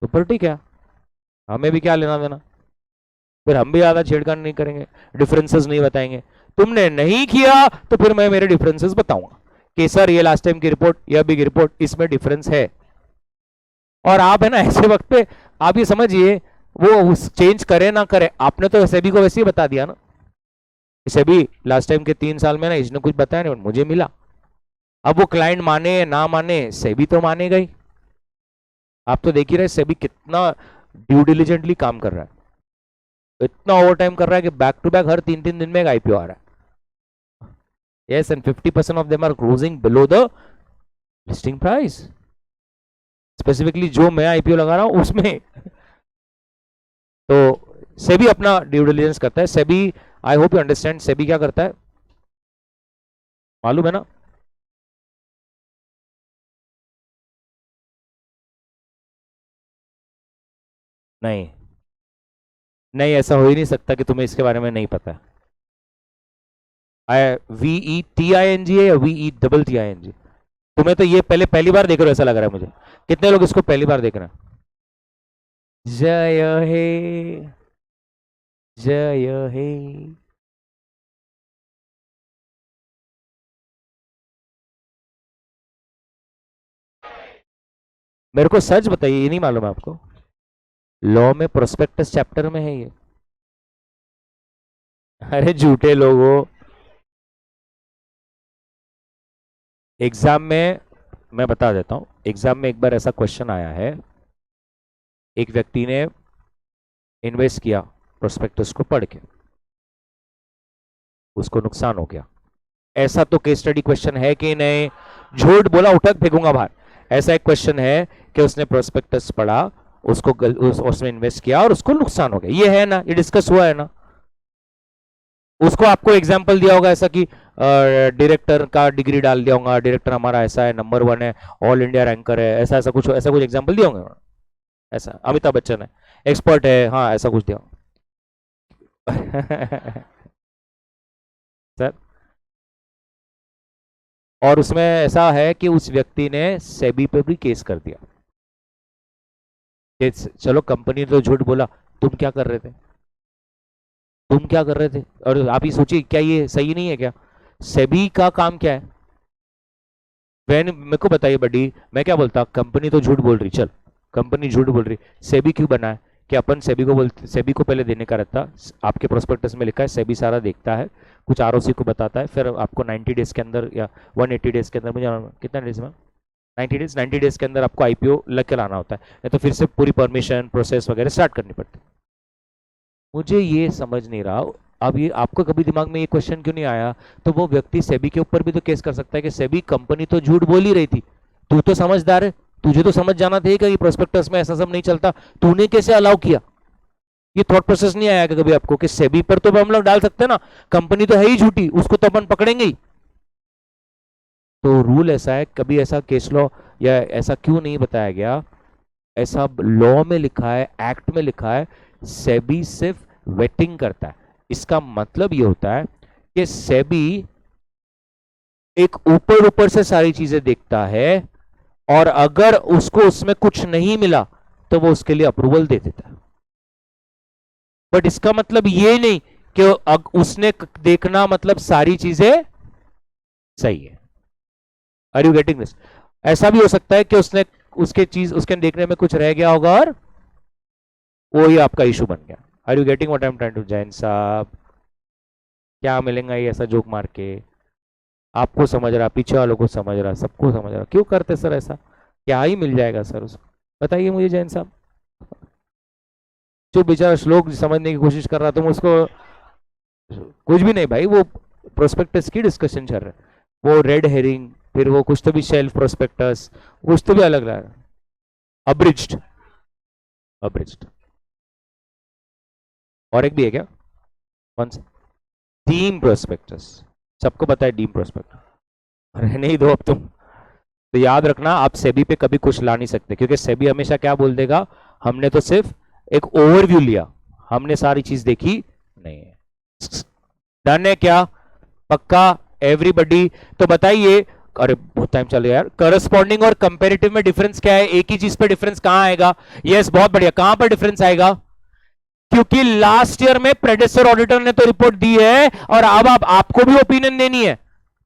तो फिर ठीक है, हमें भी क्या लेना देना, फिर हम भी ज्यादा छेड़खानी नहीं करेंगे, डिफरेंसेस नहीं बताएंगे। तुमने नहीं किया तो फिर मैं मेरे डिफरेंसेस बताऊंगा कि सर ये लास्ट टाइम की रिपोर्ट, यह बिग रिपोर्ट, इसमें डिफरेंस है। और आप है ना ऐसे वक्त पे आप ये समझिए, वो चेंज करे ना करे, आपने तो सेबी को वैसे ही बता दिया ना, सेबी लास्ट टाइम के 3 साल में ना इसने कुछ बताया नहीं और मुझे मिला। अब वो क्लाइंट माने ना माने, सेबी तो मानेगा ही। आप तो देख ही रहे सेबी कितना ड्यू डिलिजेंटली काम कर रहा है, इतना ओवर टाइम कर रहा है कि बैक टू बैक हर 3-3 दिन में एक आईपीओ आ रहा है। Yes, and 50% of them are closing below the listing price, specifically जो मैं आईपीओ लगा रहा हूं उसमें। तो सेबी अपना ड्यू डिलिजेंस करता है, सेबी, आई होप यू अंडरस्टैंड, सेबी क्या करता है मालूम है ना? नहीं नहीं, ऐसा हो ही नहीं सकता कि तुम्हें इसके बारे में नहीं पता है। VETING है या VETTING? तुम्हें तो ये पहली बार देख रहे हो ऐसा लग रहा है मुझे, कितने लोग इसको पहली बार देख रहे हैं? जय हे, जय हे। मेरे को सच बताइए, ये नहीं मालूम है आपको? लॉ में प्रोस्पेक्टस चैप्टर में है ये। अरे झूठे लोगों, एग्जाम में मैं बता देता हूं, एग्जाम में एक बार ऐसा क्वेश्चन आया है, एक व्यक्ति ने इन्वेस्ट किया प्रोस्पेक्टस को पढ़ के, उसको नुकसान हो गया। ऐसा तो केस स्टडी क्वेश्चन है कि नहीं? झूठ बोला उठक फेंकूंगा बाहर। ऐसा एक क्वेश्चन है कि उसने प्रोस्पेक्टस पढ़ा, उसको उसमें इन्वेस्ट किया और उसको नुकसान हो गया। ये है ना, ये डिस्कस हुआ है ना? उसको आपको एग्जाम्पल दिया होगा ऐसा कि डायरेक्टर का डिग्री डाल दिया होगा, डायरेक्टर हमारा ऐसा है, नंबर 1 है, ऑल इंडिया रैंकर है, ऐसा ऐसा कुछ एग्जाम्पल दिया होगा। ऐसा अमिताभ बच्चन है, एक्सपर्ट है, हाँ ऐसा कुछ दिया सर। और उसमें ऐसा है कि उस व्यक्ति ने सेबी पे भी केस कर दिया कि चलो कंपनी तो झूठ बोला, तुम क्या कर रहे थे, तुम क्या कर रहे थे? और आप ही सोचिए, क्या ये सही नहीं है क्या? सेबी का काम क्या है? वैन मेरे को बताइए बडी, मैं क्या बोलता, कंपनी तो झूठ बोल रही, चल कंपनी झूठ बोल रही, सेबी क्यों बना है? कि अपन सेबी को बोलते, सेबी को पहले देने का रहता, आपके प्रोस्पेक्टस में लिखा है, सेबी सारा देखता है, कुछ आरओसी को बताता है, फिर आपको 90 डेज के अंदर या 180 डेज के अंदर, मुझे कितना डेज में, 90 डेज के अंदर आपको आईपीओ लग के लाना होता है, नहीं तो फिर से पूरी परमिशन प्रोसेस वगैरह स्टार्ट करनी पड़ती है। मुझे ये समझ नहीं रहा, अब ये आपको कभी दिमाग में ये क्वेश्चन क्यों नहीं आया? तो वो व्यक्ति सेबी के ऊपर भी तो केस कर सकता है कि सेबी कंपनी तो झूठ बोल ही रही थी, तू तो समझदार है, तुझे तो समझ जाना था कि प्रोस्पेक्टस में ऐसा सब नहीं चलता, तूने कैसे अलाउ किया? ये थॉट प्रोसेस नहीं आया कभी आपको कि सेबी पर तो हम लोग डाल सकते हैं ना, कंपनी तो है ही झूठी, उसको तो अपन पकड़ेंगे ही। तो रूल ऐसा है, कभी ऐसा केस लॉ या ऐसा क्यों नहीं बताया गया? ऐसा लॉ में लिखा है, एक्ट में लिखा है, सेबी सिर्फ वेटिंग करता है। इसका मतलब ये होता है कि सेबी एक ऊपर ऊपर से सारी चीजें देखता है, और अगर उसको उसमें कुछ नहीं मिला तो वो उसके लिए अप्रूवल दे देता है। बट इसका मतलब ये नहीं कि उसने देखना मतलब सारी चीजें सही है। Are you getting this? ऐसा भी हो सकता है कि उसने उसके चीज उसके देखने में कुछ रह गया होगा और वो ही आपका इशू बन गया। Are you getting what I am trying to? Jain साहब क्या मिलेगा ये ऐसा जोक मार के? आपको समझ रहा, पीछे वालों को समझ रहा, सबको समझ रहा, क्यों करते सर ऐसा? क्या ही मिल जाएगा सर उसको? बताइए मुझे जैन साहब। जो बेचारा श्लोक समझने की कोशिश कर रहा था, उसको कुछ भी नहीं भाई, वो प्रोस्पेक्टस की डिस्कशन चल रहा है, वो रेड हेरिंग, फिर वो कुछ तो भी शेल्फ प्रोस्पेक्टस, कुछ तो भी अलग रहा है, अब्रिज्ड, अब्रिज्ड। और एक भी है क्या? कौन सा? डीम प्रोस्पेक्टस, सबको पता है डीम प्रोस्पेक्टस। रहने ही दो अब तुम। तो याद रखना, आप सेबी पे कभी कुछ ला नहीं सकते, क्योंकि सेबी हमेशा क्या बोल देगा, हमने तो सिर्फ एक ओवरव्यू लिया, हमने सारी चीज देखी नहीं है। डन है क्या? पक्का एवरीबडी? तो बताइए, अरे बहुत टाइम चल गया यार, करस्पॉन्डिंग और कंपेरेटिव में डिफरेंस क्या है? एक ही चीज पे डिफरेंस कहां आएगा? यस बहुत बढ़िया, कहां पर डिफरेंस आएगा? क्योंकि लास्ट ईयर में प्रेडेसर ऑडिटर ने तो रिपोर्ट दी है, और अब आपको भी ओपिनियन देनी है,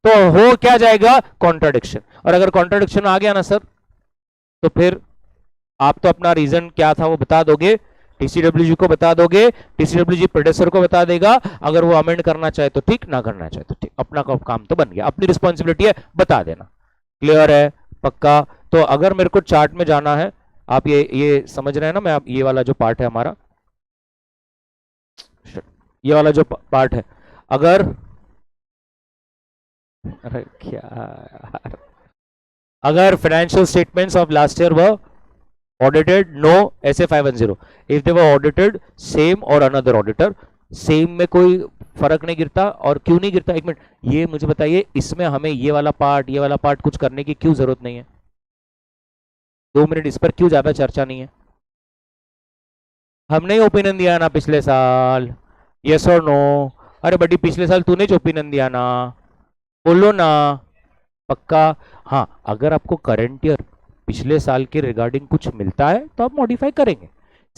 तो हो क्या जाएगा? कॉन्ट्राडिक्शन। और अगर कॉन्ट्राडिक्शन आ गया ना सर, तो फिर आप तो अपना रीजन क्या था वो बता दोगे, टीसीडब्ल्यूजी को बता दोगे, टीसीडब्ल्यूजी प्रोड्यूसर को बता देगा, अगर वो अमेंड करना चाहे तो ठीक, ना करना चाहे तो ठीक, अपना काम तो बन गया, अपनी रिस्पॉन्सिबिलिटी है बता देना। क्लियर है? पक्का? तो अगर मेरे को चार्ट में जाना है, आप ये समझ रहे हैं ना, मैं आप ये वाला जो पार्ट है हमारा, ये वाला जो पार्ट है, अगर अरे क्या यार, अगर financial statements of last year were audited, no SA 510। if they were audited same और another auditor, सेम में कोई फर्क नहीं गिरता। और क्यों नहीं गिरता? एक मिनट, ये मुझे बताइए, इसमें हमें ये वाला पार्ट कुछ करने की क्यों जरूरत नहीं है? 2 मिनट इस पर क्यों ज्यादा चर्चा नहीं है? हमने ही ओपिनियन दिया ना पिछले साल, यस और नो? अरे बड़ी पिछले साल तूने जो ओपिनियन दिया ना, बोलो ना। पक्का? हाँ, अगर आपको करंट ईयर पिछले साल के रिगार्डिंग कुछ मिलता है तो आप मॉडिफाई करेंगे,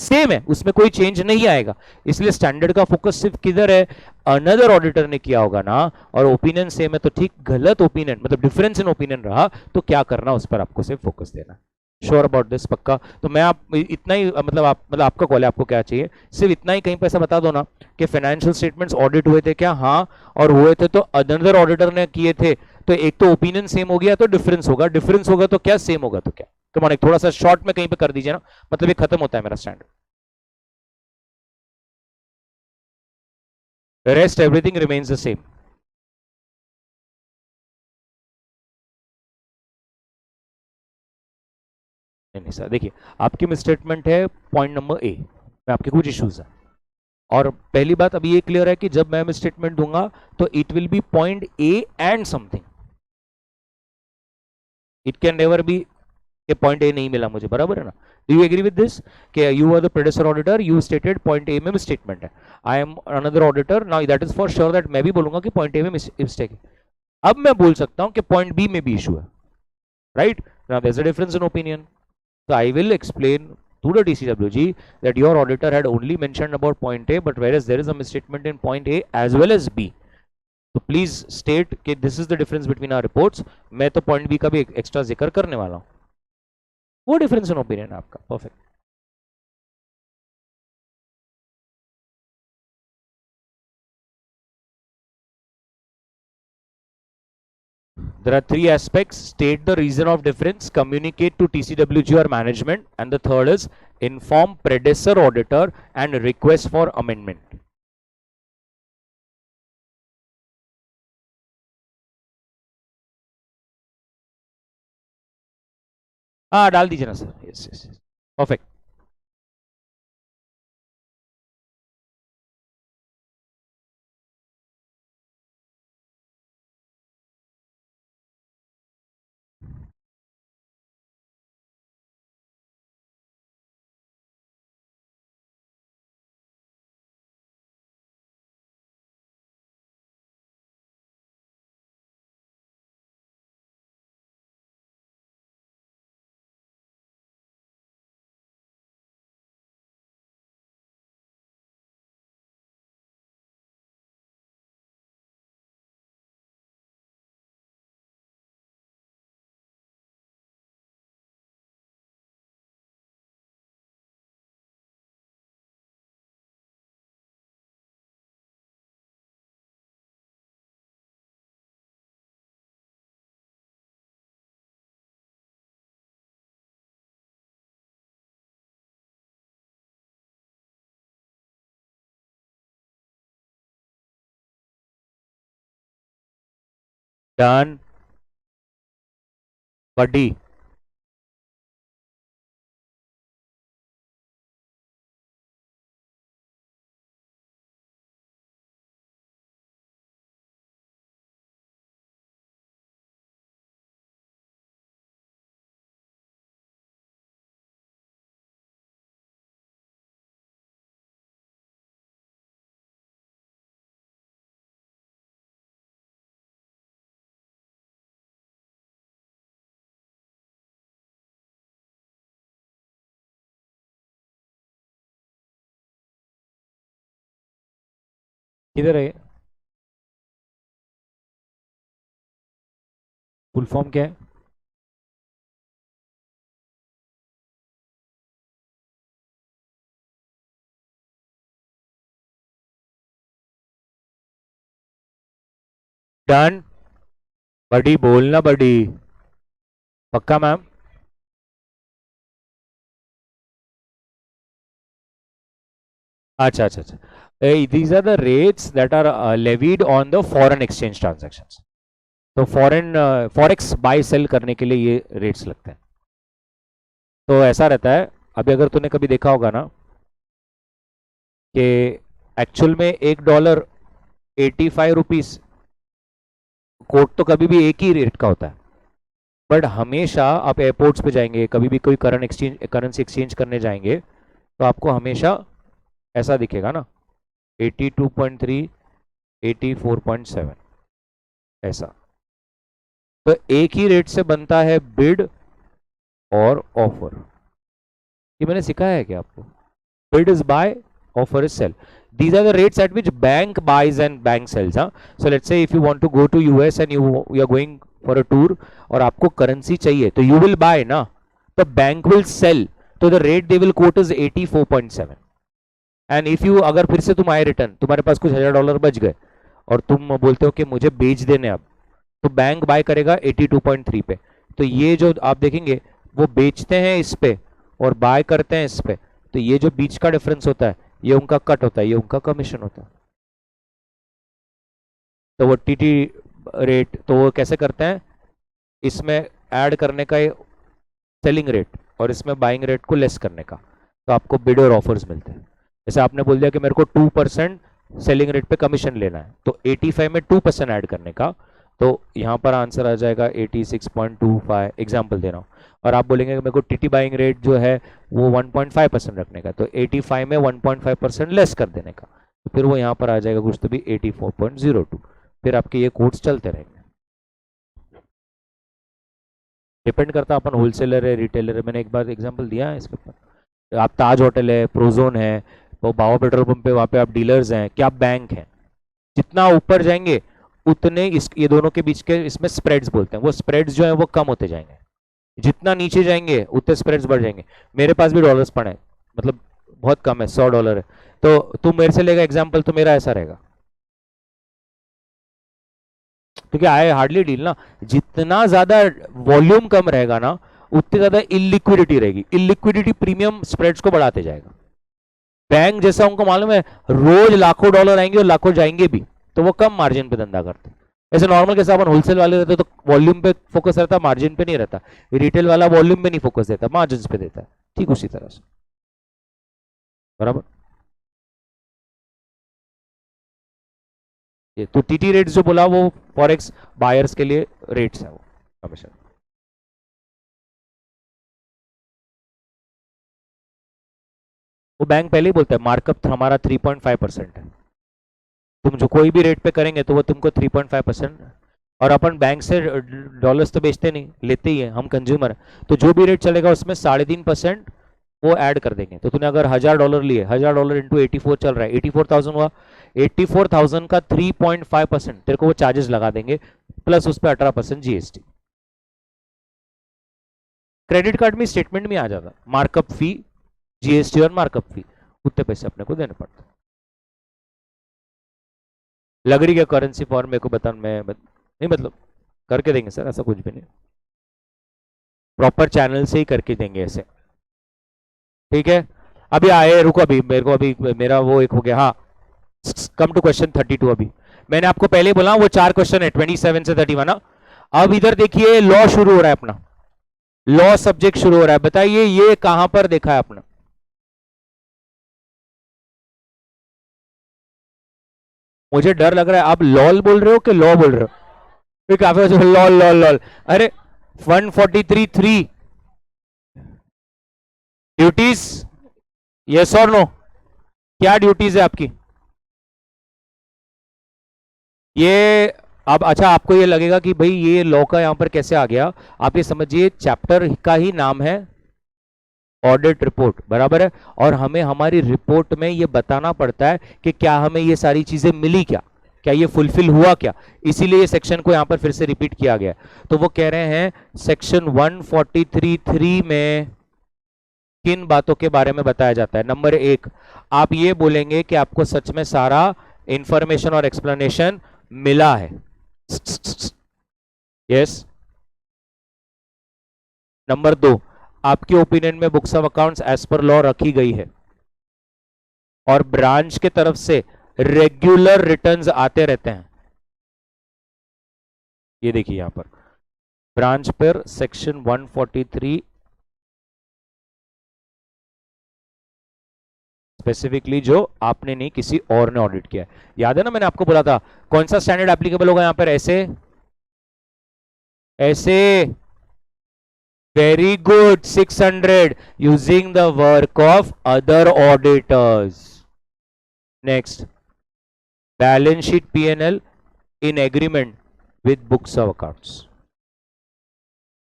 सेम है, उसमें कोई चेंज नहीं आएगा। इसलिए स्टैंडर्ड का फोकस सिर्फ किधर है, अनदर ऑडिटर ने किया होगा ना, और ओपिनियन सेम है तो ठीक, गलत ओपिनियन मतलब डिफरेंस इन ओपिनियन रहा तो क्या करना, उस पर आपको सिर्फ फोकस देना। श्योर अबाउट दिस, पक्का? तो मैं आप इतना ही मतलब आपका कॉल है, आपको क्या चाहिए, सिर्फ इतना ही कहीं पे ऐसा बता दो ना कि फाइनेंशियल स्टेटमेंट्स ऑडिट हुए थे क्या, हाँ, और हुए थे तो अनदर ऑडिटर ने किए थे, तो एक तो ओपिनियन सेम हो गया तो डिफरेंस होगा, डिफरेंस होगा तो क्या, सेम होगा तो क्या। कम एक थोड़ा सा शॉर्ट में कहीं पे कर दीजिए ना, मतलब ये खत्म होता है मेरा standard. Rest everything remains the same. नहीं सर, देखिए आपकी मिसस्टेटमेंट है पॉइंट नंबर ए में, आपके कुछ इश्यूज है, और पहली बात अभी ये क्लियर है कि जब मैं मिसस्टेटमेंट दूंगा तो it will be point A and something, it can never be कि पॉइंट ए नहीं मिला मुझे, बराबर है ना? Do you agree with this कि you are the producer auditor, you stated point A में मिसस्टेटमेंट है, I am another auditor, now that is for sure that मैं भी बोलूंगा कि पॉइंट ए में मिस्टेक है। अब मैं बोल सकता हूं कि पॉइंट बी में भी इशू है, right? Now there is a difference in opinion, so I will explain to the DCWG that your auditor had only mentioned about point A, but whereas there is a misstatement in point A as well as B. So please state कि this is the difference between our reports. मैं तो point B का भी extra जिक्र करने वाला हूँ। वो difference in opinion है आपका, perfect. There are three aspects: state the reason of difference, communicate to TCWG or management, and the third is inform predecessor auditor and request for amendment. हाँ डाल दीजिए ना sir, yes yes, perfect. Done buddy. किधर है? Full form क्या है? Done बडी, बोलना बडी, पक्का मैम? अच्छा अच्छा अच्छा, these are the rates that are levied on the foreign exchange transactions. तो फॉरेन फॉरेक्स बाय सेल करने के लिए ये रेट्स लगते हैं। तो ऐसा रहता है, अभी अगर तूने कभी देखा होगा ना कि एक्चुअल में $1 ₹85, कोट तो कभी भी एक ही रेट का होता है, बट हमेशा आप एयरपोर्ट्स पे जाएंगे, कभी भी कोई करेंसी एक्सचेंज करने जाएंगे, तो आपको हमेशा ऐसा दिखेगा ना, 82.3, 84.7, ऐसा। तो एक ही रेट से बनता है बिड और ऑफर। ये मैंने सिखाया है क्या आपको? Bid is buy, offer is sell. These are the rates at which bank buys and bank sells. Huh? So let's say if you want to go to US and you are going for a tour और आपको currency चाहिए तो you will buy ना, the bank will sell, तो the rate they will quote is 84.7. And if you, अगर फिर से तुम आए रिटर्न, तुम्हारे पास कुछ $1000 बच गए और तुम बोलते हो कि मुझे बेच देने अब, तो बैंक बाय करेगा 82.3 पे। तो ये जो आप देखेंगे वो बेचते हैं इस पे और बाय करते हैं इस पे, तो ये जो बीच का डिफरेंस होता है ये उनका कट होता है, ये उनका कमीशन होता है। तो वो टीटी रेट तो वो कैसे करते हैं, इसमें ऐड करने का सेलिंग रेट और इसमें बाइंग रेट को लेस करने का, तो आपको बिड और ऑफर्स मिलते हैं। जैसे आपने बोल दिया कि मेरे को 2% सेलिंग रेट पे कमीशन लेना है, तो 85 में 2% ऐड करने का, तो यहाँ पर आंसर आ जाएगा 86.25, एग्जाम्पल दे रहा हूँ। और आप बोलेंगे कि मेरे को टीटी बाइंग रेट जो है वो 1.5% रखने का, तो 85 में 1.5% लेस कर देने का, तो फिर वो यहाँ पर आ जाएगा कुछ तो भी 84.02। फिर आपके ये कोड्स चलते रहेंगे। डिपेंड करता अपन होलसेलर है रिटेलर है, मैंने एक बार एग्जांपल दिया है इसके ऊपर। आप ताज होटल है, प्रोजोन है, वो बावा पेट्रोल पंप पे, वहाँ पे आप डीलर्स हैं, क्या बैंक हैं, जितना ऊपर जाएंगे उतने ये दोनों के बीच के इसमें स्प्रेड्स बोलते हैं, वो स्प्रेड्स जो है वो कम होते जाएंगे। जितना नीचे जाएंगे उतने स्प्रेड्स बढ़ जाएंगे। मेरे पास भी डॉलर्स पड़े हैं, मतलब बहुत कम है, $100 है, तो तुम मेरे से लेगा एग्जाम्पल तो मेरा ऐसा रहेगा, क्योंकि आए हार्डली डील ना। जितना ज्यादा वॉल्यूम कम रहेगा ना उतनी ज्यादा इलिक्विडिटी रहेगी, इलिक्विडिटी प्रीमियम स्प्रेड्स को बढ़ाते जाएगा। बैंक जैसा उनको मालूम है रोज लाखों डॉलर आएंगे और लाखों जाएंगे भी, तो वो कम मार्जिन पे धंधा करते हैं। ऐसे नॉर्मल के साथ होलसेल वाले रहते तो वॉल्यूम पे फोकस रहता, मार्जिन पे नहीं रहता। रिटेल वाला वॉल्यूम पे नहीं फोकस देता, मार्जिन पे देता है, ठीक उसी तरह से, बराबर। ये तो टीटी रेट्स जो बोला वो फॉरेक्स बायर्स के लिए रेट्स है वो कमीशन। वो बैंक पहले ही बोलता है मार्कअप हमारा 3.5% है, तुम जो कोई भी रेट पे करेंगे तो वो तुमको 3.5%। और अपन बैंक से डॉलर्स तो बेचते नहीं, लेते ही है, हम कंज्यूमर है, तो जो भी रेट चलेगा उसमें 3.5% वो ऐड कर देंगे। तो तूने अगर $1000 लिए, $1000 इंटू 84 चल रहा है, 84,000 हुआ, 84,000 का 3.5% तेरे को वो चार्जेस लगा देंगे, प्लस उस पर 18% जीएसटी। क्रेडिट कार्ड में स्टेटमेंट में आ जाता मार्कअप फी, जीएसटी और मार्कअप फी, उतने पैसे अपने को देने पड़ते। लग रही है करेंसी फॉर्म मेरे को बता, मैं नहीं मतलब करके देंगे सर, ऐसा कुछ भी नहीं, प्रॉपर चैनल से ही करके देंगे ऐसे, ठीक है। अभी आए, रुको, अभी मेरे को अभी मेरा वो एक हो गया। हाँ, कम टू क्वेश्चन 32। अभी मैंने आपको पहले बोला वो 4 क्वेश्चन है 27 से 31 ना। अब इधर देखिए लॉ शुरू हो रहा है अपना, लॉ सब्जेक्ट शुरू हो रहा है। बताइए ये कहां पर देखा है अपना, मुझे डर लग रहा है आप लॉल बोल रहे हो कि लॉ बोल रहे हो, फिर काफी लॉल लॉल लॉल। अरे 143(3) ड्यूटीज, यस और नो, क्या ड्यूटीज है आपकी ये। अब अच्छा आपको ये लगेगा कि भाई ये लॉ का यहां पर कैसे आ गया, आप ये समझिए चैप्टर का ही नाम है ऑडिट रिपोर्ट, बराबर है। और हमें हमारी रिपोर्ट में ये बताना पड़ता है कि क्या हमें ये सारी चीजें मिली, क्या ये फुलफिल हुआ क्या, इसीलिए सेक्शन को यहां पर फिर से रिपीट किया गया। तो वो कह रहे हैं सेक्शन 143(3) में किन बातों के बारे में बताया जाता है। नंबर 1, आप ये बोलेंगे कि आपको सच में सारा इंफॉर्मेशन और एक्सप्लेनेशन मिला है, यस। नंबर 2, आपके ओपिनियन में books of accounts as per law रखी गई है और ब्रांच के तरफ से रेगुलर रिटर्न्स आते रहते हैं। ये देखिए यहां पर ब्रांच पर सेक्शन 143 स्पेसिफिकली जो आपने नहीं किसी और ने ऑडिट किया है। याद है ना मैंने आपको बोला था कौन सा स्टैंडर्ड एप्लीकेबल होगा यहां पर, ऐसे ऐसे। Very good, 600 using the work of other auditors. Next, balance sheet P&L in agreement with books of accounts.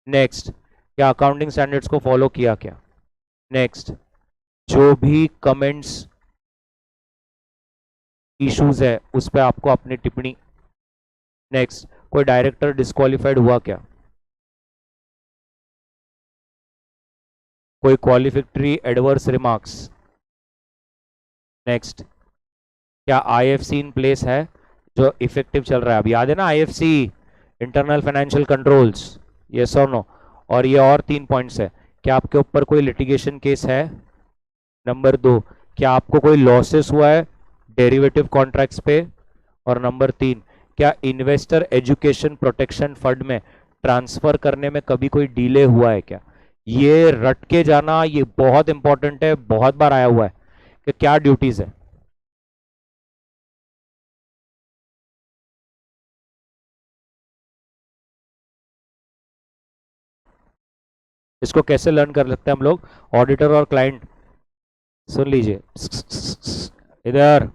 Next, क्या अकाउंटिंग स्टैंडर्ड्स को फॉलो किया क्या। नेक्स्ट, जो भी कमेंट्स इश्यूज है उस पर आपको अपनी टिप्पणी। नेक्स्ट, कोई डायरेक्टर डिस्क्वालिफाइड हुआ क्या? कोई क्वालिफिकेटरी एडवर्स रिमार्क्स? नेक्स्ट, क्या आईएफसी इन प्लेस है जो इफेक्टिव चल रहा है? अब याद है ना IFC, internal financial controls, yes और नो। और ये और 3 पॉइंट्स है। क्या आपके ऊपर कोई लिटिगेशन केस है? नंबर 2, क्या आपको कोई लॉसेस हुआ है डेरिवेटिव कॉन्ट्रैक्ट्स पे? और नंबर 3, क्या इन्वेस्टर एजुकेशन प्रोटेक्शन फंड में ट्रांसफर करने में कभी कोई डिले हुआ है क्या? ये रट के जाना, ये बहुत इंपॉर्टेंट है, बहुत बार आया हुआ है कि क्या ड्यूटीज है। इसको कैसे लर्न कर सकते हैं हम लोग? ऑडिटर और क्लाइंट, सुन लीजिए इधर।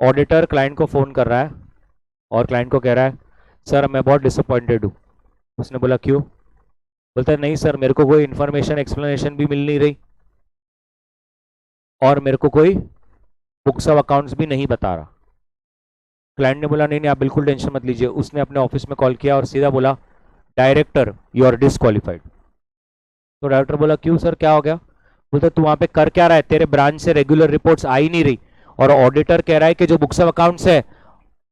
ऑडिटर क्लाइंट को फोन कर रहा है और क्लाइंट को कह रहा है सर मैं बहुत डिसअपॉइंटेड हूँ। उसने बोला क्यों? बोलता है नहीं सर, मेरे को कोई इन्फॉर्मेशन एक्सप्लेनेशन भी मिल नहीं रही और मेरे को कोई बुक्स ऑफ अकाउंट्स भी नहीं बता रहा। क्लाइंट ने बोला नहीं नहीं आप बिल्कुल टेंशन मत लीजिए। उसने अपने ऑफिस में कॉल किया और सीधा बोला डायरेक्टर यू आर डिसक्वालिफाइड। तो डायरेक्टर बोला क्यों सर, क्या हो गया? बोलता तू वहां पे कर क्या रहा है, तेरे ब्रांच से रेगुलर रिपोर्ट्स आ ही नहीं रही और ऑडिटर कह रहा है कि जो बुक्स ऑफ अकाउंट्स है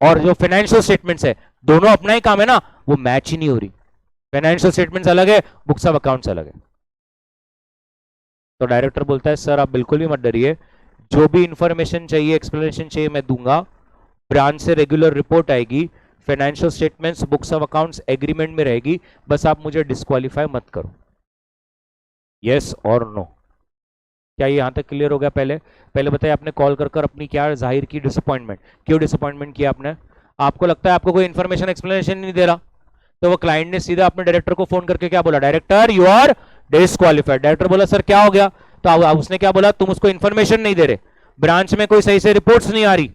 और जो फाइनेंशियल स्टेटमेंट्स है दोनों अपना ही काम है ना, वो मैच ही नहीं हो रही। फाइनेंशियल स्टेटमेंट्स अलग है, बुक्स ऑफ अकाउंट्स अलग है। तो डायरेक्टर बोलता है सर आप बिल्कुल भी मत डरिए, जो भी इंफॉर्मेशन चाहिए एक्सप्लेनेशन चाहिए मैं दूंगा। ब्रांच से रेगुलर रिपोर्ट आएगी, financial statements books of accounts agreement में रहेगी, बस आप मुझे डिस्क्वालीफाई मत करो। यस और नो? क्या ये यहां तक क्लियर हो गया? पहले पहले बताइए आपने कॉल कर कर अपनी क्या जाहिर की डिसअपॉइंटमेंट, क्यों डिसअपॉइंटमेंट किया आपने? आपको लगता है आपको कोई इन्फॉर्मेशन एक्सप्लेनेशन नहीं दे रहा, तो वो क्लाइंट ने सीधा अपने डायरेक्टर को फोन करके क्या बोला, director you are disqualified. Director बोला सर क्या हो गया? तो उसने क्या बोला, तुम उसको इन्फॉर्मेशन नहीं दे रहे, ब्रांच में कोई सही से रिपोर्ट्स नहीं आ रही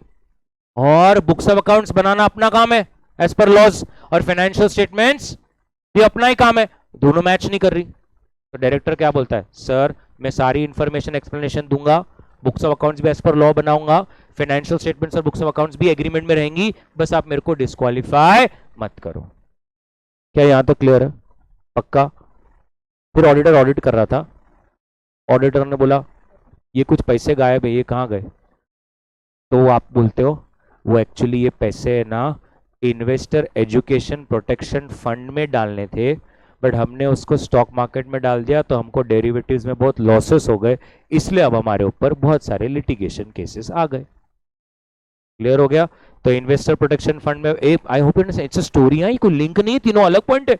और बुक्स ऑफ अकाउंट्स बनाना अपना काम है एज पर लॉज, और फाइनेंशियल स्टेटमेंट्स भी अपना ही काम है, दोनों मैच नहीं कर रही। तो डायरेक्टर क्या बोलता है, सर मैं सारी इंफॉर्मेशन एक्सप्लेनेशन दूंगा, बुक्स ऑफ अकाउंट्स भी एज पर लॉ बनाऊंगा, फाइनेंशियल स्टेटमेंट्स और बुक्स ऑफ अकाउंट्स भी एग्रीमेंट में रहेंगी, बस आप मेरे को डिस्क्वालीफाई मत करो। क्या यहां तक क्लियर है? पक्का? फिर ऑडिटर ऑडिट कर रहा था, ऑडिटर ने बोला ये कुछ पैसे गायब है, ये कहाँ गए? तो आप बोलते हो वो एक्चुअली ये पैसे है ना इन्वेस्टर एजुकेशन प्रोटेक्शन फंड में डालने थे, बट हमने उसको स्टॉक मार्केट में डाल दिया तो हमको डेरिवेटिव्स में बहुत लॉसेस हो गए, इसलिए अब हमारे ऊपर बहुत सारे लिटिगेशन केसेस आ गए। क्लियर हो गया? तो इन्वेस्टर प्रोटेक्शन फंड में I hope it's a story है, कोई लिंक नहीं है, तीनों अलग पॉइंट है।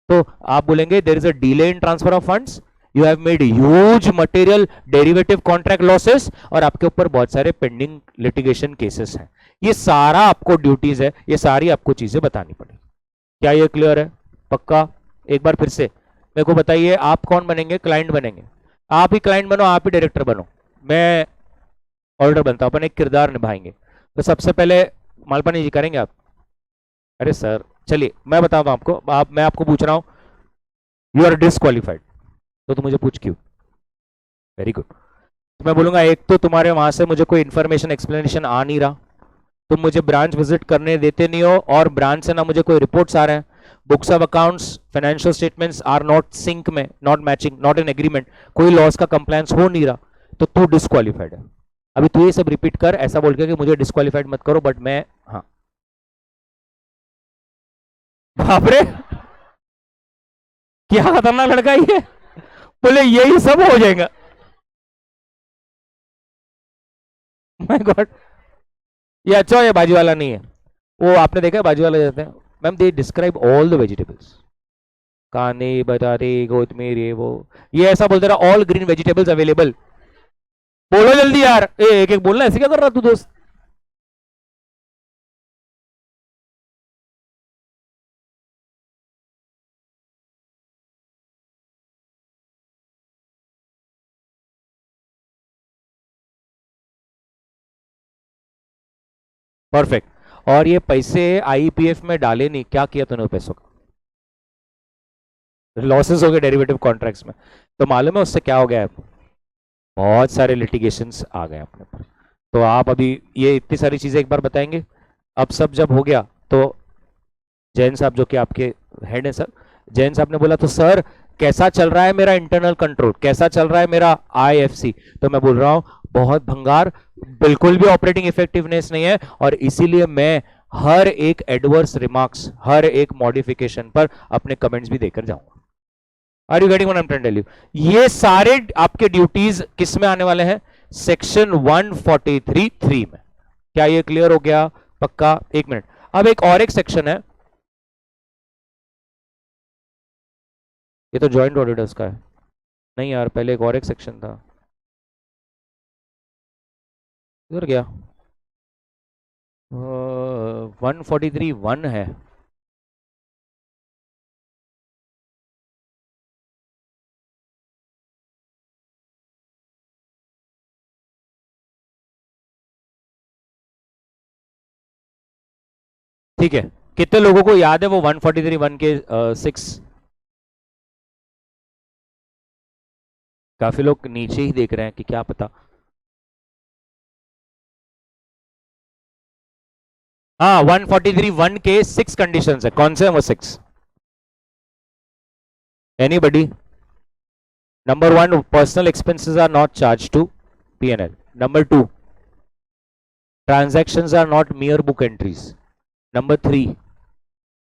तो आप बोलेंगे there is a delay in transfer of funds, you have made huge material derivative contract losses और आपके ऊपर बहुत सारे पेंडिंग लिटिगेशन केसेस हैं। ये सारा आपको ड्यूटीज है, ये सारी आपको चीजें बतानी पड़ेगी। क्या ये क्लियर है? पक्का? एक बार फिर से मेरे को बताइए, आप कौन बनेंगे? क्लाइंट बनेंगे? आप ही क्लाइंट बनो, आप ही डायरेक्टर बनो, मैं ऑर्डर बनता हूं, अपन एक किरदार निभाएंगे। तो सबसे पहले मालपानी जी करेंगे आप? अरे सर चलिए मैं बताता हूं आपको, मैं आपको पूछ रहा हूं यू आर डिसक्वालिफाइड, तो तुम मुझे पूछ क्यों? Very good. तो मैं बोलूंगा एक तो तुम्हारे वहां से मुझे कोई इन्फॉर्मेशन एक्सप्लेनेशन आ नहीं रहा, तुम मुझे ब्रांच विजिट करने देते नहीं हो और ब्रांच से ना मुझे कोई रिपोर्ट्स आ रहे हैं, books of accounts financial statements are not sync में, not matching, not in agreement, कोई लॉस का कंप्लायंस हो नहीं रहा, तो तू डिस्क्वालिफाइड है। अभी तू ये सब रिपीट कर ऐसा बोल के कि मुझे डिस्क्वालिफाइड मत करो, बट मैं, हाँ। बापरे क्या खतरनाक लड़का ये, बोले यही सब हो जाएगा। माय गॉड, ये अच्छा ये बाजू वाला नहीं है, वो आपने देखा है बाजू वाला जाते हैं ma'am, they describe all the vegetables, काने बताते कोथमीर ये वो, ये ऐसा बोलते रहा ऑल ग्रीन वेजिटेबल्स अवेलेबल। बोलो जल्दी यार, एक एक बोलना, ऐसे क्या कर रहा तू दोस्त? परफेक्ट। और ये पैसे आईपीएफ में डाले नहीं, क्या किया तूने पैसों का? लॉसेस हो गए डेरिवेटिव कॉन्ट्रैक्ट्स में, तो मालूम है उससे क्या हो गया है? बहुत सारे लिटिगेशंस आ गए अपने पर। तो आप अभी ये इतनी सारी चीजें एक बार बताएंगे। अब सब जब हो गया तो जैन साहब जो कि आपके हेड है सर, जैन साहब ने बोला तो सर कैसा चल रहा है मेरा इंटरनल कंट्रोल, कैसा चल रहा है मेरा आईएफसी। तो मैं बोल रहा हूं बहुत भंगार, बिल्कुल भी ऑपरेटिंग इफेक्टिवनेस नहीं है, और इसीलिए मैं हर एक एडवर्स रिमार्क्स, हर एक मॉडिफिकेशन पर अपने कमेंट्स भी देकर जाऊंगा। Are you getting what I am trying to tell you? ये सारे आपके ड्यूटीज किस में आने वाले हैं? सेक्शन 143(3) में। क्या ये क्लियर हो गया? पक्का? एक मिनट, अब एक और एक सेक्शन है, ये तो जॉइंट ऑडिटर्स का है। नहीं यार, पहले एक और एक सेक्शन था, इधर गया। 143(1) है। ठीक है, कितने लोगों को याद है वो 143(1) के 6? काफी लोग नीचे ही देख रहे हैं कि क्या पता। हाँ, 143(1) के 6 कंडीशंस है। कौन से हैं वो 6? Anybody? Number 1, personal expenses are not charge to P&L. Number 2, transactions are not mere book entries. Number 3,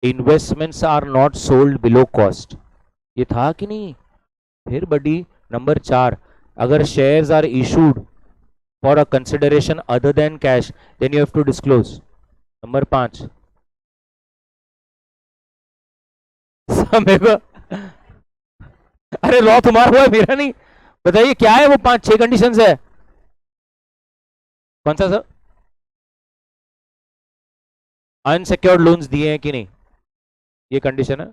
investments are not sold below cost. ये था कि नहीं? फिर बड़ी नंबर 4, अगर shares are issued for a consideration other than cash, then you have to disclose. Number 5, समय को अरे लॉ तुम्हारा हुआ है, मेरा नहीं। बताइए क्या है वो 5-6 कंडीशंस है? कौन सा सर? अनसिक्योर्ड लोन्स दिए हैं कि नहीं, ये कंडीशन है।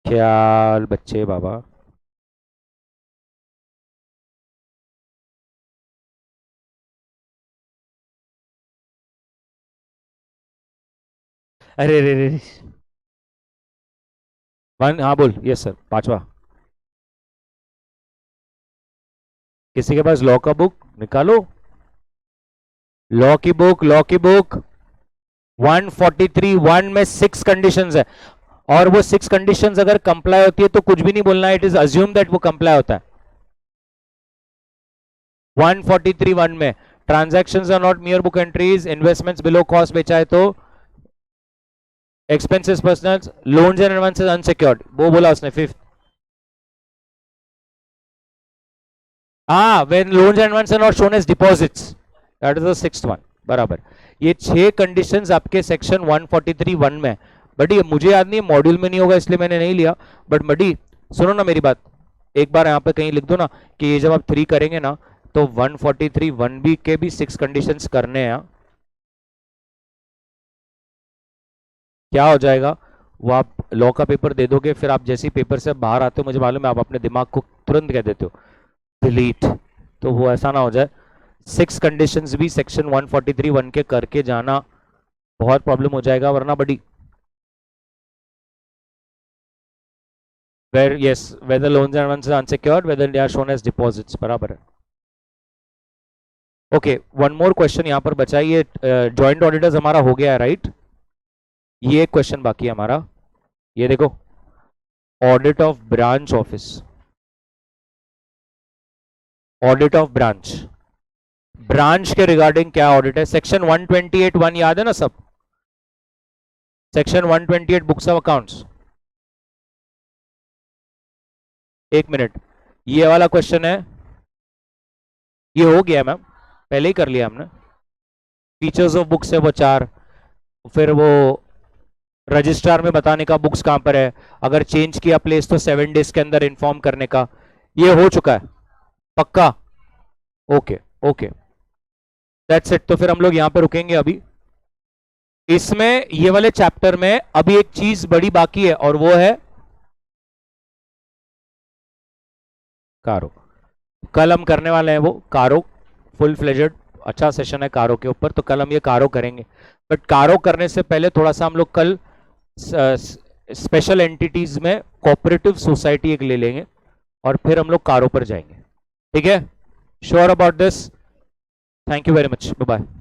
ख्याल बच्चे बाबा। अरे रे रे, 1, हाँ बोल। यस सर, 5वां। किसी के पास लॉ का बुक निकालो, लॉ की बुक, लॉ की बुक। 143(1) में 6 कंडीशंस है, और वो 6 कंडीशंस अगर कंप्लाई होती है तो कुछ भी नहीं बोलना है, इट इज अज्यूम दैट वो कंप्लाई होता है। 143(1) में transactions are not mere book entries, investments below cost बेचा है तो, expenses personal, loans and advances unsecured, वो बोला उसने 5th। हाँ, when loans and advances are not shown as deposits, that is the 6th one. बराबर। ये 6 कंडीशंस आपके सेक्शन 143(1) में। बड़ी मुझे याद नहीं, मॉड्यूल में नहीं होगा इसलिए मैंने नहीं लिया, बट बड़ी सुनो ना मेरी बात, एक बार यहाँ पे कहीं लिख दो ना कि ये जब आप 3 करेंगे ना तो 143(1) भी के भी 6 कंडीशंस करने हैं। क्या हो जाएगा? वो आप लॉ का पेपर दे दोगे, फिर आप जैसे ही पेपर से बाहर आते हो, मुझे मालूम है आप अपने दिमाग को तुरंत कह देते हो डिलीट, तो वो ऐसा ना हो जाए। 6 कंडीशंस भी सेक्शन 143(1) के करके जाना, बहुत प्रॉब्लम हो जाएगा वरना बड़ी। where yes, whether loans and advances are unsecured, whether they are shown as deposits, बराबर है। ओके, वन मोर क्वेश्चन यहाँ पर बचा, ये जॉइंट ऑडिटर्स हमारा हो गया है राइट। ये एक क्वेश्चन बाकी है हमारा, ये देखो, audit of branch office, audit of branch, branch के रिगार्डिंग क्या ऑडिट है? सेक्शन 128(1) याद है ना सब? Section 128 books of accounts. एक मिनट, ये वाला क्वेश्चन है, ये हो गया मैम, पहले ही कर लिया हमने। फीचर्स ऑफ बुक्स है वो 4, फिर वो रजिस्ट्रार में बताने का बुक्स कहां पर है, अगर चेंज किया प्लेस तो 7 डेज के अंदर इन्फॉर्म करने का, ये हो चुका है पक्का? Okay okay, that's it. तो फिर हम लोग यहां पे रुकेंगे अभी। इसमें ये वाले चैप्टर में अभी एक चीज बड़ी बाकी है, और वो है कारो। कल हम करने वाले हैं वो कारो, फुल फ्लेजेड अच्छा सेशन है कारो के ऊपर, तो कल हम ये कारो करेंगे। बट कारो करने से पहले थोड़ा सा हम लोग कल स्पेशल एंटिटीज में कोऑपरेटिव सोसाइटी एक ले लेंगे और फिर हम लोग कारों पर जाएंगे। ठीक है, sure about this? Thank you very much, bye bye.